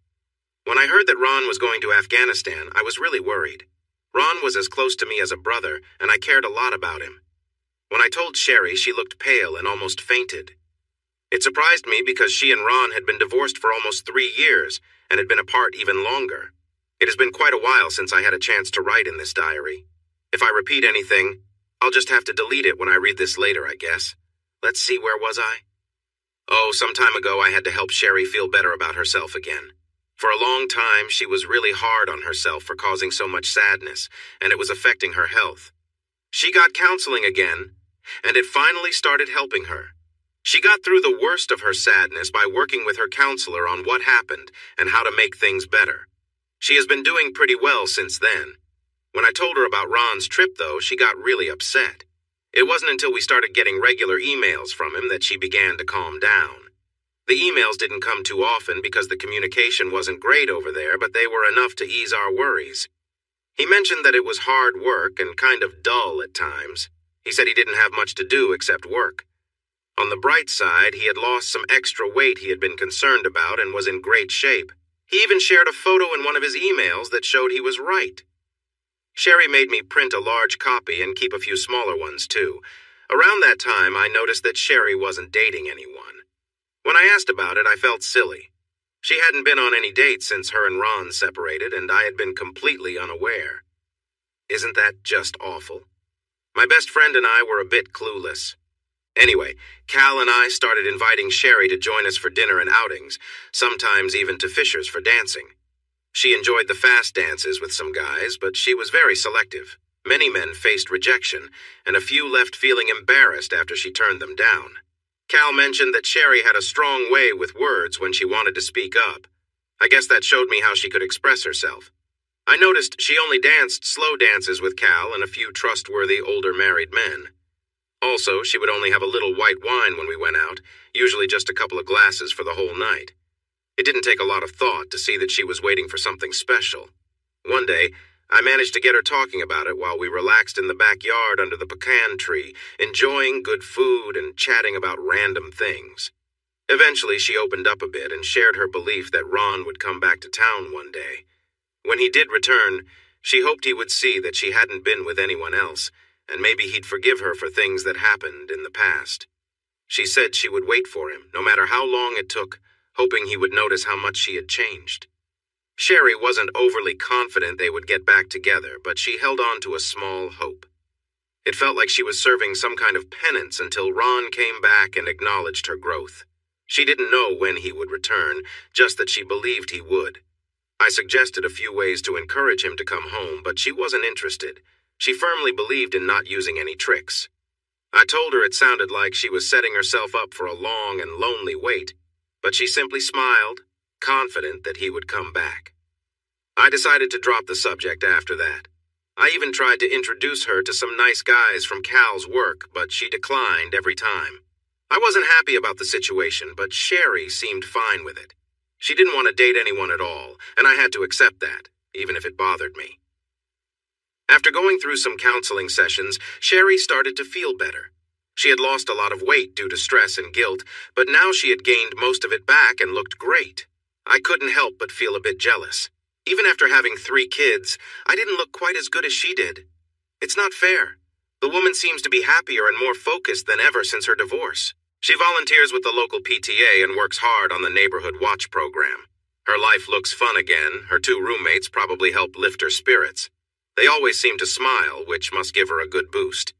When I heard that Ron was going to Afghanistan, I was really worried. Ron was as close to me as a brother, and I cared a lot about him. When I told Sherry, she looked pale and almost fainted. It surprised me because she and Ron had been divorced for almost 3 years and had been apart even longer. It has been quite a while since I had a chance to write in this diary. If I repeat anything, I'll just have to delete it when I read this later, I guess. Let's see, where was I? Oh, some time ago I had to help Sherry feel better about herself again. For a long time, she was really hard on herself for causing so much sadness, and it was affecting her health. She got counseling again, and it finally started helping her. She got through the worst of her sadness by working with her counselor on what happened and how to make things better. She has been doing pretty well since then. When I told her about Ron's trip, though, she got really upset. It wasn't until we started getting regular emails from him that she began to calm down. The emails didn't come too often because the communication wasn't great over there, but they were enough to ease our worries. He mentioned that it was hard work and kind of dull at times. He said he didn't have much to do except work. On the bright side, he had lost some extra weight he had been concerned about and was in great shape. He even shared a photo in one of his emails that showed he was right. Sherry made me print a large copy and keep a few smaller ones, too. Around that time, I noticed that Sherry wasn't dating anyone. When I asked about it, I felt silly. She hadn't been on any dates since her and Ron separated, and I had been completely unaware. Isn't that just awful? My best friend and I were a bit clueless. Anyway, Cal and I started inviting Sherry to join us for dinner and outings, sometimes even to Fisher's for dancing. She enjoyed the fast dances with some guys, but she was very selective. Many men faced rejection, and a few left feeling embarrassed after she turned them down. Cal mentioned that Sherry had a strong way with words when she wanted to speak up. I guess that showed me how she could express herself. I noticed she only danced slow dances with Cal and a few trustworthy older married men. Also, she would only have a little white wine when we went out, usually just a couple of glasses for the whole night. It didn't take a lot of thought to see that she was waiting for something special. One day, I managed to get her talking about it while we relaxed in the backyard under the pecan tree, enjoying good food and chatting about random things. Eventually, she opened up a bit and shared her belief that Ron would come back to town one day. When he did return, she hoped he would see that she hadn't been with anyone else, and maybe he'd forgive her for things that happened in the past. She said she would wait for him, no matter how long it took, hoping he would notice how much she had changed. Sherry wasn't overly confident they would get back together, but she held on to a small hope. It felt like she was serving some kind of penance until Ron came back and acknowledged her growth. She didn't know when he would return, just that she believed he would. I suggested a few ways to encourage him to come home, but she wasn't interested. She firmly believed in not using any tricks. I told her it sounded like she was setting herself up for a long and lonely wait, but she simply smiled, confident that he would come back. I decided to drop the subject after that. I even tried to introduce her to some nice guys from Cal's work, but she declined every time. I wasn't happy about the situation, but Sherry seemed fine with it. She didn't want to date anyone at all, and I had to accept that, even if it bothered me. After going through some counseling sessions, Sherry started to feel better. She had lost a lot of weight due to stress and guilt, but now she had gained most of it back and looked great. I couldn't help but feel a bit jealous. Even after having 3 kids, I didn't look quite as good as she did. It's not fair. The woman seems to be happier and more focused than ever since her divorce. She volunteers with the local PTA and works hard on the neighborhood watch program. Her life looks fun again. Her 2 roommates probably help lift her spirits. They always seem to smile, which must give her a good boost.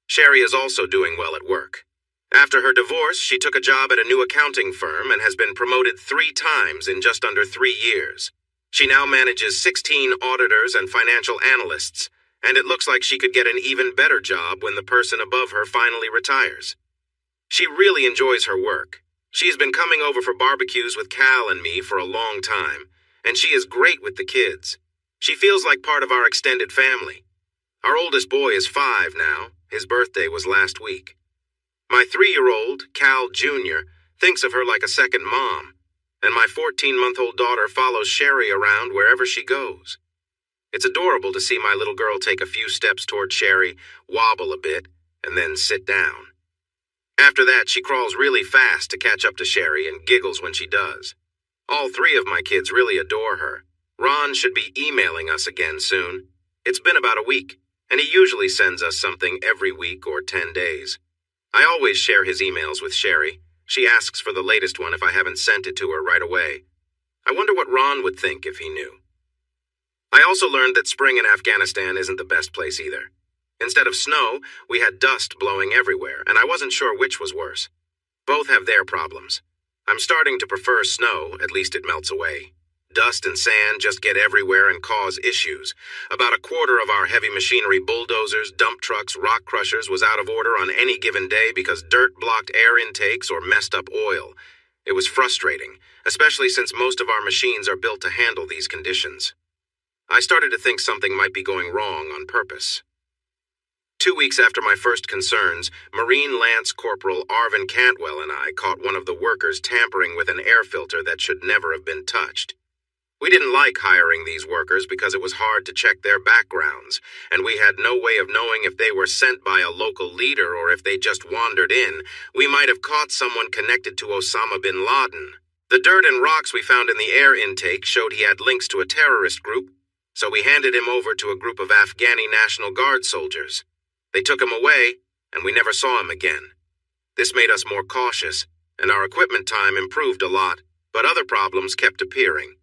Sherry is also doing well at work. After her divorce, she took a job at a new accounting firm and has been promoted 3 times in just under 3 years. She now manages 16 auditors and financial analysts, and it looks like she could get an even better job when the person above her finally retires. She really enjoys her work. She's been coming over for barbecues with Cal and me for a long time, and she is great with the kids. She feels like part of our extended family. Our oldest boy is 5 now. His birthday was last week. My 3-year-old, Cal Jr., thinks of her like a second mom, and my 14-month-old daughter follows Sherry around wherever she goes. It's adorable to see my little girl take a few steps toward Sherry, wobble a bit, and then sit down. After that, she crawls really fast to catch up to Sherry and giggles when she does. All 3 of my kids really adore her. Ron should be emailing us again soon. It's been about a week, and he usually sends us something every week or 10 days. I always share his emails with Sherry. She asks for the latest one if I haven't sent it to her right away. I wonder what Ron would think if he knew. I also learned that spring in Afghanistan isn't the best place either. Instead of snow, we had dust blowing everywhere, and I wasn't sure which was worse. Both have their problems. I'm starting to prefer snow, at least it melts away. Dust and sand just get everywhere and cause issues. About a quarter of our heavy machinery, bulldozers, dump trucks, rock crushers, was out of order on any given day because dirt blocked air intakes or messed up oil. It was frustrating, especially since most of our machines are built to handle these conditions. I started to think something might be going wrong on purpose. 2 weeks after my first concerns, Marine Lance Corporal Arvin Cantwell and I caught one of the workers tampering with an air filter that should never have been touched. We didn't like hiring these workers because it was hard to check their backgrounds, and we had no way of knowing if they were sent by a local leader or if they just wandered in. We might have caught someone connected to Osama bin Laden. The dirt and rocks we found in the air intake showed he had links to a terrorist group, so we handed him over to a group of Afghani National Guard soldiers. They took him away, and we never saw him again. This made us more cautious, and our equipment time improved a lot, but other problems kept appearing.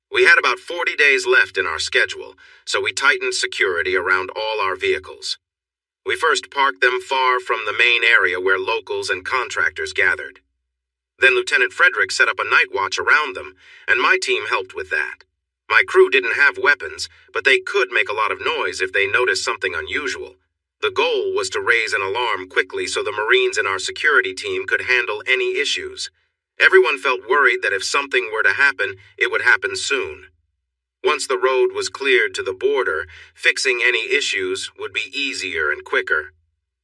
We had about 40 days left in our schedule, so we tightened security around all our vehicles. We first parked them far from the main area where locals and contractors gathered. Then Lieutenant Frederick set up a night watch around them, and my team helped with that. My crew didn't have weapons, but they could make a lot of noise if they noticed something unusual. The goal was to raise an alarm quickly so the Marines in our security team could handle any issues. Everyone felt worried that if something were to happen, it would happen soon. Once the road was cleared to the border, fixing any issues would be easier and quicker.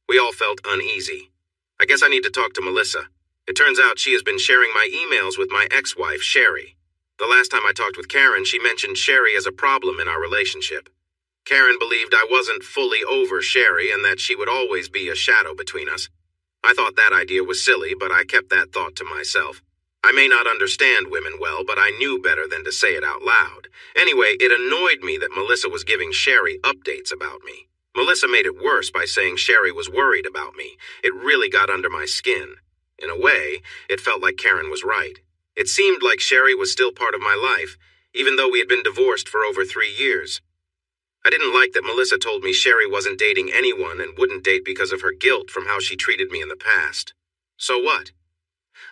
We all felt uneasy. I guess I need to talk to Melissa. It turns out she has been sharing my emails with my ex-wife, Sherry. The last time I talked with Karen, she mentioned Sherry as a problem in our relationship. Karen believed I wasn't fully over Sherry and that she would always be a shadow between us. I thought that idea was silly, but I kept that thought to myself. I may not understand women well, but I knew better than to say it out loud. Anyway, it annoyed me that Melissa was giving Sherry updates about me. Melissa made it worse by saying Sherry was worried about me. It really got under my skin. In a way, it felt like Karen was right. It seemed like Sherry was still part of my life, even though we had been divorced for over 3 years. I didn't like that Melissa told me Sherry wasn't dating anyone and wouldn't date because of her guilt from how she treated me in the past. So what?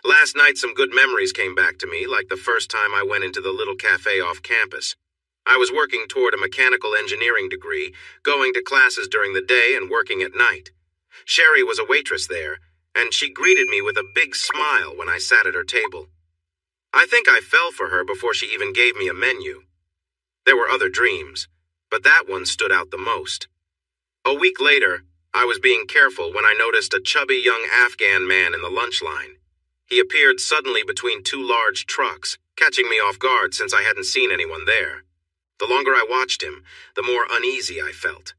Last night, some good memories came back to me, like the first time I went into the little cafe off campus. I was working toward a mechanical engineering degree, going to classes during the day and working at night. Sherry was a waitress there, and she greeted me with a big smile when I sat at her table. I think I fell for her before she even gave me a menu. There were other dreams, but that one stood out the most. A week later, I was being careful when I noticed a chubby young Afghan man in the lunch line. He appeared suddenly between 2 large trucks, catching me off guard since I hadn't seen anyone there. The longer I watched him, the more uneasy I felt.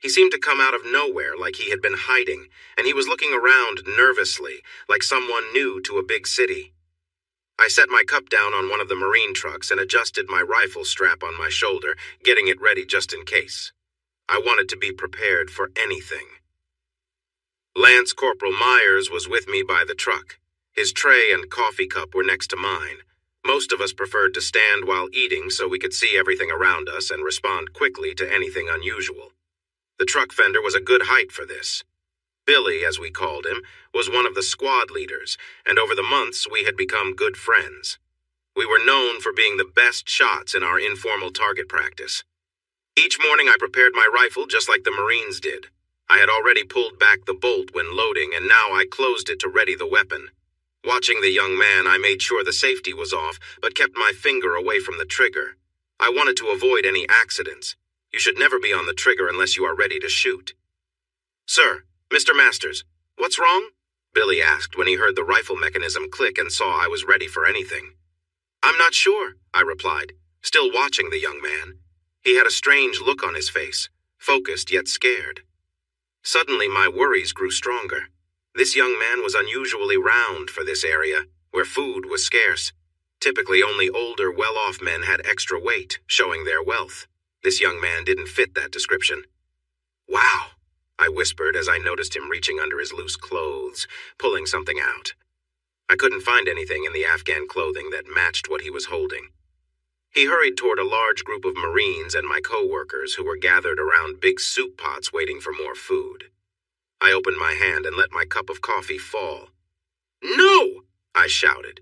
He seemed to come out of nowhere like he had been hiding, and he was looking around nervously, like someone new to a big city. I set my cup down on one of the Marine trucks and adjusted my rifle strap on my shoulder, getting it ready just in case. I wanted to be prepared for anything. Lance Corporal Myers was with me by the truck. His tray and coffee cup were next to mine. Most of us preferred to stand while eating so we could see everything around us and respond quickly to anything unusual. The truck fender was a good height for this. Billy, as we called him, was one of the squad leaders, and over the months we had become good friends. We were known for being the best shots in our informal target practice. Each morning I prepared my rifle just like the Marines did. I had already pulled back the bolt when loading, and now I closed it to ready the weapon. Watching the young man, I made sure the safety was off, but kept my finger away from the trigger. I wanted to avoid any accidents. You should never be on the trigger unless you are ready to shoot. "Sir, Mr. Masters, what's wrong?" Billy asked when he heard the rifle mechanism click and saw I was ready for anything. "I'm not sure," I replied, still watching the young man. He had a strange look on his face, focused yet scared. Suddenly my worries grew stronger. This young man was unusually round for this area, where food was scarce. Typically only older, well-off men had extra weight, showing their wealth. This young man didn't fit that description. "Wow," I whispered as I noticed him reaching under his loose clothes, pulling something out. I couldn't find anything in the Afghan clothing that matched what he was holding. He hurried toward a large group of Marines and my co-workers who were gathered around big soup pots waiting for more food. I opened my hand and let my cup of coffee fall. "No!" I shouted.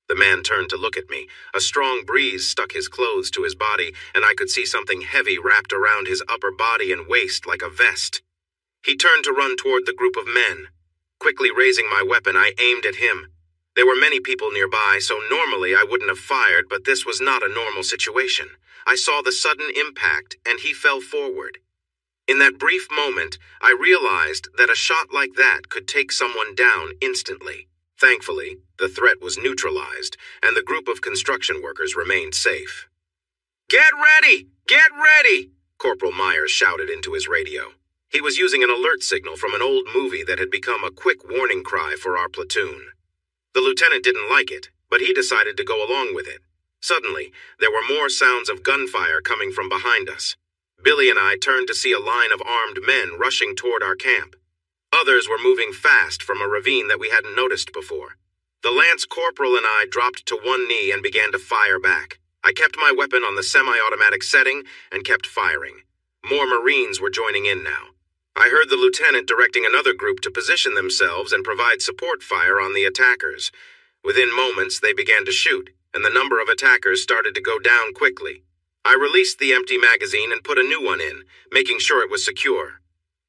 The man turned to look at me. A strong breeze stuck his clothes to his body, and I could see something heavy wrapped around his upper body and waist like a vest. He turned to run toward the group of men. Quickly raising my weapon, I aimed at him. There were many people nearby, so normally I wouldn't have fired, but this was not a normal situation. I saw the sudden impact, and he fell forward. In that brief moment, I realized that a shot like that could take someone down instantly. Thankfully, the threat was neutralized, and the group of construction workers remained safe. "Get ready! Get ready!" Corporal Myers shouted into his radio. He was using an alert signal from an old movie that had become a quick warning cry for our platoon. The lieutenant didn't like it, but he decided to go along with it. Suddenly, there were more sounds of gunfire coming from behind us. Billy and I turned to see a line of armed men rushing toward our camp. Others were moving fast from a ravine that we hadn't noticed before. The Lance Corporal and I dropped to one knee and began to fire back. I kept my weapon on the semi-automatic setting and kept firing. More Marines were joining in now. I heard the lieutenant directing another group to position themselves and provide support fire on the attackers. Within moments, they began to shoot, and the number of attackers started to go down quickly. I released the empty magazine and put a new one in, making sure it was secure.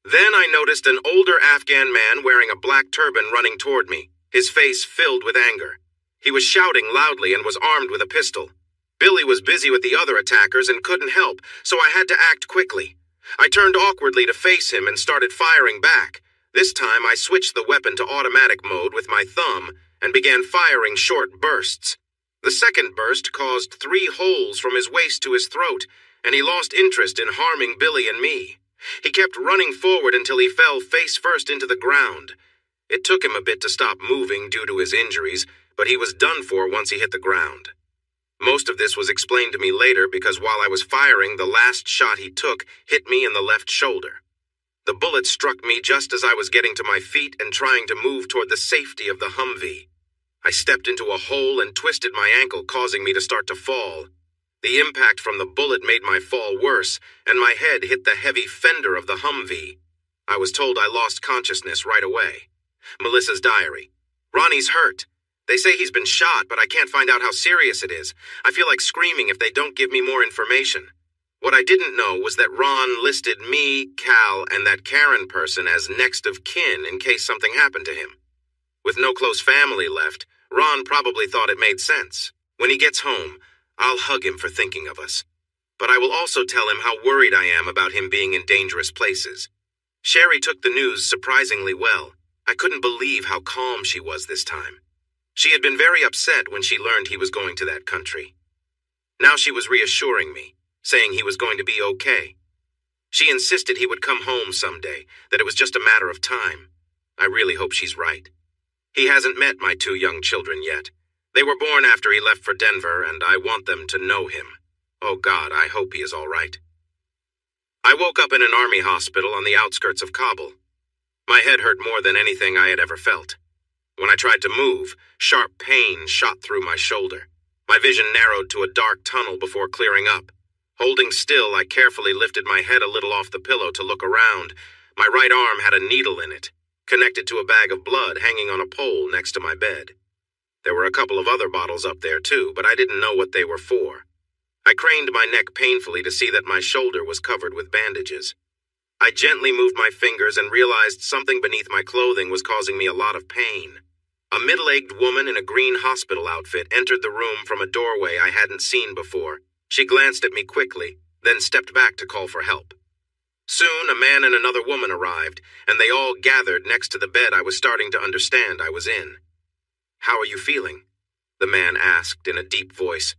Then I noticed an older Afghan man wearing a black turban running toward me, his face filled with anger. He was shouting loudly and was armed with a pistol. Billy was busy with the other attackers and couldn't help, so I had to act quickly. I turned awkwardly to face him and started firing back. This time I switched the weapon to automatic mode with my thumb and began firing short bursts. The second burst caused 3 holes from his waist to his throat, and he lost interest in harming Billy and me. He kept running forward until he fell face first into the ground. It took him a bit to stop moving due to his injuries, but he was done for once he hit the ground. Most of this was explained to me later because while I was firing, the last shot he took hit me in the left shoulder. The bullet struck me just as I was getting to my feet and trying to move toward the safety of the Humvee. I stepped into a hole and twisted my ankle, causing me to start to fall. The impact from the bullet made my fall worse, and my head hit the heavy fender of the Humvee. I was told I lost consciousness right away. Melissa's diary. Ronnie's hurt. They say he's been shot, but I can't find out how serious it is. I feel like screaming if they don't give me more information. What I didn't know was that Ron listed me, Cal, and that Karen person as next of kin in case something happened to him. With no close family left, Ron probably thought it made sense. When he gets home, I'll hug him for thinking of us. But I will also tell him how worried I am about him being in dangerous places. Sherry took the news surprisingly well. I couldn't believe how calm she was this time. She had been very upset when she learned he was going to that country. Now she was reassuring me, saying he was going to be okay. She insisted he would come home someday, that it was just a matter of time. I really hope she's right. He hasn't met my 2 young children yet. They were born after he left for Denver, and I want them to know him. Oh God, I hope he is all right. I woke up in an army hospital on the outskirts of Kabul. My head hurt more than anything I had ever felt. When I tried to move, sharp pain shot through my shoulder. My vision narrowed to a dark tunnel before clearing up. Holding still, I carefully lifted my head a little off the pillow to look around. My right arm had a needle in it, connected to a bag of blood hanging on a pole next to my bed. There were a couple of other bottles up there too, but I didn't know what they were for. I craned my neck painfully to see that my shoulder was covered with bandages. I gently moved my fingers and realized something beneath my clothing was causing me a lot of pain. A middle-aged woman in a green hospital outfit entered the room from a doorway I hadn't seen before. She glanced at me quickly, then stepped back to call for help. Soon, a man and another woman arrived, and they all gathered next to the bed I was starting to understand I was in. "How are you feeling?" the man asked in a deep voice.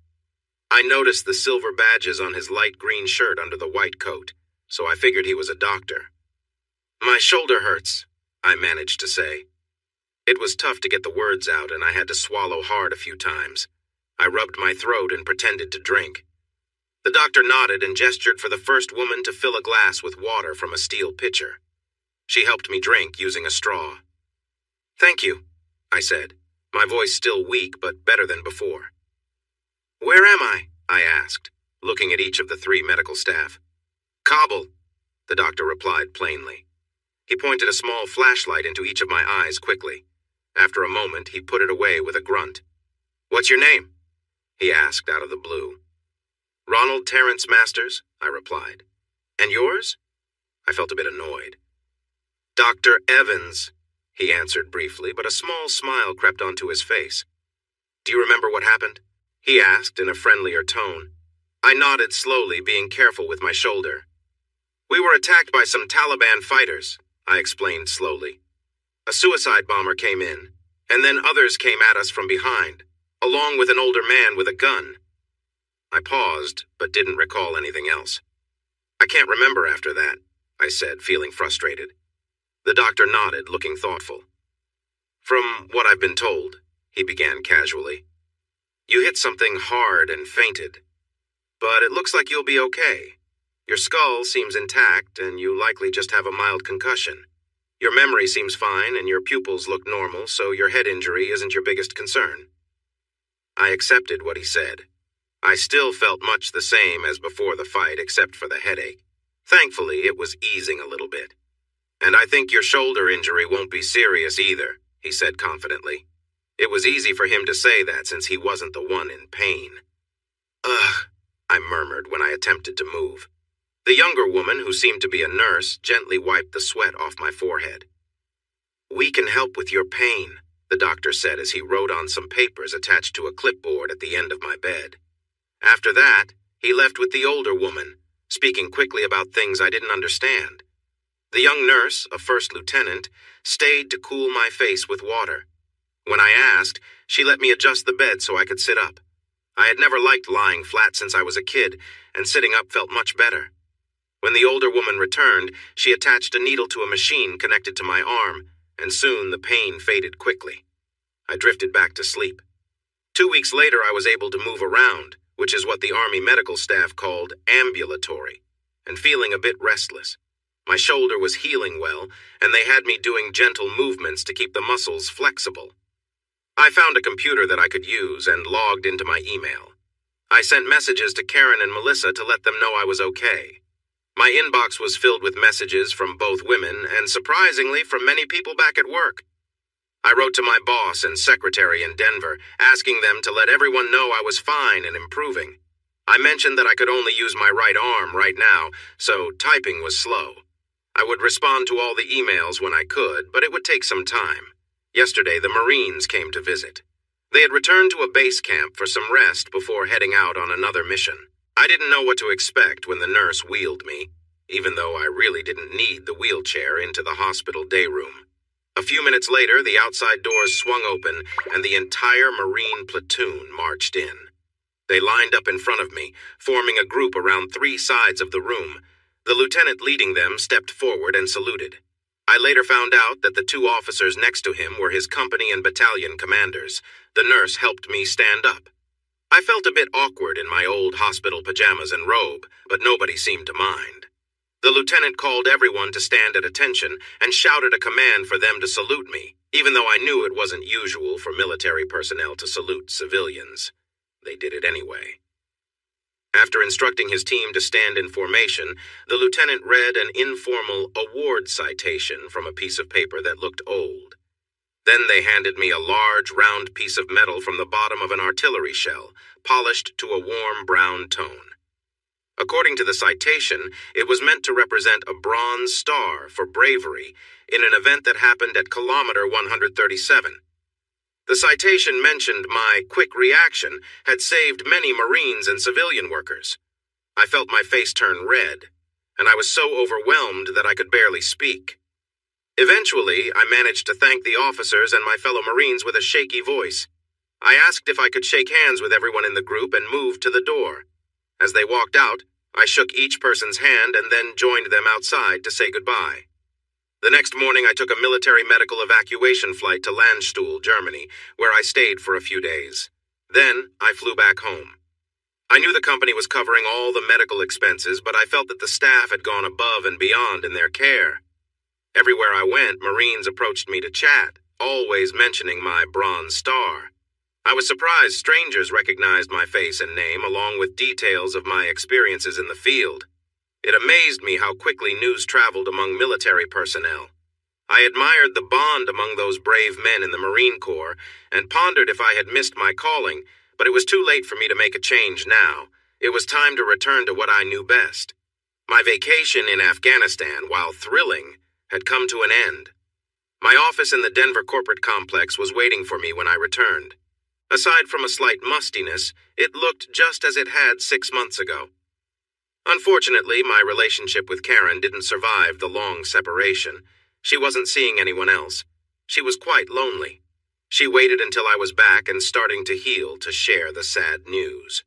I noticed the silver badges on his light green shirt under the white coat, so I figured he was a doctor. "My shoulder hurts," I managed to say. It was tough to get the words out, and I had to swallow hard a few times. I rubbed my throat and pretended to drink. The doctor nodded and gestured for the first woman to fill a glass with water from a steel pitcher. She helped me drink using a straw. "Thank you," I said, my voice still weak but better than before. "Where am I?" I asked, looking at each of the 3 medical staff. "Kabul," the doctor replied plainly. He pointed a small flashlight into each of my eyes quickly. After a moment, he put it away with a grunt. "What's your name?" he asked out of the blue. "Ronald Terrence Masters," I replied. "And yours?" I felt a bit annoyed. "Dr. Evans," he answered briefly, but a small smile crept onto his face. "Do you remember what happened?" he asked in a friendlier tone. I nodded slowly, being careful with my shoulder. "We were attacked by some Taliban fighters," I explained slowly. "A suicide bomber came in, and then others came at us from behind, along with an older man with a gun." I paused, but didn't recall anything else. "I can't remember after that," I said, feeling frustrated. The doctor nodded, looking thoughtful. "From what I've been told," he began casually, "you hit something hard and fainted. But it looks like you'll be okay. Your skull seems intact, and you likely just have a mild concussion. Your memory seems fine, and your pupils look normal, so your head injury isn't your biggest concern." I accepted what he said. I still felt much the same as before the fight, except for the headache. Thankfully, it was easing a little bit. "And I think your shoulder injury won't be serious either," he said confidently. It was easy for him to say that since he wasn't the one in pain. "Ugh," I murmured when I attempted to move. The younger woman, who seemed to be a nurse, gently wiped the sweat off my forehead. "We can help with your pain," the doctor said as he wrote on some papers attached to a clipboard at the end of my bed. After that, he left with the older woman, speaking quickly about things I didn't understand. The young nurse, a first lieutenant, stayed to cool my face with water. When I asked, she let me adjust the bed so I could sit up. I had never liked lying flat since I was a kid, and sitting up felt much better. When the older woman returned, she attached a needle to a machine connected to my arm, and soon the pain faded quickly. I drifted back to sleep. 2 weeks later, I was able to move around, which is what the Army medical staff called ambulatory, and feeling a bit restless. My shoulder was healing well, and they had me doing gentle movements to keep the muscles flexible. I found a computer that I could use and logged into my email. I sent messages to Karen and Melissa to let them know I was okay. My inbox was filled with messages from both women and, surprisingly, from many people back at work. I wrote to my boss and secretary in Denver, asking them to let everyone know I was fine and improving. I mentioned that I could only use my right arm right now, so typing was slow. I would respond to all the emails when I could, but it would take some time. Yesterday, the Marines came to visit. They had returned to a base camp for some rest before heading out on another mission. I didn't know what to expect when the nurse wheeled me, even though I really didn't need the wheelchair, into the hospital day room. A few minutes later, the outside doors swung open and the entire Marine platoon marched in. They lined up in front of me, forming a group around 3 sides of the room. The lieutenant leading them stepped forward and saluted. I later found out that the 2 officers next to him were his company and battalion commanders. The nurse helped me stand up. I felt a bit awkward in my old hospital pajamas and robe, but nobody seemed to mind. The lieutenant called everyone to stand at attention and shouted a command for them to salute me, even though I knew it wasn't usual for military personnel to salute civilians. They did it anyway. After instructing his team to stand in formation, the lieutenant read an informal award citation from a piece of paper that looked old. Then they handed me a large, round piece of metal from the bottom of an artillery shell, polished to a warm brown tone. According to the citation, it was meant to represent a bronze star for bravery in an event that happened at kilometer 137. The citation mentioned my quick reaction had saved many Marines and civilian workers. I felt my face turn red, and I was so overwhelmed that I could barely speak. Eventually, I managed to thank the officers and my fellow Marines with a shaky voice. I asked if I could shake hands with everyone in the group and moved to the door. As they walked out, I shook each person's hand and then joined them outside to say goodbye. The next morning, I took a military medical evacuation flight to Landstuhl, Germany, where I stayed for a few days. Then, I flew back home. I knew the company was covering all the medical expenses, but I felt that the staff had gone above and beyond in their care. Everywhere I went, Marines approached me to chat, always mentioning my Bronze Star. I was surprised strangers recognized my face and name, along with details of my experiences in the field. It amazed me how quickly news traveled among military personnel. I admired the bond among those brave men in the Marine Corps and pondered if I had missed my calling, but it was too late for me to make a change now. It was time to return to what I knew best. My vacation in Afghanistan, while thrilling, had come to an end. My office in the Denver corporate complex was waiting for me when I returned. Aside from a slight mustiness, it looked just as it had 6 months ago. Unfortunately, my relationship with Karen didn't survive the long separation. She wasn't seeing anyone else. She was quite lonely. She waited until I was back and starting to heal to share the sad news.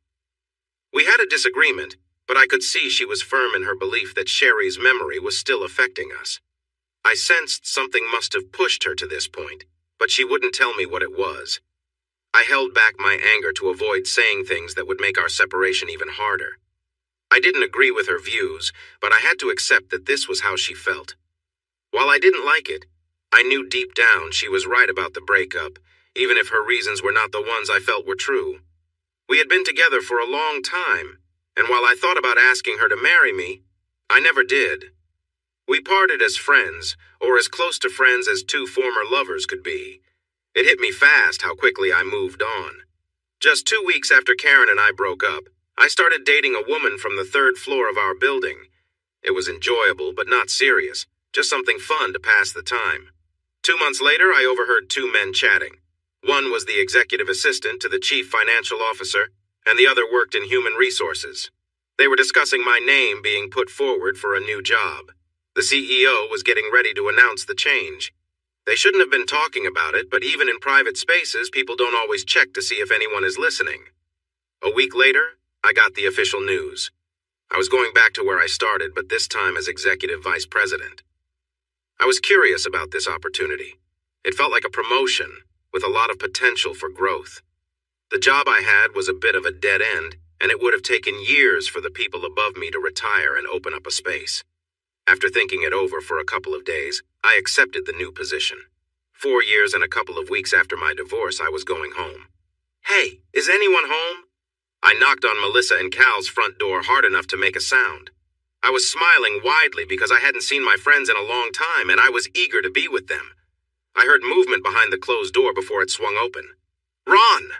We had a disagreement, but I could see she was firm in her belief that Sherry's memory was still affecting us. I sensed something must have pushed her to this point, but she wouldn't tell me what it was. I held back my anger to avoid saying things that would make our separation even harder. I didn't agree with her views, but I had to accept that this was how she felt. While I didn't like it, I knew deep down she was right about the breakup, even if her reasons were not the ones I felt were true. We had been together for a long time, and while I thought about asking her to marry me, I never did. We parted as friends, or as close to friends as 2 former lovers could be. It hit me fast how quickly I moved on. Just 2 weeks after Karen and I broke up, I started dating a woman from the 3rd floor of our building. It was enjoyable, but not serious, just something fun to pass the time. 2 months later, I overheard 2 men chatting. One was the executive assistant to the chief financial officer, and the other worked in human resources. They were discussing my name being put forward for a new job. The CEO was getting ready to announce the change. They shouldn't have been talking about it, but even in private spaces, people don't always check to see if anyone is listening. A week later, I got the official news. I was going back to where I started, but this time as executive vice president. I was curious about this opportunity. It felt like a promotion, with a lot of potential for growth. The job I had was a bit of a dead end, and it would have taken years for the people above me to retire and open up a space. After thinking it over for a couple of days, I accepted the new position. 4 years and a couple of weeks after my divorce, I was going home. "Hey, is anyone home?" I knocked on Melissa and Cal's front door hard enough to make a sound. I was smiling widely because I hadn't seen my friends in a long time, and I was eager to be with them. I heard movement behind the closed door before it swung open. "Ron!"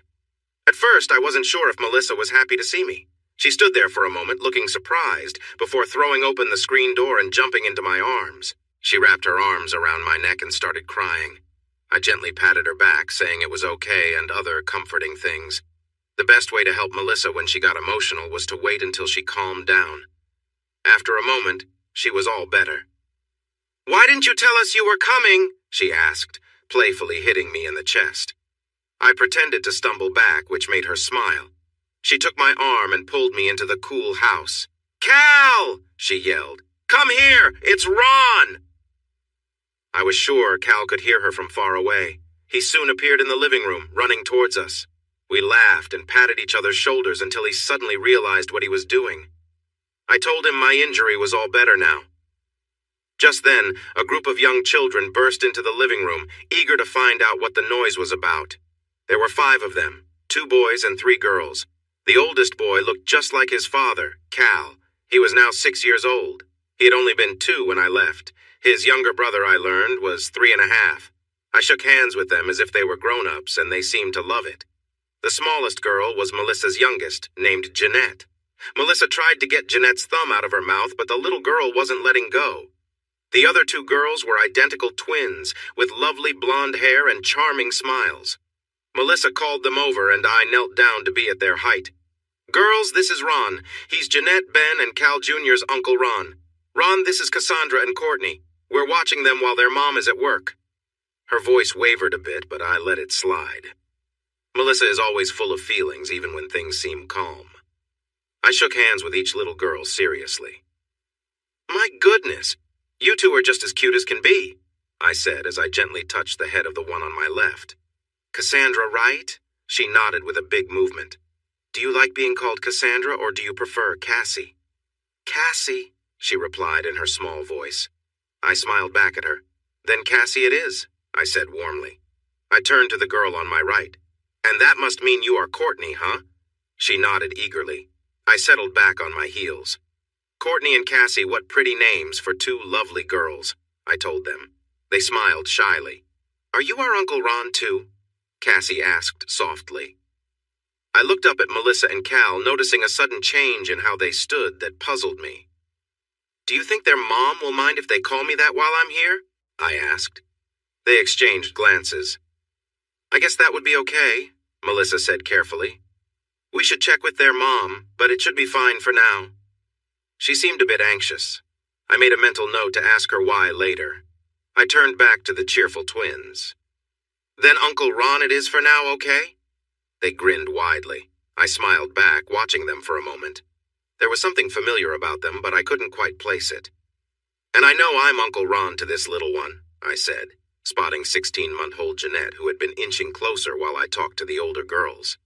At first, I wasn't sure if Melissa was happy to see me. She stood there for a moment, looking surprised, before throwing open the screen door and jumping into my arms. She wrapped her arms around my neck and started crying. I gently patted her back, saying it was okay and other comforting things. The best way to help Melissa when she got emotional was to wait until she calmed down. After a moment, she was all better. "Why didn't you tell us you were coming?" she asked, playfully hitting me in the chest. I pretended to stumble back, which made her smile. She took my arm and pulled me into the cool house. "Cal!" she yelled. "Come here! It's Ron!" I was sure Cal could hear her from far away. He soon appeared in the living room, running towards us. We laughed and patted each other's shoulders until he suddenly realized what he was doing. I told him my injury was all better now. Just then, a group of young children burst into the living room, eager to find out what the noise was about. There were 5 of them, 2 boys and 3 girls. The oldest boy looked just like his father, Cal. He was now 6 years old. He had only been 2 when I left. His younger brother, I learned, was 3.5. I shook hands with them as if they were grown-ups, and they seemed to love it. The smallest girl was Melissa's youngest, named Jeanette. Melissa tried to get Jeanette's thumb out of her mouth, but the little girl wasn't letting go. The other 2 girls were identical twins, with lovely blonde hair and charming smiles. Melissa called them over, and I knelt down to be at their height. "Girls, this is Ron. He's Jeanette, Ben, and Cal Jr.'s Uncle Ron. Ron, this is Cassandra and Courtney. We're watching them while their mom is at work." Her voice wavered a bit, but I let it slide. Melissa is always full of feelings, even when things seem calm. I shook hands with each little girl seriously. "My goodness, you 2 are just as cute as can be," I said as I gently touched the head of the one on my left. "Cassandra, right?" She nodded with a big movement. "Do you like being called Cassandra, or do you prefer Cassie?" "Cassie," she replied in her small voice. I smiled back at her. "Then Cassie it is," I said warmly. I turned to the girl on my right. "And that must mean you are Courtney, huh?" She nodded eagerly. I settled back on my heels. "Courtney and Cassie, what pretty names for 2 lovely girls," I told them. They smiled shyly. "Are you our Uncle Ron, too?" Cassie asked softly. I looked up at Melissa and Cal, noticing a sudden change in how they stood that puzzled me. "Do you think their mom will mind if they call me that while I'm here?" I asked. They exchanged glances. "I guess that would be okay," Melissa said carefully. "We should check with their mom, but it should be fine for now." She seemed a bit anxious. I made a mental note to ask her why later. I turned back to the cheerful twins. "Then Uncle Ron it is for now, okay?" They grinned widely. I smiled back, watching them for a moment. There was something familiar about them, but I couldn't quite place it. "And I know I'm Uncle Ron to this little one," I said, spotting 16-month-old Jeanette, who had been inching closer while I talked to the older girls.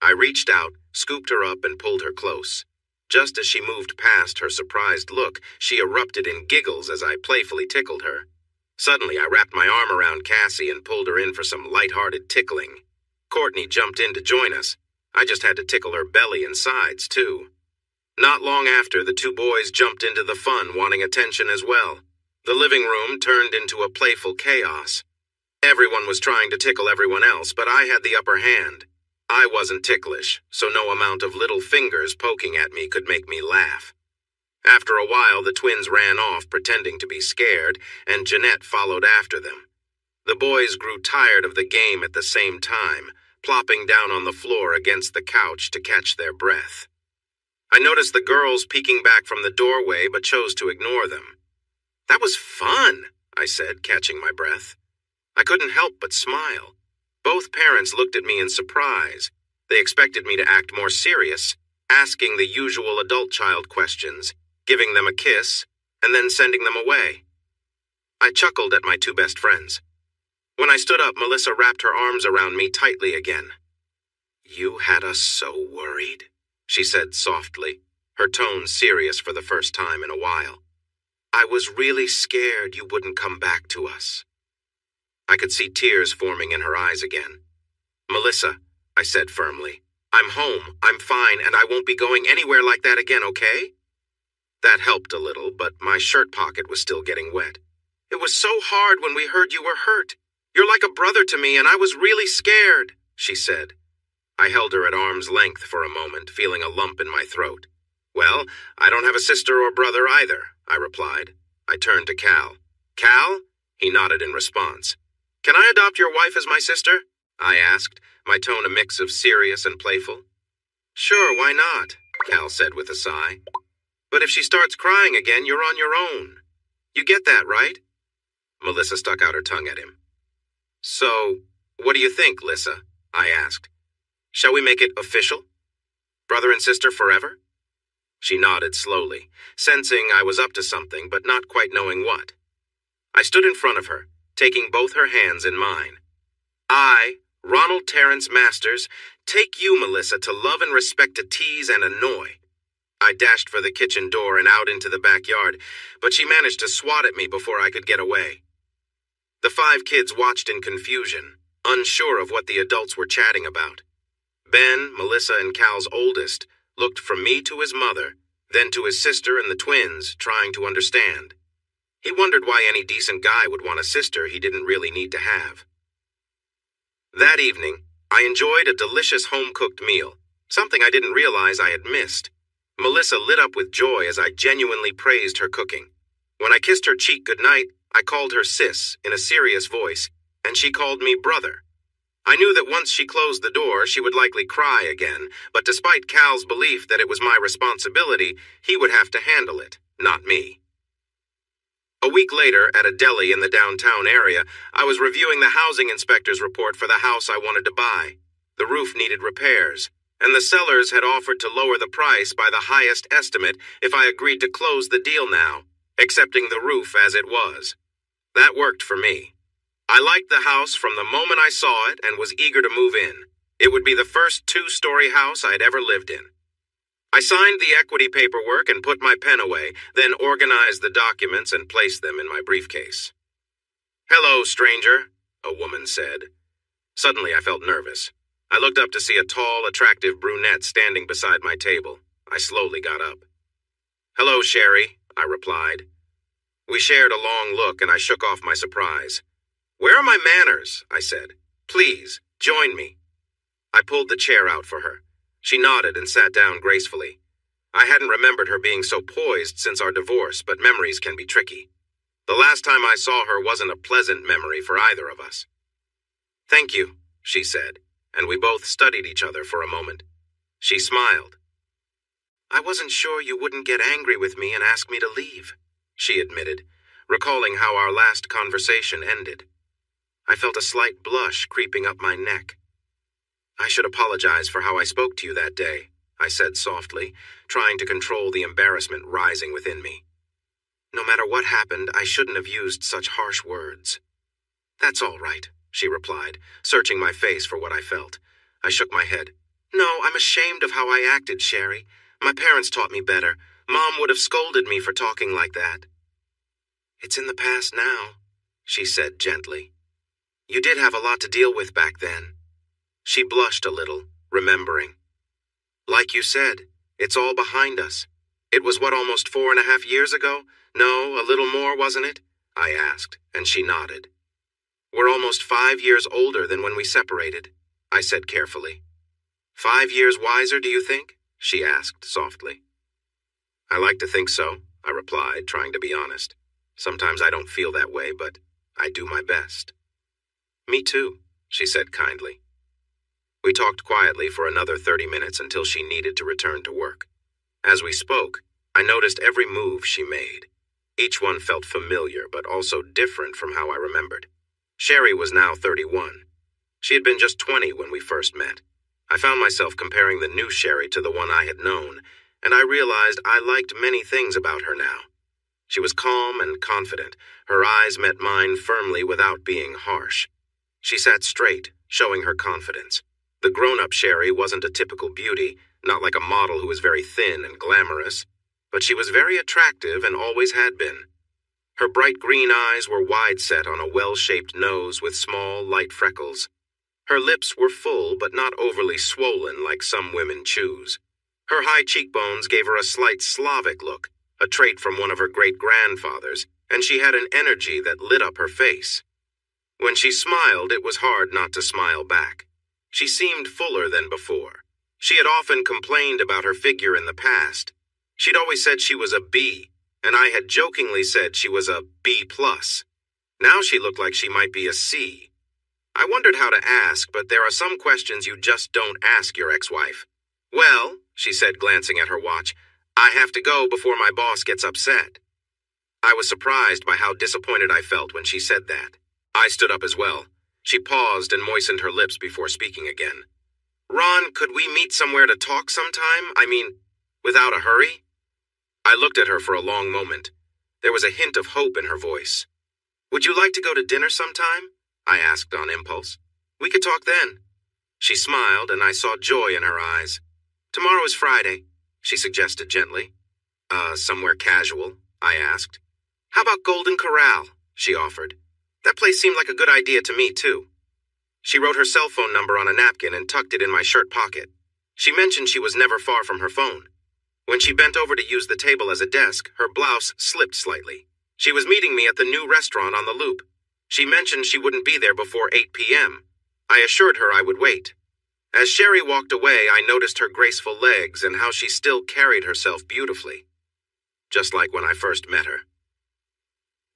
I reached out, scooped her up, and pulled her close. Just as she moved past her surprised look, she erupted in giggles as I playfully tickled her. Suddenly, I wrapped my arm around Cassie and pulled her in for some light-hearted tickling. Courtney jumped in to join us. I just had to tickle her belly and sides, too. Not long after, the 2 boys jumped into the fun, wanting attention as well. The living room turned into a playful chaos. Everyone was trying to tickle everyone else, but I had the upper hand. I wasn't ticklish, so no amount of little fingers poking at me could make me laugh. After a while, the twins ran off, pretending to be scared, and Jeanette followed after them. The boys grew tired of the game at the same time, plopping down on the floor against the couch to catch their breath. I noticed the girls peeking back from the doorway, but chose to ignore them. "That was fun," I said, catching my breath. I couldn't help but smile. Both parents looked at me in surprise. They expected me to act more serious, asking the usual adult-child questions, giving them a kiss, and then sending them away. I chuckled at my 2 best friends. When I stood up, Melissa wrapped her arms around me tightly again. "You had us so worried," she said softly, her tone serious for the first time in a while. "I was really scared you wouldn't come back to us." I could see tears forming in her eyes again. "Melissa," I said firmly, "I'm home, I'm fine, and I won't be going anywhere like that again, okay?" That helped a little, but my shirt pocket was still getting wet. "It was so hard when we heard you were hurt. You're like a brother to me, and I was really scared," she said. I held her at arm's length for a moment, feeling a lump in my throat. "Well, I don't have a sister or brother either," I replied. I turned to Cal. "Cal?" He nodded in response. "Can I adopt your wife as my sister?" I asked, my tone a mix of serious and playful. "Sure, why not?" Cal said with a sigh. "But if she starts crying again, you're on your own. You get that, right?" Melissa stuck out her tongue at him. "So, what do you think, Lissa?" I asked. "Shall we make it official? Brother and sister forever?" She nodded slowly, sensing I was up to something, but not quite knowing what. I stood in front of her, taking both her hands in mine. "I, Ronald Terrence Masters, take you, Melissa, to love and respect, to tease and annoy." I dashed for the kitchen door and out into the backyard, but she managed to swat at me before I could get away. The 5 kids watched in confusion, unsure of what the adults were chatting about. Ben, Melissa, and Cal's oldest, looked from me to his mother, then to his sister and the twins, trying to understand. He wondered why any decent guy would want a sister he didn't really need to have. That evening, I enjoyed a delicious home-cooked meal, something I didn't realize I had missed. Melissa lit up with joy as I genuinely praised her cooking. When I kissed her cheek goodnight, I called her sis in a serious voice, and she called me brother. I knew that once she closed the door, she would likely cry again, but despite Cal's belief that it was my responsibility, he would have to handle it, not me. A week later, at a deli in the downtown area, I was reviewing the housing inspector's report for the house I wanted to buy. The roof needed repairs, and the sellers had offered to lower the price by the highest estimate if I agreed to close the deal now, accepting the roof as it was. That worked for me. I liked the house from the moment I saw it and was eager to move in. It would be the first 2-story house I'd ever lived in. I signed the equity paperwork and put my pen away, then organized the documents and placed them in my briefcase. "Hello, stranger," a woman said. Suddenly I felt nervous. I looked up to see a tall, attractive brunette standing beside my table. I slowly got up. "Hello, Sherry," I replied. We shared a long look and I shook off my surprise. "Where are my manners?" I said. "Please, join me." I pulled the chair out for her. She nodded and sat down gracefully. I hadn't remembered her being so poised since our divorce, but memories can be tricky. The last time I saw her wasn't a pleasant memory for either of us. "Thank you," she said, and we both studied each other for a moment. She smiled. "I wasn't sure you wouldn't get angry with me and ask me to leave," she admitted, recalling how our last conversation ended. I felt a slight blush creeping up my neck. "I should apologize for how I spoke to you that day," I said softly, trying to control the embarrassment rising within me. "No matter what happened, I shouldn't have used such harsh words." "That's all right," she replied, searching my face for what I felt. I shook my head. "No, I'm ashamed of how I acted, Sherry. My parents taught me better. Mom would have scolded me for talking like that." "It's in the past now," she said gently. "You did have a lot to deal with back then." She blushed a little, remembering. "Like you said, it's all behind us. It was almost 4.5 years ago? No, a little more, wasn't it?" I asked, and she nodded. "We're almost 5 years older than when we separated," I said carefully. "5 years wiser, do you think?" she asked softly. "I like to think so," I replied, trying to be honest. "Sometimes I don't feel that way, but I do my best." "Me too," she said kindly. We talked quietly for another 30 minutes until she needed to return to work. As we spoke, I noticed every move she made. Each one felt familiar, but also different from how I remembered. Sherry was now 31. She had been just 20 when we first met. I found myself comparing the new Sherry to the one I had known, and I realized I liked many things about her now. She was calm and confident. Her eyes met mine firmly without being harsh. She sat straight, showing her confidence. The grown-up Sherry wasn't a typical beauty, not like a model who was very thin and glamorous, but she was very attractive and always had been. Her bright green eyes were wide-set on a well-shaped nose with small, light freckles. Her lips were full but not overly swollen like some women choose. Her high cheekbones gave her a slight Slavic look, a trait from one of her great-grandfathers, and she had an energy that lit up her face. When she smiled, it was hard not to smile back. She seemed fuller than before. She had often complained about her figure in the past. She'd always said she was a B, and I had jokingly said she was a B+. Now she looked like she might be a C. I wondered how to ask, but there are some questions you just don't ask your ex-wife. "Well," she said, glancing at her watch, "I have to go before my boss gets upset." I was surprised by how disappointed I felt when she said that. I stood up as well. She paused and moistened her lips before speaking again. "Ron, could we meet somewhere to talk sometime? I mean, without a hurry?" I looked at her for a long moment. There was a hint of hope in her voice. "Would you like to go to dinner sometime?" I asked on impulse. "We could talk then." She smiled, and I saw joy in her eyes. "Tomorrow is Friday," she suggested gently. Somewhere casual?" I asked. "How about Golden Corral?" she offered. "That place seemed like a good idea to me, too." She wrote her cell phone number on a napkin and tucked it in my shirt pocket. She mentioned she was never far from her phone. When she bent over to use the table as a desk, her blouse slipped slightly. She was meeting me at the new restaurant on the Loop. She mentioned she wouldn't be there before 8 p.m. I assured her I would wait. As Sherry walked away, I noticed her graceful legs and how she still carried herself beautifully, just like when I first met her.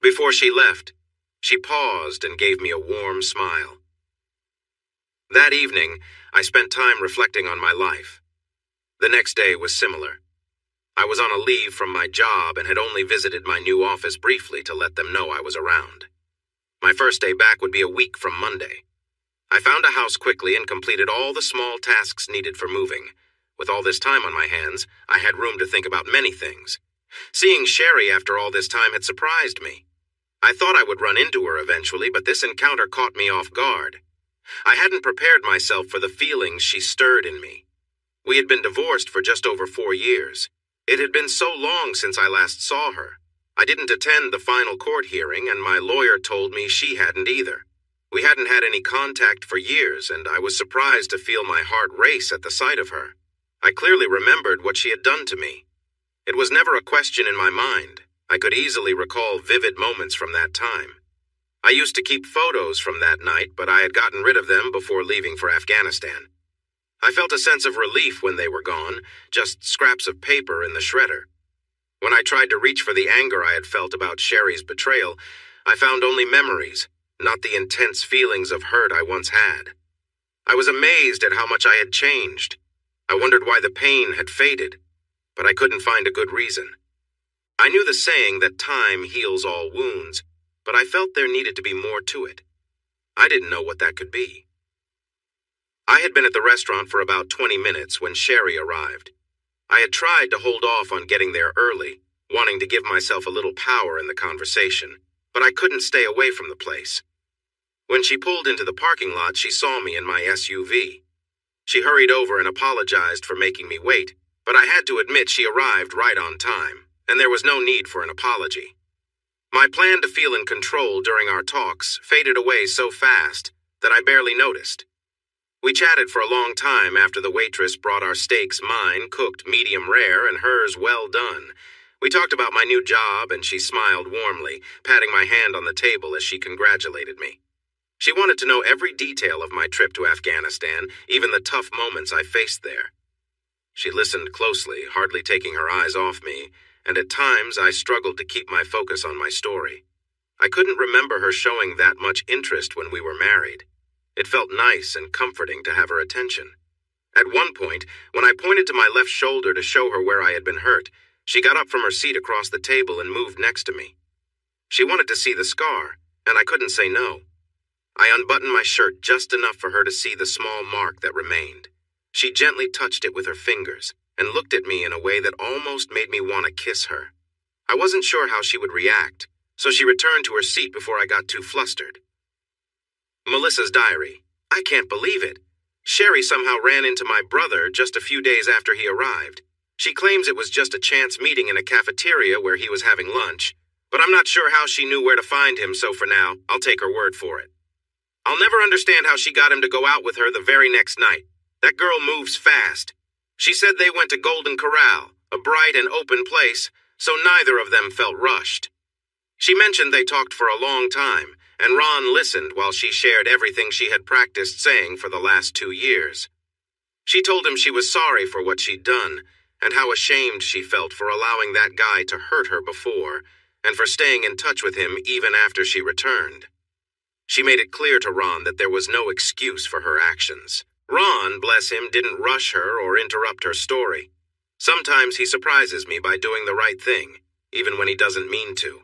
Before she left, she paused and gave me a warm smile. That evening, I spent time reflecting on my life. The next day was similar. I was on a leave from my job and had only visited my new office briefly to let them know I was around. My first day back would be a week from Monday. I found a house quickly and completed all the small tasks needed for moving. With all this time on my hands, I had room to think about many things. Seeing Sherry after all this time had surprised me. I thought I would run into her eventually, but this encounter caught me off guard. I hadn't prepared myself for the feelings she stirred in me. We had been divorced for just over 4 years. It had been so long since I last saw her. I didn't attend the final court hearing, and my lawyer told me she hadn't either. We hadn't had any contact for years, and I was surprised to feel my heart race at the sight of her. I clearly remembered what she had done to me. It was never a question in my mind. I could easily recall vivid moments from that time. I used to keep photos from that night, but I had gotten rid of them before leaving for Afghanistan. I felt a sense of relief when they were gone, just scraps of paper in the shredder. When I tried to reach for the anger I had felt about Sherry's betrayal, I found only memories, not the intense feelings of hurt I once had. I was amazed at how much I had changed. I wondered why the pain had faded, but I couldn't find a good reason. I knew the saying that time heals all wounds, but I felt there needed to be more to it. I didn't know what that could be. I had been at the restaurant for about 20 minutes when Sherry arrived. I had tried to hold off on getting there early, wanting to give myself a little power in the conversation, but I couldn't stay away from the place. When she pulled into the parking lot, she saw me in my SUV. She hurried over and apologized for making me wait, but I had to admit she arrived right on time, and there was no need for an apology. My plan to feel in control during our talks faded away so fast that I barely noticed. We chatted for a long time after the waitress brought our steaks, mine cooked medium rare and hers well done. We talked about my new job, and she smiled warmly, patting my hand on the table as she congratulated me. She wanted to know every detail of my trip to Afghanistan, even the tough moments I faced there. She listened closely, hardly taking her eyes off me, and at times I struggled to keep my focus on my story. I couldn't remember her showing that much interest when we were married. It felt nice and comforting to have her attention. At one point, when I pointed to my left shoulder to show her where I had been hurt, she got up from her seat across the table and moved next to me. She wanted to see the scar, and I couldn't say no. I unbuttoned my shirt just enough for her to see the small mark that remained. She gently touched it with her fingers and looked at me in a way that almost made me want to kiss her. I wasn't sure how she would react, so she returned to her seat before I got too flustered. Melissa's diary. I can't believe it. Sherry somehow ran into my brother just a few days after he arrived. She claims it was just a chance meeting in a cafeteria where he was having lunch, But I'm not sure how she knew where to find him, so for now, I'll take her word for it. I'll never understand how she got him to go out with her the very next night. That girl moves fast. She said they went to Golden Corral, a bright and open place, so neither of them felt rushed. She mentioned they talked for a long time, and Ron listened while she shared everything she had practiced saying for the last 2 years. She told him she was sorry for what she'd done, and how ashamed she felt for allowing that guy to hurt her before, and for staying in touch with him even after she returned. She made it clear to Ron that there was no excuse for her actions. Ron, bless him, didn't rush her or interrupt her story. Sometimes he surprises me by doing the right thing, even when he doesn't mean to.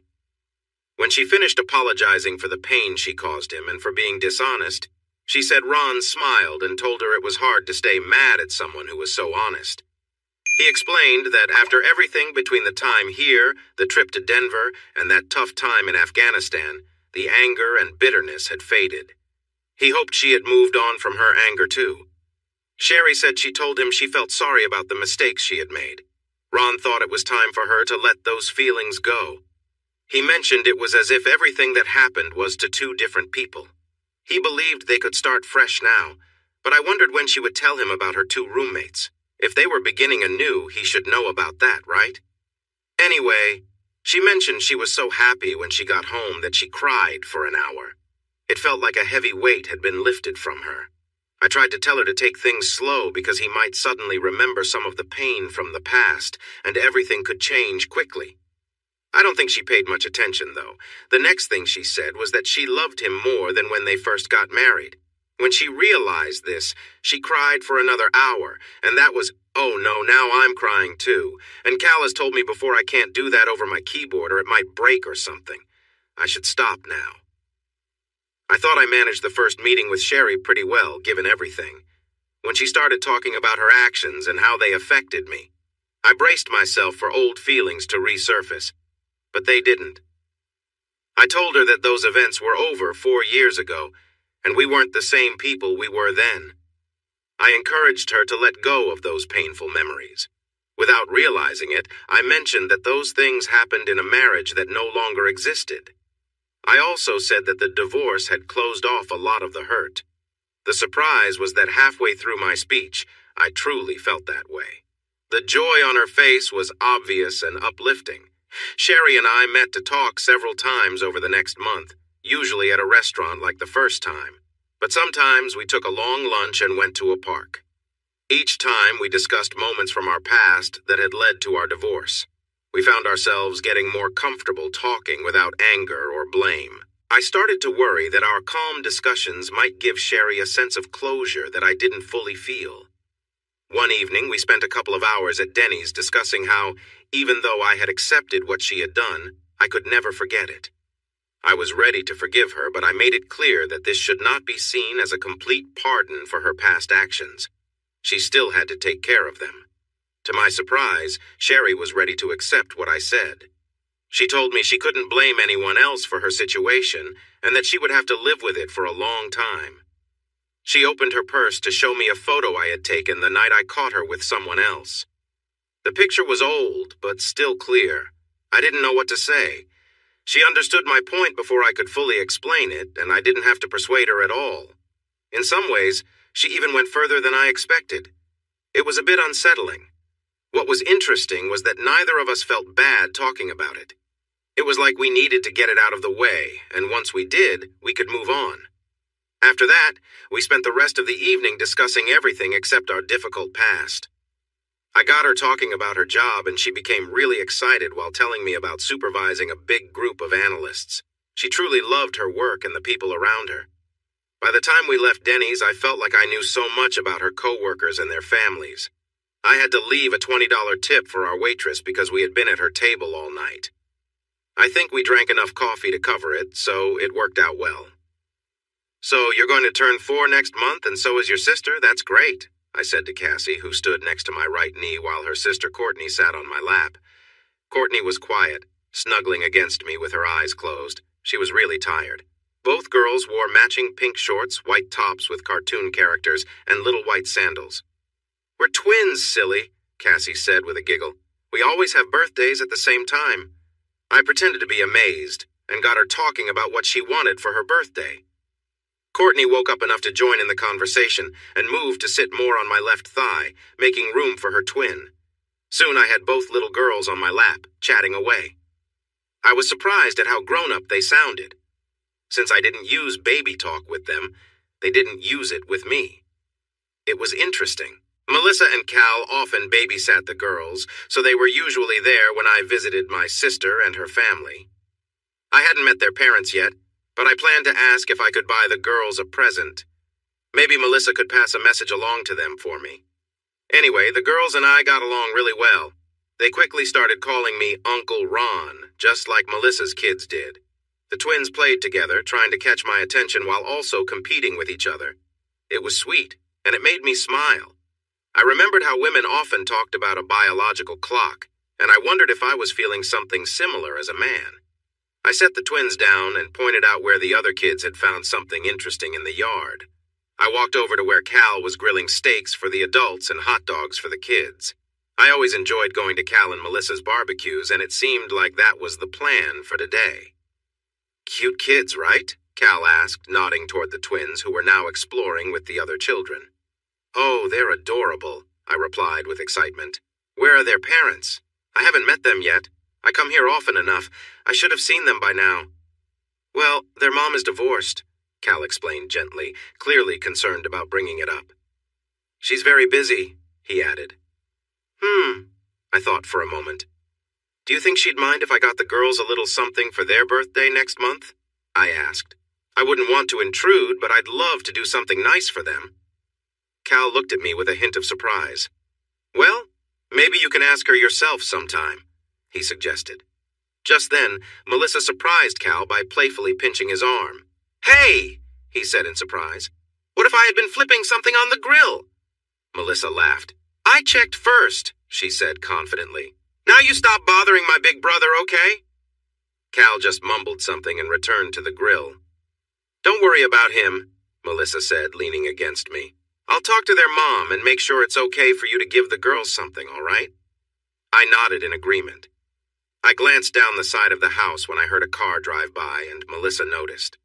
When she finished apologizing for the pain she caused him and for being dishonest, she said Ron smiled and told her it was hard to stay mad at someone who was so honest. He explained that after everything between the time here, the trip to Denver, and that tough time in Afghanistan, the anger and bitterness had faded. He hoped she had moved on from her anger too. Sherry said she told him she felt sorry about the mistakes she had made. Ron thought it was time for her to let those feelings go. He mentioned it was as if everything that happened was to 2 different people. He believed they could start fresh now, but I wondered when she would tell him about her 2 roommates. If they were beginning anew, he should know about that, right? Anyway, she mentioned she was so happy when she got home that she cried for an hour. It felt like a heavy weight had been lifted from her. I tried to tell her to take things slow because he might suddenly remember some of the pain from the past, and everything could change quickly. I don't think she paid much attention, though. The next thing she said was that she loved him more than when they first got married. When she realized this, she cried for another hour, and that was, oh no, now I'm crying too. And Cal has told me before I can't do that over my keyboard or it might break or something. I should stop now. I thought I managed the first meeting with Sherry pretty well, given everything. When she started talking about her actions and how they affected me, I braced myself for old feelings to resurface, but they didn't. I told her that those events were over 4 years ago, and we weren't the same people we were then. I encouraged her to let go of those painful memories. Without realizing it, I mentioned that those things happened in a marriage that no longer existed. I also said that the divorce had closed off a lot of the hurt. The surprise was that halfway through my speech, I truly felt that way. The joy on her face was obvious and uplifting. Sherry and I met to talk several times over the next month, usually at a restaurant like the first time. But sometimes we took a long lunch and went to a park. Each time we discussed moments from our past that had led to our divorce. We found ourselves getting more comfortable talking without anger or blame. I started to worry that our calm discussions might give Sherry a sense of closure that I didn't fully feel. One evening, we spent a couple of hours at Denny's discussing how, even though I had accepted what she had done, I could never forget it. I was ready to forgive her, but I made it clear that this should not be seen as a complete pardon for her past actions. She still had to take care of them. To my surprise, Sherry was ready to accept what I said. She told me she couldn't blame anyone else for her situation and that she would have to live with it for a long time. She opened her purse to show me a photo I had taken the night I caught her with someone else. The picture was old, but still clear. I didn't know what to say. She understood my point before I could fully explain it, and I didn't have to persuade her at all. In some ways, she even went further than I expected. It was a bit unsettling. What was interesting was that neither of us felt bad talking about it. It was like we needed to get it out of the way, and once we did, we could move on. After that, we spent the rest of the evening discussing everything except our difficult past. I got her talking about her job, and she became really excited while telling me about supervising a big group of analysts. She truly loved her work and the people around her. By the time we left Denny's, I felt like I knew so much about her coworkers and their families. I had to leave a $20 tip for our waitress because we had been at her table all night. I think we drank enough coffee to cover it, so it worked out well. "So you're going to turn 4 next month, and so is your sister? That's great," I said to Cassie, who stood next to my right knee while her sister Courtney sat on my lap. Courtney was quiet, snuggling against me with her eyes closed. She was really tired. Both girls wore matching pink shorts, white tops with cartoon characters, and little white sandals. "We're twins, silly," Cassie said with a giggle. "We always have birthdays at the same time." I pretended to be amazed and got her talking about what she wanted for her birthday. Courtney woke up enough to join in the conversation and moved to sit more on my left thigh, making room for her twin. Soon I had both little girls on my lap, chatting away. I was surprised at how grown-up they sounded. Since I didn't use baby talk with them, they didn't use it with me. It was interesting. Melissa and Cal often babysat the girls, so they were usually there when I visited my sister and her family. I hadn't met their parents yet, but I planned to ask if I could buy the girls a present. Maybe Melissa could pass a message along to them for me. Anyway, the girls and I got along really well. They quickly started calling me Uncle Ron, just like Melissa's kids did. The twins played together, trying to catch my attention while also competing with each other. It was sweet, and it made me smile. I remembered how women often talked about a biological clock, and I wondered if I was feeling something similar as a man. I set the twins down and pointed out where the other kids had found something interesting in the yard. I walked over to where Cal was grilling steaks for the adults and hot dogs for the kids. I always enjoyed going to Cal and Melissa's barbecues, and it seemed like that was the plan for today. "Cute kids, right?" Cal asked, nodding toward the twins who were now exploring with the other children. "Oh, they're adorable," I replied with excitement. "Where are their parents? I haven't met them yet. I come here often enough. I should have seen them by now." "Well, their mom is divorced," Cal explained gently, clearly concerned about bringing it up. "She's very busy," he added. I thought for a moment. "Do you think she'd mind if I got the girls a little something for their birthday next month?" I asked. "I wouldn't want to intrude, but I'd love to do something nice for them." Cal looked at me with a hint of surprise. "Well, maybe you can ask her yourself sometime," he suggested. Just then, Melissa surprised Cal by playfully pinching his arm. "Hey!" he said in surprise. "What if I had been flipping something on the grill?" Melissa laughed. "I checked first," she said confidently. "Now you stop bothering my big brother, okay?" Cal just mumbled something and returned to the grill. "Don't worry about him," Melissa said, leaning against me. "I'll talk to their mom and make sure it's okay for you to give the girls something, all right?" I nodded in agreement. I glanced down the side of the house when I heard a car drive by, and Melissa noticed.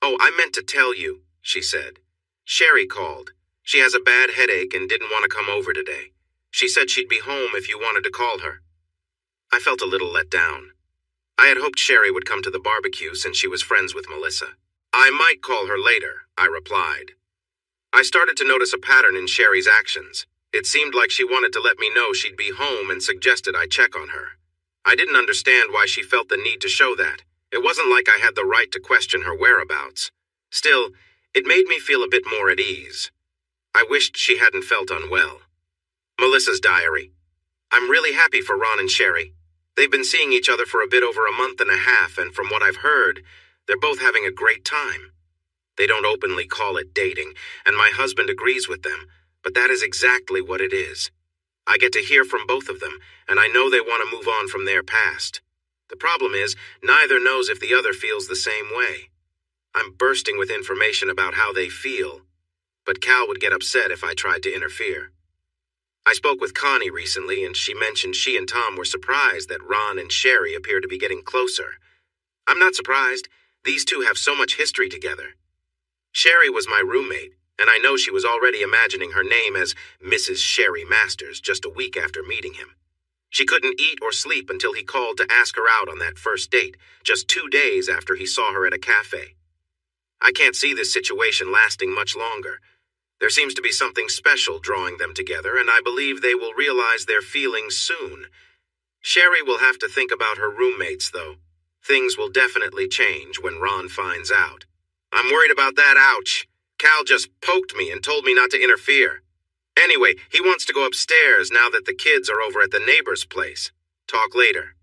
"Oh, I meant to tell you," she said. "Sherry called. She has a bad headache and didn't want to come over today. She said she'd be home if you wanted to call her." I felt a little let down. I had hoped Sherry would come to the barbecue since she was friends with Melissa. "I might call her later," I replied. I started to notice a pattern in Sherry's actions. It seemed like she wanted to let me know she'd be home and suggested I check on her. I didn't understand why she felt the need to show that. It wasn't like I had the right to question her whereabouts. Still, it made me feel a bit more at ease. I wished she hadn't felt unwell. Melissa's diary. "I'm really happy for Ron and Sherry. They've been seeing each other for a bit over a month and a half, and from what I've heard, they're both having a great time. They don't openly call it dating, and my husband agrees with them, but that is exactly what it is. I get to hear from both of them, and I know they want to move on from their past. The problem is, neither knows if the other feels the same way. I'm bursting with information about how they feel, but Cal would get upset if I tried to interfere. I spoke with Connie recently, and she mentioned she and Tom were surprised that Ron and Sherry appear to be getting closer. I'm not surprised. These two have so much history together. Sherry was my roommate, and I know she was already imagining her name as Mrs. Sherry Masters just a week after meeting him. She couldn't eat or sleep until he called to ask her out on that first date, just 2 days after he saw her at a cafe. I can't see this situation lasting much longer. There seems to be something special drawing them together, and I believe they will realize their feelings soon. Sherry will have to think about her roommates, though. Things will definitely change when Ron finds out. I'm worried about that, ouch. Cal just poked me and told me not to interfere. Anyway, he wants to go upstairs now that the kids are over at the neighbor's place. Talk later.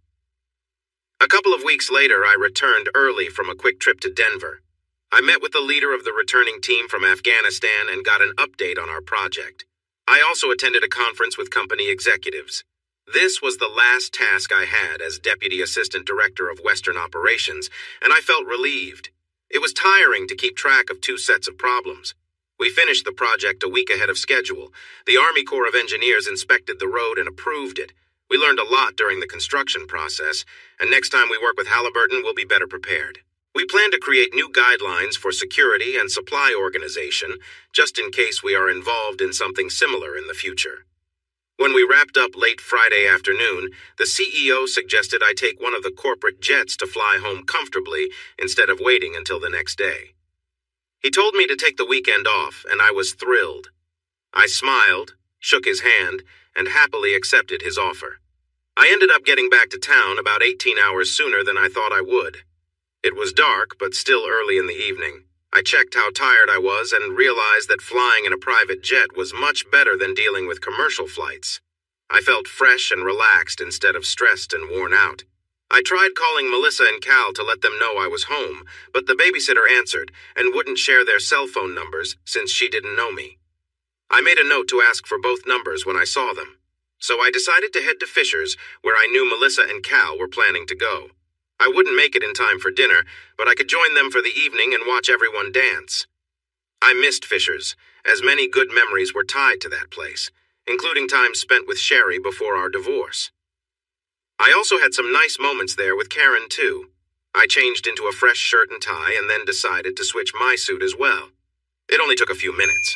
A couple of weeks later, I returned early from a quick trip to Denver. I met with the leader of the returning team from Afghanistan and got an update on our project. I also attended a conference with company executives. This was the last task I had as Deputy Assistant Director of Western Operations, and I felt relieved. It was tiring to keep track of 2 sets of problems. We finished the project a week ahead of schedule. The Army Corps of Engineers inspected the road and approved it. We learned a lot during the construction process, and next time we work with Halliburton, we'll be better prepared. We plan to create new guidelines for security and supply organization, just in case we are involved in something similar in the future. When we wrapped up late Friday afternoon, the CEO suggested I take one of the corporate jets to fly home comfortably instead of waiting until the next day. He told me to take the weekend off, and I was thrilled. I smiled, shook his hand, and happily accepted his offer. I ended up getting back to town about 18 hours sooner than I thought I would. It was dark, but still early in the evening. I checked how tired I was and realized that flying in a private jet was much better than dealing with commercial flights. I felt fresh and relaxed instead of stressed and worn out. I tried calling Melissa and Cal to let them know I was home, but the babysitter answered and wouldn't share their cell phone numbers since she didn't know me. I made a note to ask for both numbers when I saw them, so I decided to head to Fisher's, where I knew Melissa and Cal were planning to go. I wouldn't make it in time for dinner, but I could join them for the evening and watch everyone dance. I missed Fisher's, as many good memories were tied to that place, including time spent with Sherry before our divorce. I also had some nice moments there with Karen, too. I changed into a fresh shirt and tie and then decided to switch my suit as well. It only took a few minutes.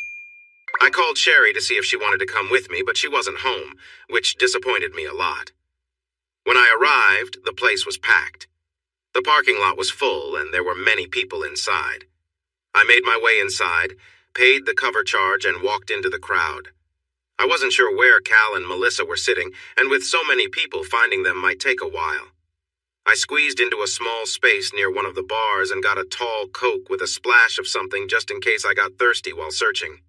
I called Sherry to see if she wanted to come with me, but she wasn't home, which disappointed me a lot. When I arrived, the place was packed. The parking lot was full, and there were many people inside. I made my way inside, paid the cover charge, and walked into the crowd. I wasn't sure where Cal and Melissa were sitting, and with so many people, finding them might take a while. I squeezed into a small space near one of the bars and got a tall Coke with a splash of something just in case I got thirsty while searching.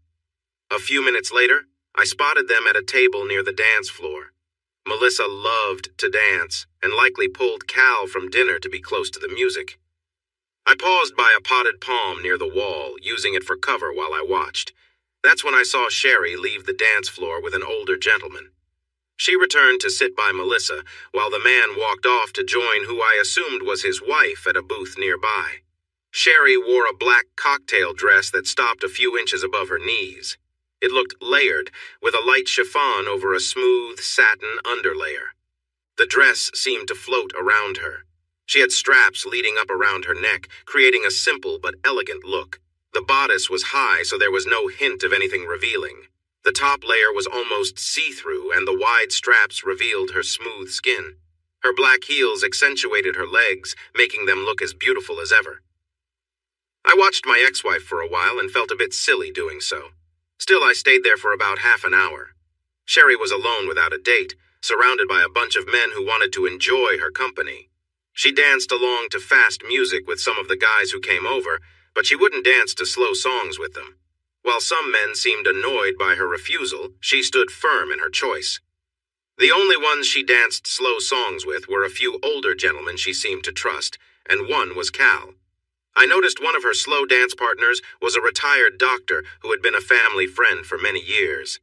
A few minutes later, I spotted them at a table near the dance floor. Melissa loved to dance and likely pulled Cal from dinner to be close to the music. I paused by a potted palm near the wall, using it for cover while I watched. That's when I saw Sherry leave the dance floor with an older gentleman. She returned to sit by Melissa, while the man walked off to join who I assumed was his wife at a booth nearby. Sherry wore a black cocktail dress that stopped a few inches above her knees. It looked layered, with a light chiffon over a smooth satin underlayer. The dress seemed to float around her. She had straps leading up around her neck, creating a simple but elegant look. The bodice was high, so there was no hint of anything revealing. The top layer was almost see-through, and the wide straps revealed her smooth skin. Her black heels accentuated her legs, making them look as beautiful as ever. I watched my ex-wife for a while and felt a bit silly doing so. Still, I stayed there for about half an hour. Sherry was alone without a date, surrounded by a bunch of men who wanted to enjoy her company. She danced along to fast music with some of the guys who came over, but she wouldn't dance to slow songs with them. While some men seemed annoyed by her refusal, she stood firm in her choice. The only ones she danced slow songs with were a few older gentlemen she seemed to trust, and one was Cal. I noticed one of her slow dance partners was a retired doctor who had been a family friend for many years.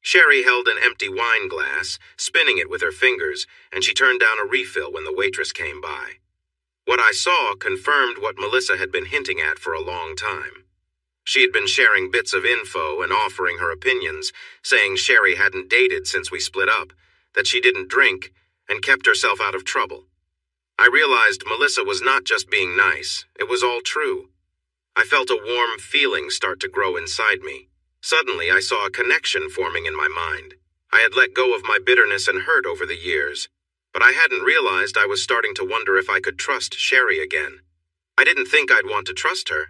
Sherry held an empty wine glass, spinning it with her fingers, and she turned down a refill when the waitress came by. What I saw confirmed what Melissa had been hinting at for a long time. She had been sharing bits of info and offering her opinions, saying Sherry hadn't dated since we split up, that she didn't drink, and kept herself out of trouble. I realized Melissa was not just being nice, it was all true. I felt a warm feeling start to grow inside me. Suddenly, I saw a connection forming in my mind. I had let go of my bitterness and hurt over the years, but I hadn't realized I was starting to wonder if I could trust Sherry again. I didn't think I'd want to trust her.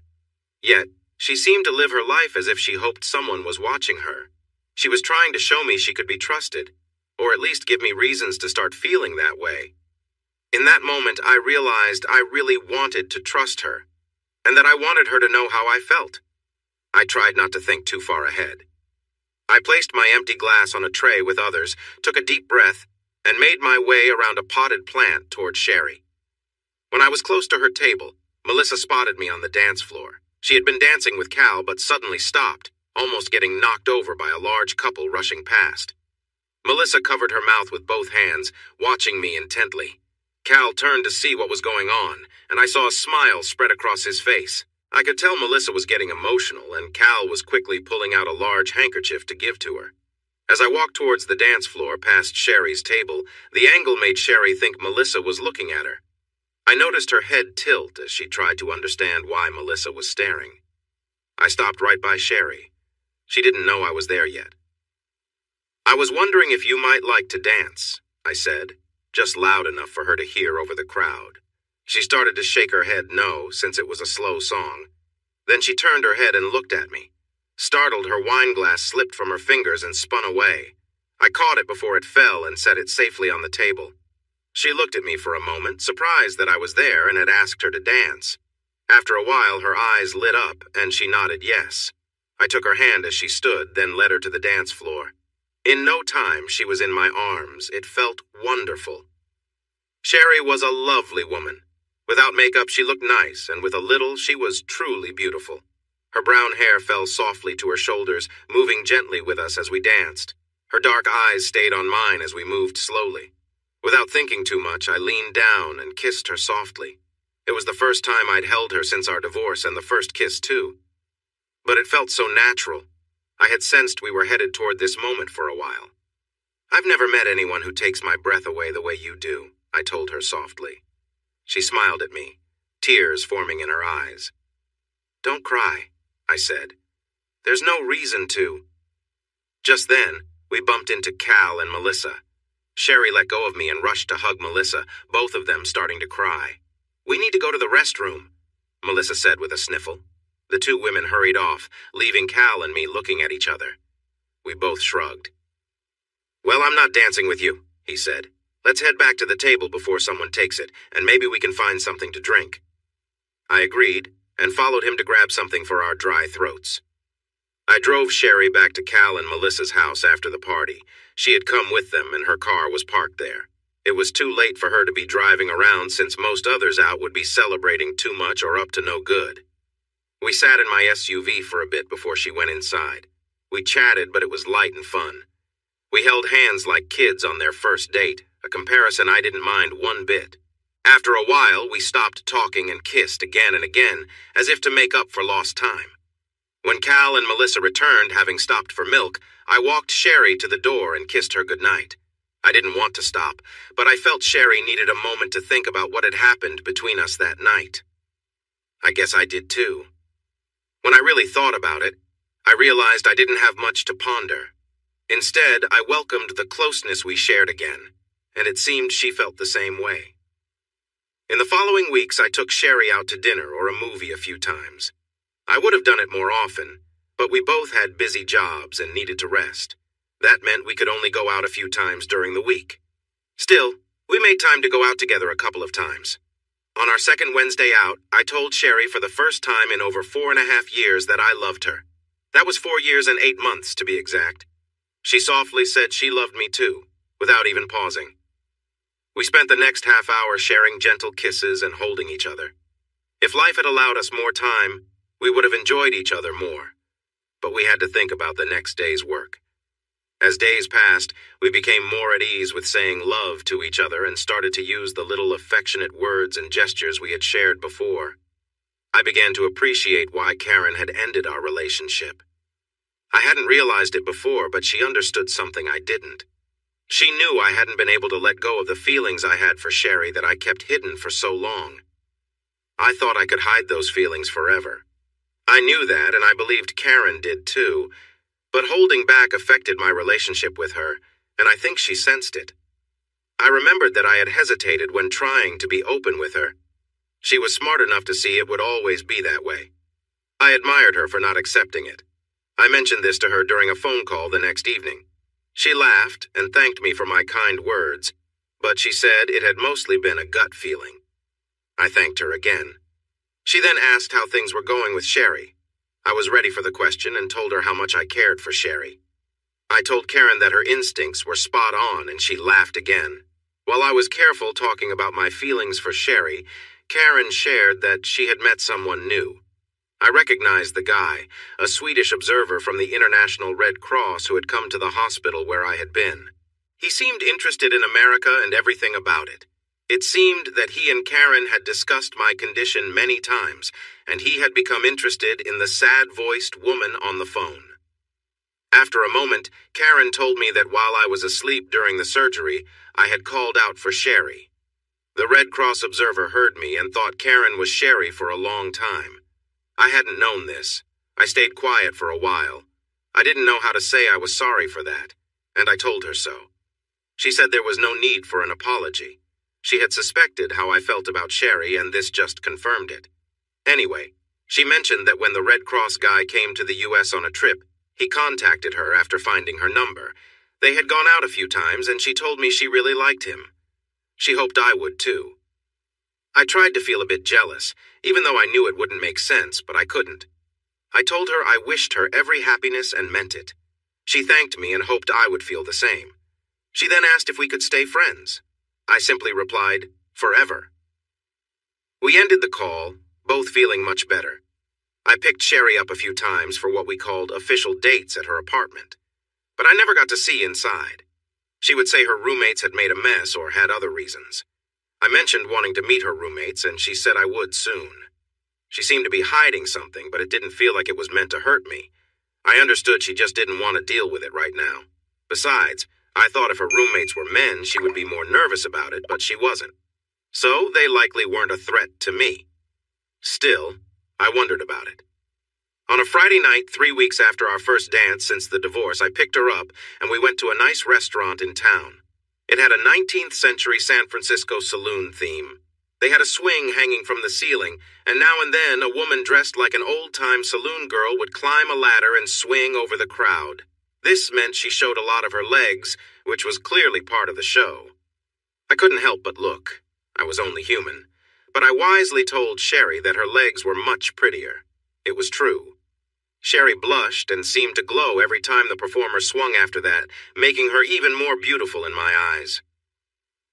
Yet, she seemed to live her life as if she hoped someone was watching her. She was trying to show me she could be trusted, or at least give me reasons to start feeling that way. In that moment, I realized I really wanted to trust her, and that I wanted her to know how I felt. I tried not to think too far ahead. I placed my empty glass on a tray with others, took a deep breath, and made my way around a potted plant toward Sherry. When I was close to her table, Melissa spotted me on the dance floor. She had been dancing with Cal, but suddenly stopped, almost getting knocked over by a large couple rushing past. Melissa covered her mouth with both hands, watching me intently. Cal turned to see what was going on, and I saw a smile spread across his face. I could tell Melissa was getting emotional, and Cal was quickly pulling out a large handkerchief to give to her. As I walked towards the dance floor past Sherry's table, the angle made Sherry think Melissa was looking at her. I noticed her head tilt as she tried to understand why Melissa was staring. I stopped right by Sherry. She didn't know I was there yet. "I was wondering if you might like to dance," I said, just loud enough for her to hear over the crowd. She started to shake her head no, since it was a slow song. Then she turned her head and looked at me. Startled, her wine glass slipped from her fingers and spun away. I caught it before it fell and set it safely on the table. She looked at me for a moment, surprised that I was there and had asked her to dance. After a while, her eyes lit up, and she nodded yes. I took her hand as she stood, then led her to the dance floor. In no time, she was in my arms. It felt wonderful. Sherry was a lovely woman. Without makeup, she looked nice, and with a little, she was truly beautiful. Her brown hair fell softly to her shoulders, moving gently with us as we danced. Her dark eyes stayed on mine as we moved slowly. Without thinking too much, I leaned down and kissed her softly. It was the first time I'd held her since our divorce, and the first kiss, too. But it felt so natural. I had sensed we were headed toward this moment for a while. "I've never met anyone who takes my breath away the way you do," I told her softly. She smiled at me, tears forming in her eyes. "Don't cry," I said. "There's no reason to." Just then, we bumped into Cal and Melissa. Sherry let go of me and rushed to hug Melissa, both of them starting to cry. "We need to go to the restroom," Melissa said with a sniffle. The two women hurried off, leaving Cal and me looking at each other. We both shrugged. "Well, I'm not dancing with you," he said. "Let's head back to the table before someone takes it, and maybe we can find something to drink." I agreed, and followed him to grab something for our dry throats. I drove Sherry back to Cal and Melissa's house after the party. She had come with them, and her car was parked there. It was too late for her to be driving around since most others out would be celebrating too much or up to no good. We sat in my SUV for a bit before she went inside. We chatted, but it was light and fun. We held hands like kids on their first date, a comparison I didn't mind one bit. After a while, we stopped talking and kissed again and again, as if to make up for lost time. When Cal and Melissa returned, having stopped for milk, I walked Sherry to the door and kissed her goodnight. I didn't want to stop, but I felt Sherry needed a moment to think about what had happened between us that night. I guess I did too. When I really thought about it, I realized I didn't have much to ponder. Instead, I welcomed the closeness we shared again, and it seemed she felt the same way. In the following weeks, I took Sherry out to dinner or a movie a few times. I would have done it more often, but we both had busy jobs and needed to rest. That meant we could only go out a few times during the week. Still, we made time to go out together a couple of times. On our second Wednesday out, I told Sherry for the first time in over 4.5 years that I loved her. That was 4 years and 8 months, to be exact. She softly said she loved me too, without even pausing. We spent the next half hour sharing gentle kisses and holding each other. If life had allowed us more time, we would have enjoyed each other more. But we had to think about the next day's work. As days passed, we became more at ease with saying love to each other and started to use the little affectionate words and gestures we had shared before. I began to appreciate why Karen had ended our relationship. I hadn't realized it before, but she understood something I didn't. She knew I hadn't been able to let go of the feelings I had for Sherry that I kept hidden for so long. I thought I could hide those feelings forever. I knew that, and I believed Karen did too, but holding back affected my relationship with her, and I think she sensed it. I remembered that I had hesitated when trying to be open with her. She was smart enough to see it would always be that way. I admired her for not accepting it. I mentioned this to her during a phone call the next evening. She laughed and thanked me for my kind words, but she said it had mostly been a gut feeling. I thanked her again. She then asked how things were going with Sherry. I was ready for the question and told her how much I cared for Sherry. I told Karen that her instincts were spot on, and she laughed again. While I was careful talking about my feelings for Sherry, Karen shared that she had met someone new. I recognized the guy, a Swedish observer from the International Red Cross who had come to the hospital where I had been. He seemed interested in America and everything about it. It seemed that he and Karen had discussed my condition many times, and he had become interested in the sad-voiced woman on the phone. After a moment, Karen told me that while I was asleep during the surgery, I had called out for Sherry. The Red Cross observer heard me and thought Karen was Sherry for a long time. I hadn't known this. I stayed quiet for a while. I didn't know how to say I was sorry for that, and I told her so. She said there was no need for an apology. She had suspected how I felt about Sherry, and this just confirmed it. Anyway, she mentioned that when the Red Cross guy came to the U.S. on a trip, he contacted her after finding her number. They had gone out a few times, and she told me she really liked him. She hoped I would, too. I tried to feel a bit jealous, even though I knew it wouldn't make sense, but I couldn't. I told her I wished her every happiness and meant it. She thanked me and hoped I would feel the same. She then asked if we could stay friends. I simply replied, forever. We ended the call, both feeling much better. I picked Sherry up a few times for what we called official dates at her apartment, but I never got to see inside. She would say her roommates had made a mess or had other reasons. I mentioned wanting to meet her roommates, and she said I would soon. She seemed to be hiding something, but it didn't feel like it was meant to hurt me. I understood she just didn't want to deal with it right now. Besides, I thought if her roommates were men, she would be more nervous about it, but she wasn't. So they likely weren't a threat to me. Still, I wondered about it. On a Friday night, 3 weeks after our first dance since the divorce, I picked her up, and we went to a nice restaurant in town. It had a 19th century San Francisco saloon theme. They had a swing hanging from the ceiling, and now and then a woman dressed like an old-time saloon girl would climb a ladder and swing over the crowd. This meant she showed a lot of her legs, which was clearly part of the show. I couldn't help but look. I was only human. But I wisely told Sherry that her legs were much prettier. It was true. Sherry blushed and seemed to glow every time the performer swung after that, making her even more beautiful in my eyes.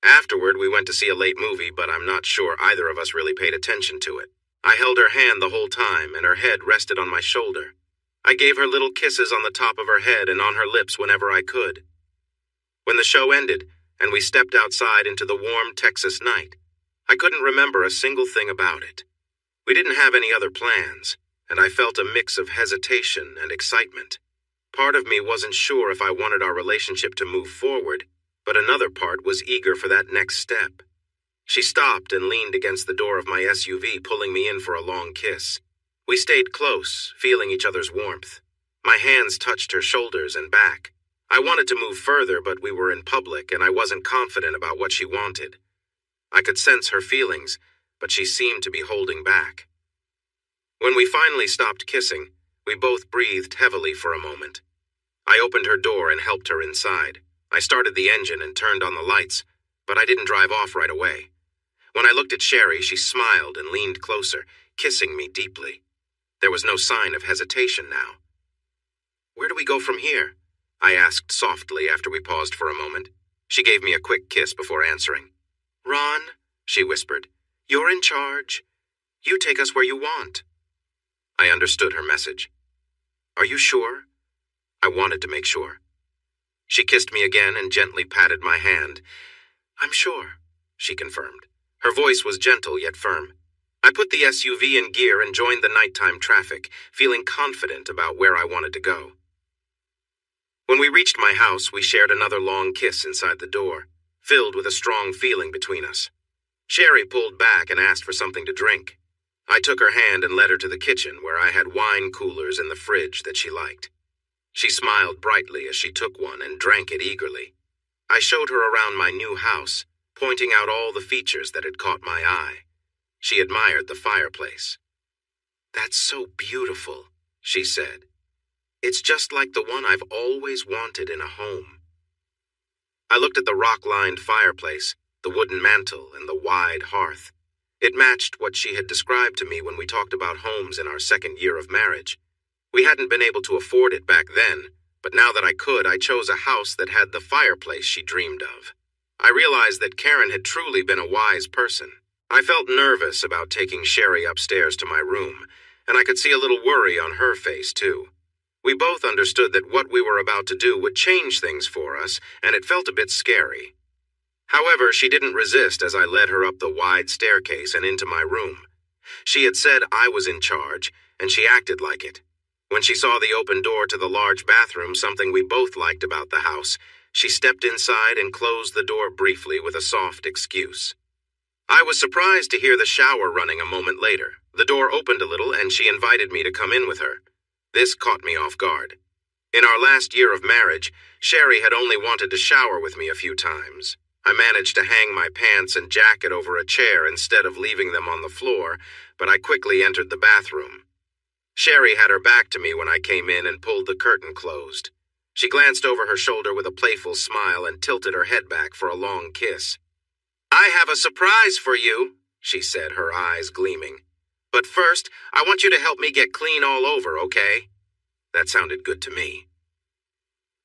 Afterward, we went to see a late movie, but I'm not sure either of us really paid attention to it. I held her hand the whole time, and her head rested on my shoulder. I gave her little kisses on the top of her head and on her lips whenever I could. When the show ended, and we stepped outside into the warm Texas night, I couldn't remember a single thing about it. We didn't have any other plans, and I felt a mix of hesitation and excitement. Part of me wasn't sure if I wanted our relationship to move forward, but another part was eager for that next step. She stopped and leaned against the door of my SUV, pulling me in for a long kiss. We stayed close, feeling each other's warmth. My hands touched her shoulders and back. I wanted to move further, but we were in public, and I wasn't confident about what she wanted. I could sense her feelings, but she seemed to be holding back. When we finally stopped kissing, we both breathed heavily for a moment. I opened her door and helped her inside. I started the engine and turned on the lights, but I didn't drive off right away. When I looked at Sherry, she smiled and leaned closer, kissing me deeply. There was no sign of hesitation now. "Where do we go from here?" I asked softly after we paused for a moment. She gave me a quick kiss before answering. "Ron," she whispered, "you're in charge. You take us where you want." I understood her message. "Are you sure?" I wanted to make sure. She kissed me again and gently patted my hand. "I'm sure," she confirmed. Her voice was gentle yet firm. I put the SUV in gear and joined the nighttime traffic, feeling confident about where I wanted to go. When we reached my house, we shared another long kiss inside the door, filled with a strong feeling between us. Sherry pulled back and asked for something to drink. I took her hand and led her to the kitchen, where I had wine coolers in the fridge that she liked. She smiled brightly as she took one and drank it eagerly. I showed her around my new house, pointing out all the features that had caught my eye. She admired the fireplace. "That's so beautiful," she said. "It's just like the one I've always wanted in a home." I looked at the rock-lined fireplace, the wooden mantel, and the wide hearth. It matched what she had described to me when we talked about homes in our second year of marriage. We hadn't been able to afford it back then, but now that I could, I chose a house that had the fireplace she dreamed of. I realized that Karen had truly been a wise person. I felt nervous about taking Sherry upstairs to my room, and I could see a little worry on her face, too. We both understood that what we were about to do would change things for us, and it felt a bit scary. However, she didn't resist as I led her up the wide staircase and into my room. She had said I was in charge, and she acted like it. When she saw the open door to the large bathroom, something we both liked about the house, she stepped inside and closed the door briefly with a soft excuse. I was surprised to hear the shower running a moment later. The door opened a little and she invited me to come in with her. This caught me off guard. In our last year of marriage, Sherry had only wanted to shower with me a few times. I managed to hang my pants and jacket over a chair instead of leaving them on the floor, but I quickly entered the bathroom. Sherry had her back to me when I came in and pulled the curtain closed. She glanced over her shoulder with a playful smile and tilted her head back for a long kiss. "I have a surprise for you," she said, her eyes gleaming. "But first, I want you to help me get clean all over, okay?" That sounded good to me.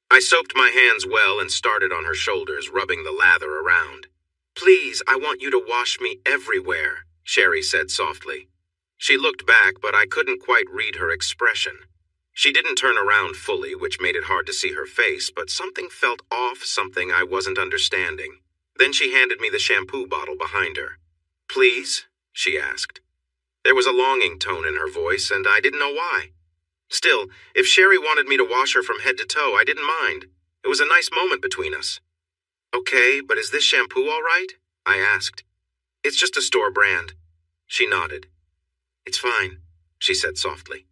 I soaped my hands well and started on her shoulders, rubbing the lather around. "Please, I want you to wash me everywhere," Sherry said softly. She looked back, but I couldn't quite read her expression. She didn't turn around fully, which made it hard to see her face, but something felt off, something I wasn't understanding. Then she handed me the shampoo bottle behind her. "Please?" she asked. There was a longing tone in her voice, and I didn't know why. Still, if Sherry wanted me to wash her from head to toe, I didn't mind. It was a nice moment between us. "Okay, but is this shampoo all right?" I asked. "It's just a store brand." She nodded. "It's fine," she said softly.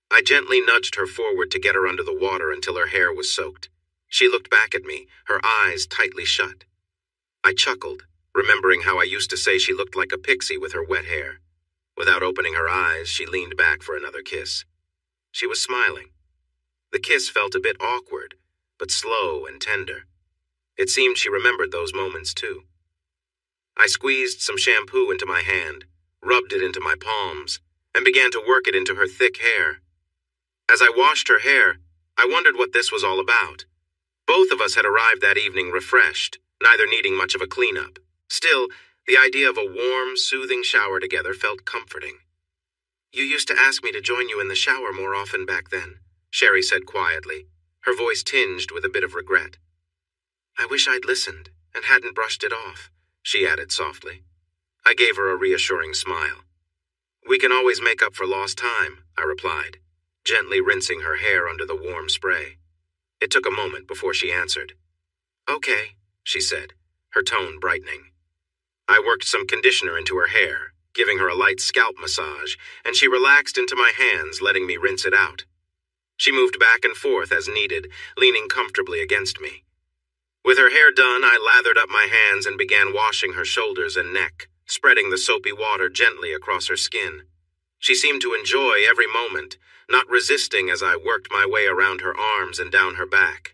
I gently nudged her forward to get her under the water until her hair was soaked. She looked back at me, her eyes tightly shut. I chuckled, remembering how I used to say she looked like a pixie with her wet hair. Without opening her eyes, she leaned back for another kiss. She was smiling. The kiss felt a bit awkward, but slow and tender. It seemed she remembered those moments too. I squeezed some shampoo into my hand, rubbed it into my palms, and began to work it into her thick hair. As I washed her hair, I wondered what this was all about. Both of us had arrived that evening refreshed, neither needing much of a cleanup. Still, the idea of a warm, soothing shower together felt comforting. "You used to ask me to join you in the shower more often back then," Sherry said quietly, her voice tinged with a bit of regret. "I wish I'd listened and hadn't brushed it off," she added softly. I gave her a reassuring smile. "We can always make up for lost time," I replied, gently rinsing her hair under the warm spray. It took a moment before she answered. "Okay," she said, her tone brightening. I worked some conditioner into her hair, giving her a light scalp massage, and she relaxed into my hands, letting me rinse it out. She moved back and forth as needed, leaning comfortably against me. With her hair done, I lathered up my hands and began washing her shoulders and neck, spreading the soapy water gently across her skin. She seemed to enjoy every moment, not resisting as I worked my way around her arms and down her back.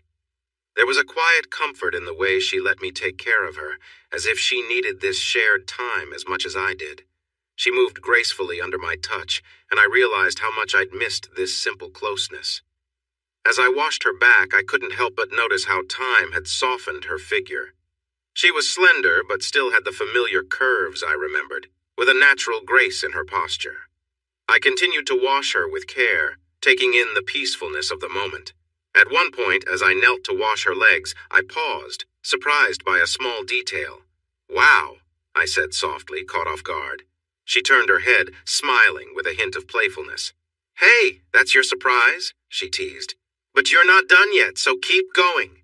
There was a quiet comfort in the way she let me take care of her, as if she needed this shared time as much as I did. She moved gracefully under my touch, and I realized how much I'd missed this simple closeness. As I washed her back, I couldn't help but notice how time had softened her figure. She was slender, but still had the familiar curves I remembered, with a natural grace in her posture. I continued to wash her with care, taking in the peacefulness of the moment. At one point, as I knelt to wash her legs, I paused, surprised by a small detail. "Wow," I said softly, caught off guard. She turned her head, smiling with a hint of playfulness. "Hey, that's your surprise?" she teased. "But you're not done yet, so keep going."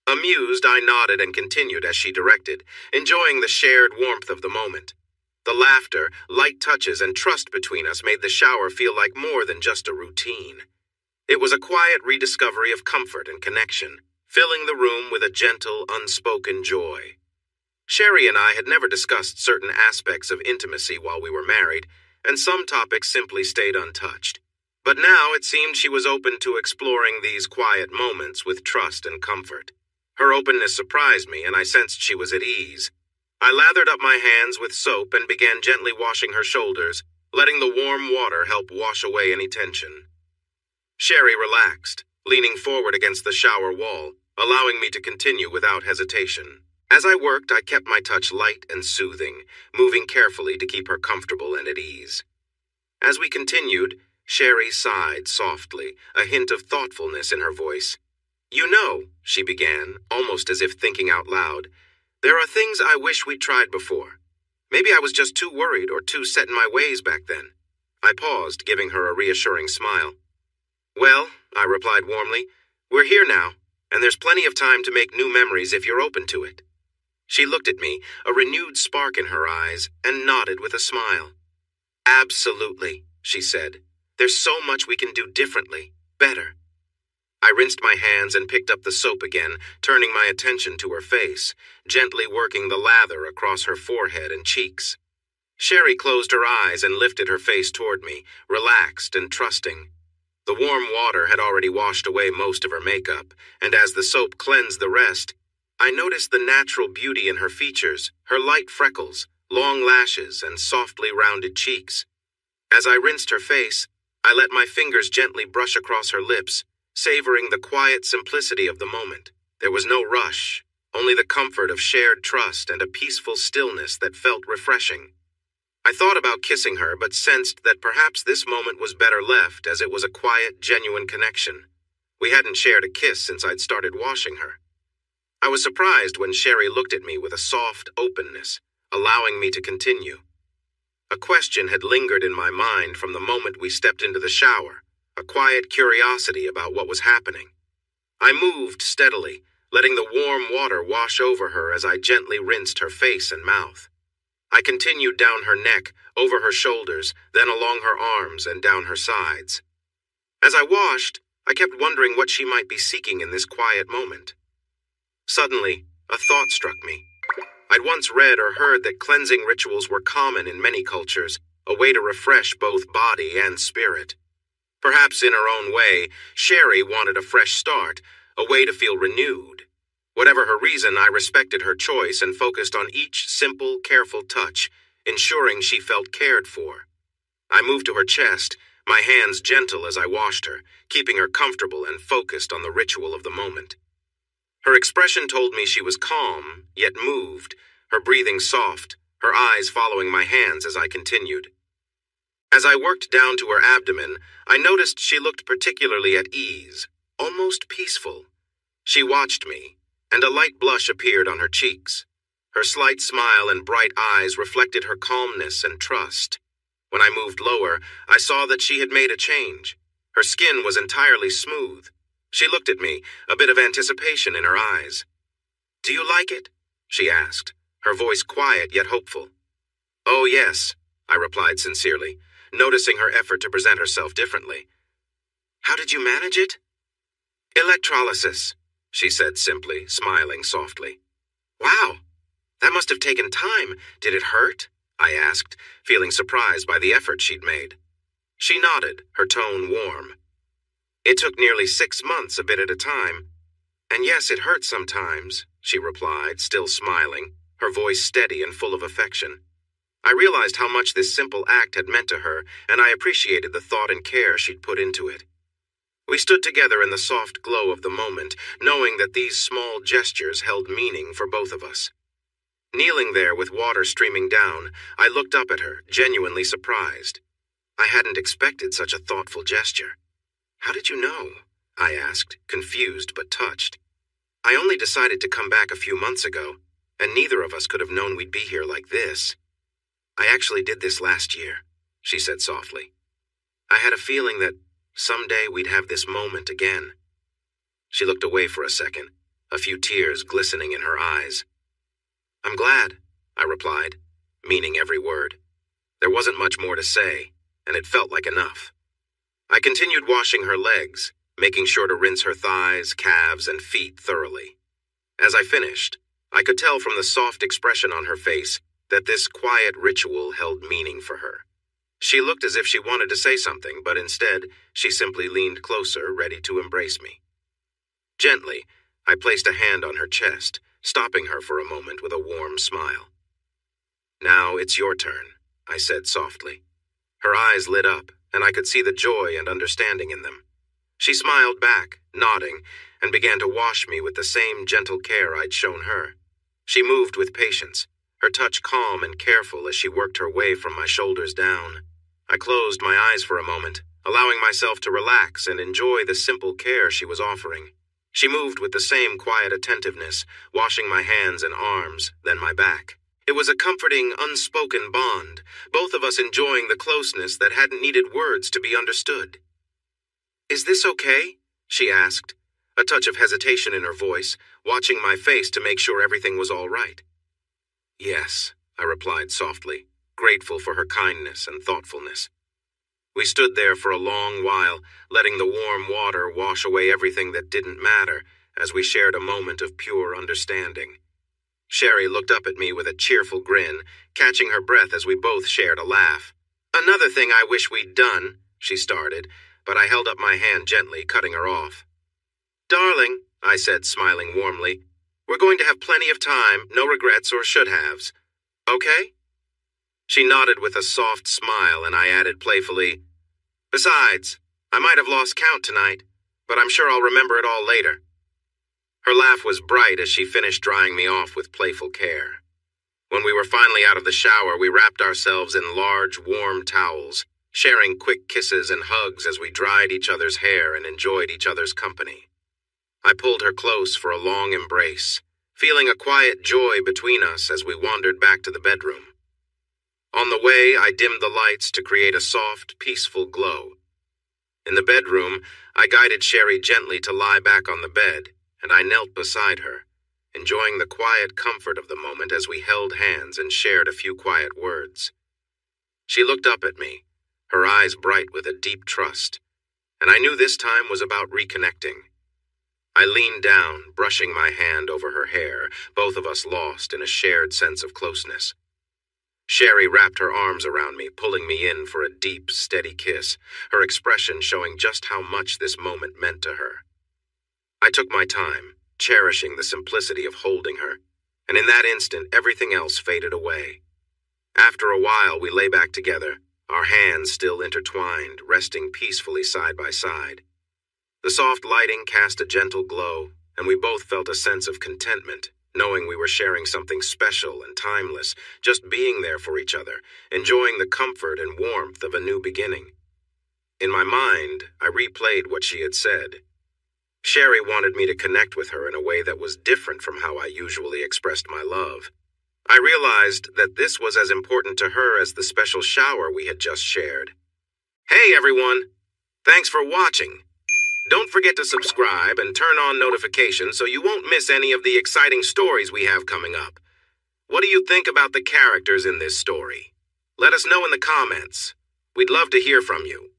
Amused, I nodded and continued as she directed, enjoying the shared warmth of the moment. The laughter, light touches, and trust between us made the shower feel like more than just a routine. It was a quiet rediscovery of comfort and connection, filling the room with a gentle, unspoken joy. Sherry and I had never discussed certain aspects of intimacy while we were married, and some topics simply stayed untouched. But now it seemed she was open to exploring these quiet moments with trust and comfort. Her openness surprised me, and I sensed she was at ease. I lathered up my hands with soap and began gently washing her shoulders, letting the warm water help wash away any tension. Sherry relaxed, leaning forward against the shower wall, allowing me to continue without hesitation. As I worked, I kept my touch light and soothing, moving carefully to keep her comfortable and at ease. As we continued, Sherry sighed softly, a hint of thoughtfulness in her voice. "You know," she began, almost as if thinking out loud, "there are things I wish we'd tried before. Maybe I was just too worried or too set in my ways back then." I paused, giving her a reassuring smile. Well, I replied warmly, we're here now, and there's plenty of time to make new memories if you're open to it. She looked at me, a renewed spark in her eyes, and nodded with a smile. Absolutely, she said. There's so much we can do differently, better. I rinsed my hands and picked up the soap again, turning my attention to her face, gently working the lather across her forehead and cheeks. Sherry closed her eyes and lifted her face toward me, relaxed and trusting. The warm water had already washed away most of her makeup, and as the soap cleansed the rest, I noticed the natural beauty in her features, her light freckles, long lashes, and softly rounded cheeks. As I rinsed her face, I let my fingers gently brush across her lips, savoring the quiet simplicity of the moment. There was no rush, only the comfort of shared trust and a peaceful stillness that felt refreshing. I thought about kissing her, but sensed that perhaps this moment was better left, as it was a quiet, genuine connection. We hadn't shared a kiss since I'd started washing her. I was surprised when Sherry looked at me with a soft openness, allowing me to continue. A question had lingered in my mind from the moment we stepped into the shower, a quiet curiosity about what was happening. I moved steadily, letting the warm water wash over her as I gently rinsed her face and mouth. I continued down her neck, over her shoulders, then along her arms and down her sides. As I washed, I kept wondering what she might be seeking in this quiet moment. Suddenly, a thought struck me. I'd once read or heard that cleansing rituals were common in many cultures, a way to refresh both body and spirit. Perhaps in her own way, Sherry wanted a fresh start, a way to feel renewed. Whatever her reason, I respected her choice and focused on each simple, careful touch, ensuring she felt cared for. I moved to her chest, my hands gentle as I washed her, keeping her comfortable and focused on the ritual of the moment. Her expression told me she was calm, yet moved, her breathing soft, her eyes following my hands as I continued. As I worked down to her abdomen, I noticed she looked particularly at ease, almost peaceful. She watched me, and a light blush appeared on her cheeks. Her slight smile and bright eyes reflected her calmness and trust. When I moved lower, I saw that she had made a change. Her skin was entirely smooth. She looked at me, a bit of anticipation in her eyes. "Do you like it?" she asked, her voice quiet yet hopeful. "Oh, yes," I replied sincerely, noticing her effort to present herself differently. "How did you manage it?" "Electrolysis," she said simply, smiling softly. "Wow, that must have taken time. Did it hurt?" I asked, feeling surprised by the effort she'd made. She nodded, her tone warm. "It took nearly 6 months, a bit at a time. And yes, it hurt sometimes," she replied, still smiling, her voice steady and full of affection. I realized how much this simple act had meant to her, and I appreciated the thought and care she'd put into it. We stood together in the soft glow of the moment, knowing that these small gestures held meaning for both of us. Kneeling there with water streaming down, I looked up at her, genuinely surprised. I hadn't expected such a thoughtful gesture. "How did you know?" I asked, confused but touched. "I only decided to come back a few months ago, and neither of us could have known we'd be here like this. I actually did this last year," she said softly. "I had a feeling that someday we'd have this moment again." She looked away for a second, a few tears glistening in her eyes. "I'm glad," I replied, meaning every word. There wasn't much more to say, and it felt like enough. I continued washing her legs, making sure to rinse her thighs, calves, and feet thoroughly. As I finished, I could tell from the soft expression on her face that this quiet ritual held meaning for her. She looked as if she wanted to say something, but instead, she simply leaned closer, ready to embrace me. Gently, I placed a hand on her chest, stopping her for a moment with a warm smile. "Now it's your turn," I said softly. Her eyes lit up, and I could see the joy and understanding in them. She smiled back, nodding, and began to wash me with the same gentle care I'd shown her. She moved with patience, her touch calm and careful as she worked her way from my shoulders down. I closed my eyes for a moment, allowing myself to relax and enjoy the simple care she was offering. She moved with the same quiet attentiveness, washing my hands and arms, then my back. It was a comforting, unspoken bond, both of us enjoying the closeness that hadn't needed words to be understood. Is this okay? She asked, a touch of hesitation in her voice, watching my face to make sure everything was all right. Yes, I replied softly, grateful for her kindness and thoughtfulness. We stood there for a long while, letting the warm water wash away everything that didn't matter, as we shared a moment of pure understanding. Sherry looked up at me with a cheerful grin, catching her breath as we both shared a laugh. Another thing I wish we'd done, she started, but I held up my hand gently, cutting her off. Darling, I said, smiling warmly, we're going to have plenty of time, no regrets or should-haves. Okay? She nodded with a soft smile, and I added playfully, Besides, I might have lost count tonight, but I'm sure I'll remember it all later. Her laugh was bright as she finished drying me off with playful care. When we were finally out of the shower, we wrapped ourselves in large, warm towels, sharing quick kisses and hugs as we dried each other's hair and enjoyed each other's company. I pulled her close for a long embrace, feeling a quiet joy between us as we wandered back to the bedroom. On the way, I dimmed the lights to create a soft, peaceful glow. In the bedroom, I guided Sherry gently to lie back on the bed, and I knelt beside her, enjoying the quiet comfort of the moment as we held hands and shared a few quiet words. She looked up at me, her eyes bright with a deep trust, and I knew this time was about reconnecting. I leaned down, brushing my hand over her hair, both of us lost in a shared sense of closeness. Sherry wrapped her arms around me, pulling me in for a deep, steady kiss, her expression showing just how much this moment meant to her. I took my time, cherishing the simplicity of holding her, and in that instant everything else faded away. After a while, we lay back together, our hands still intertwined, resting peacefully side by side. The soft lighting cast a gentle glow, and we both felt a sense of contentment, knowing we were sharing something special and timeless, just being there for each other, enjoying the comfort and warmth of a new beginning. In my mind, I replayed what she had said. Sherry wanted me to connect with her in a way that was different from how I usually expressed my love. I realized that this was as important to her as the special shower we had just shared. Hey everyone! Thanks for watching! Don't forget to subscribe and turn on notifications so you won't miss any of the exciting stories we have coming up. What do you think about the characters in this story? Let us know in the comments. We'd love to hear from you.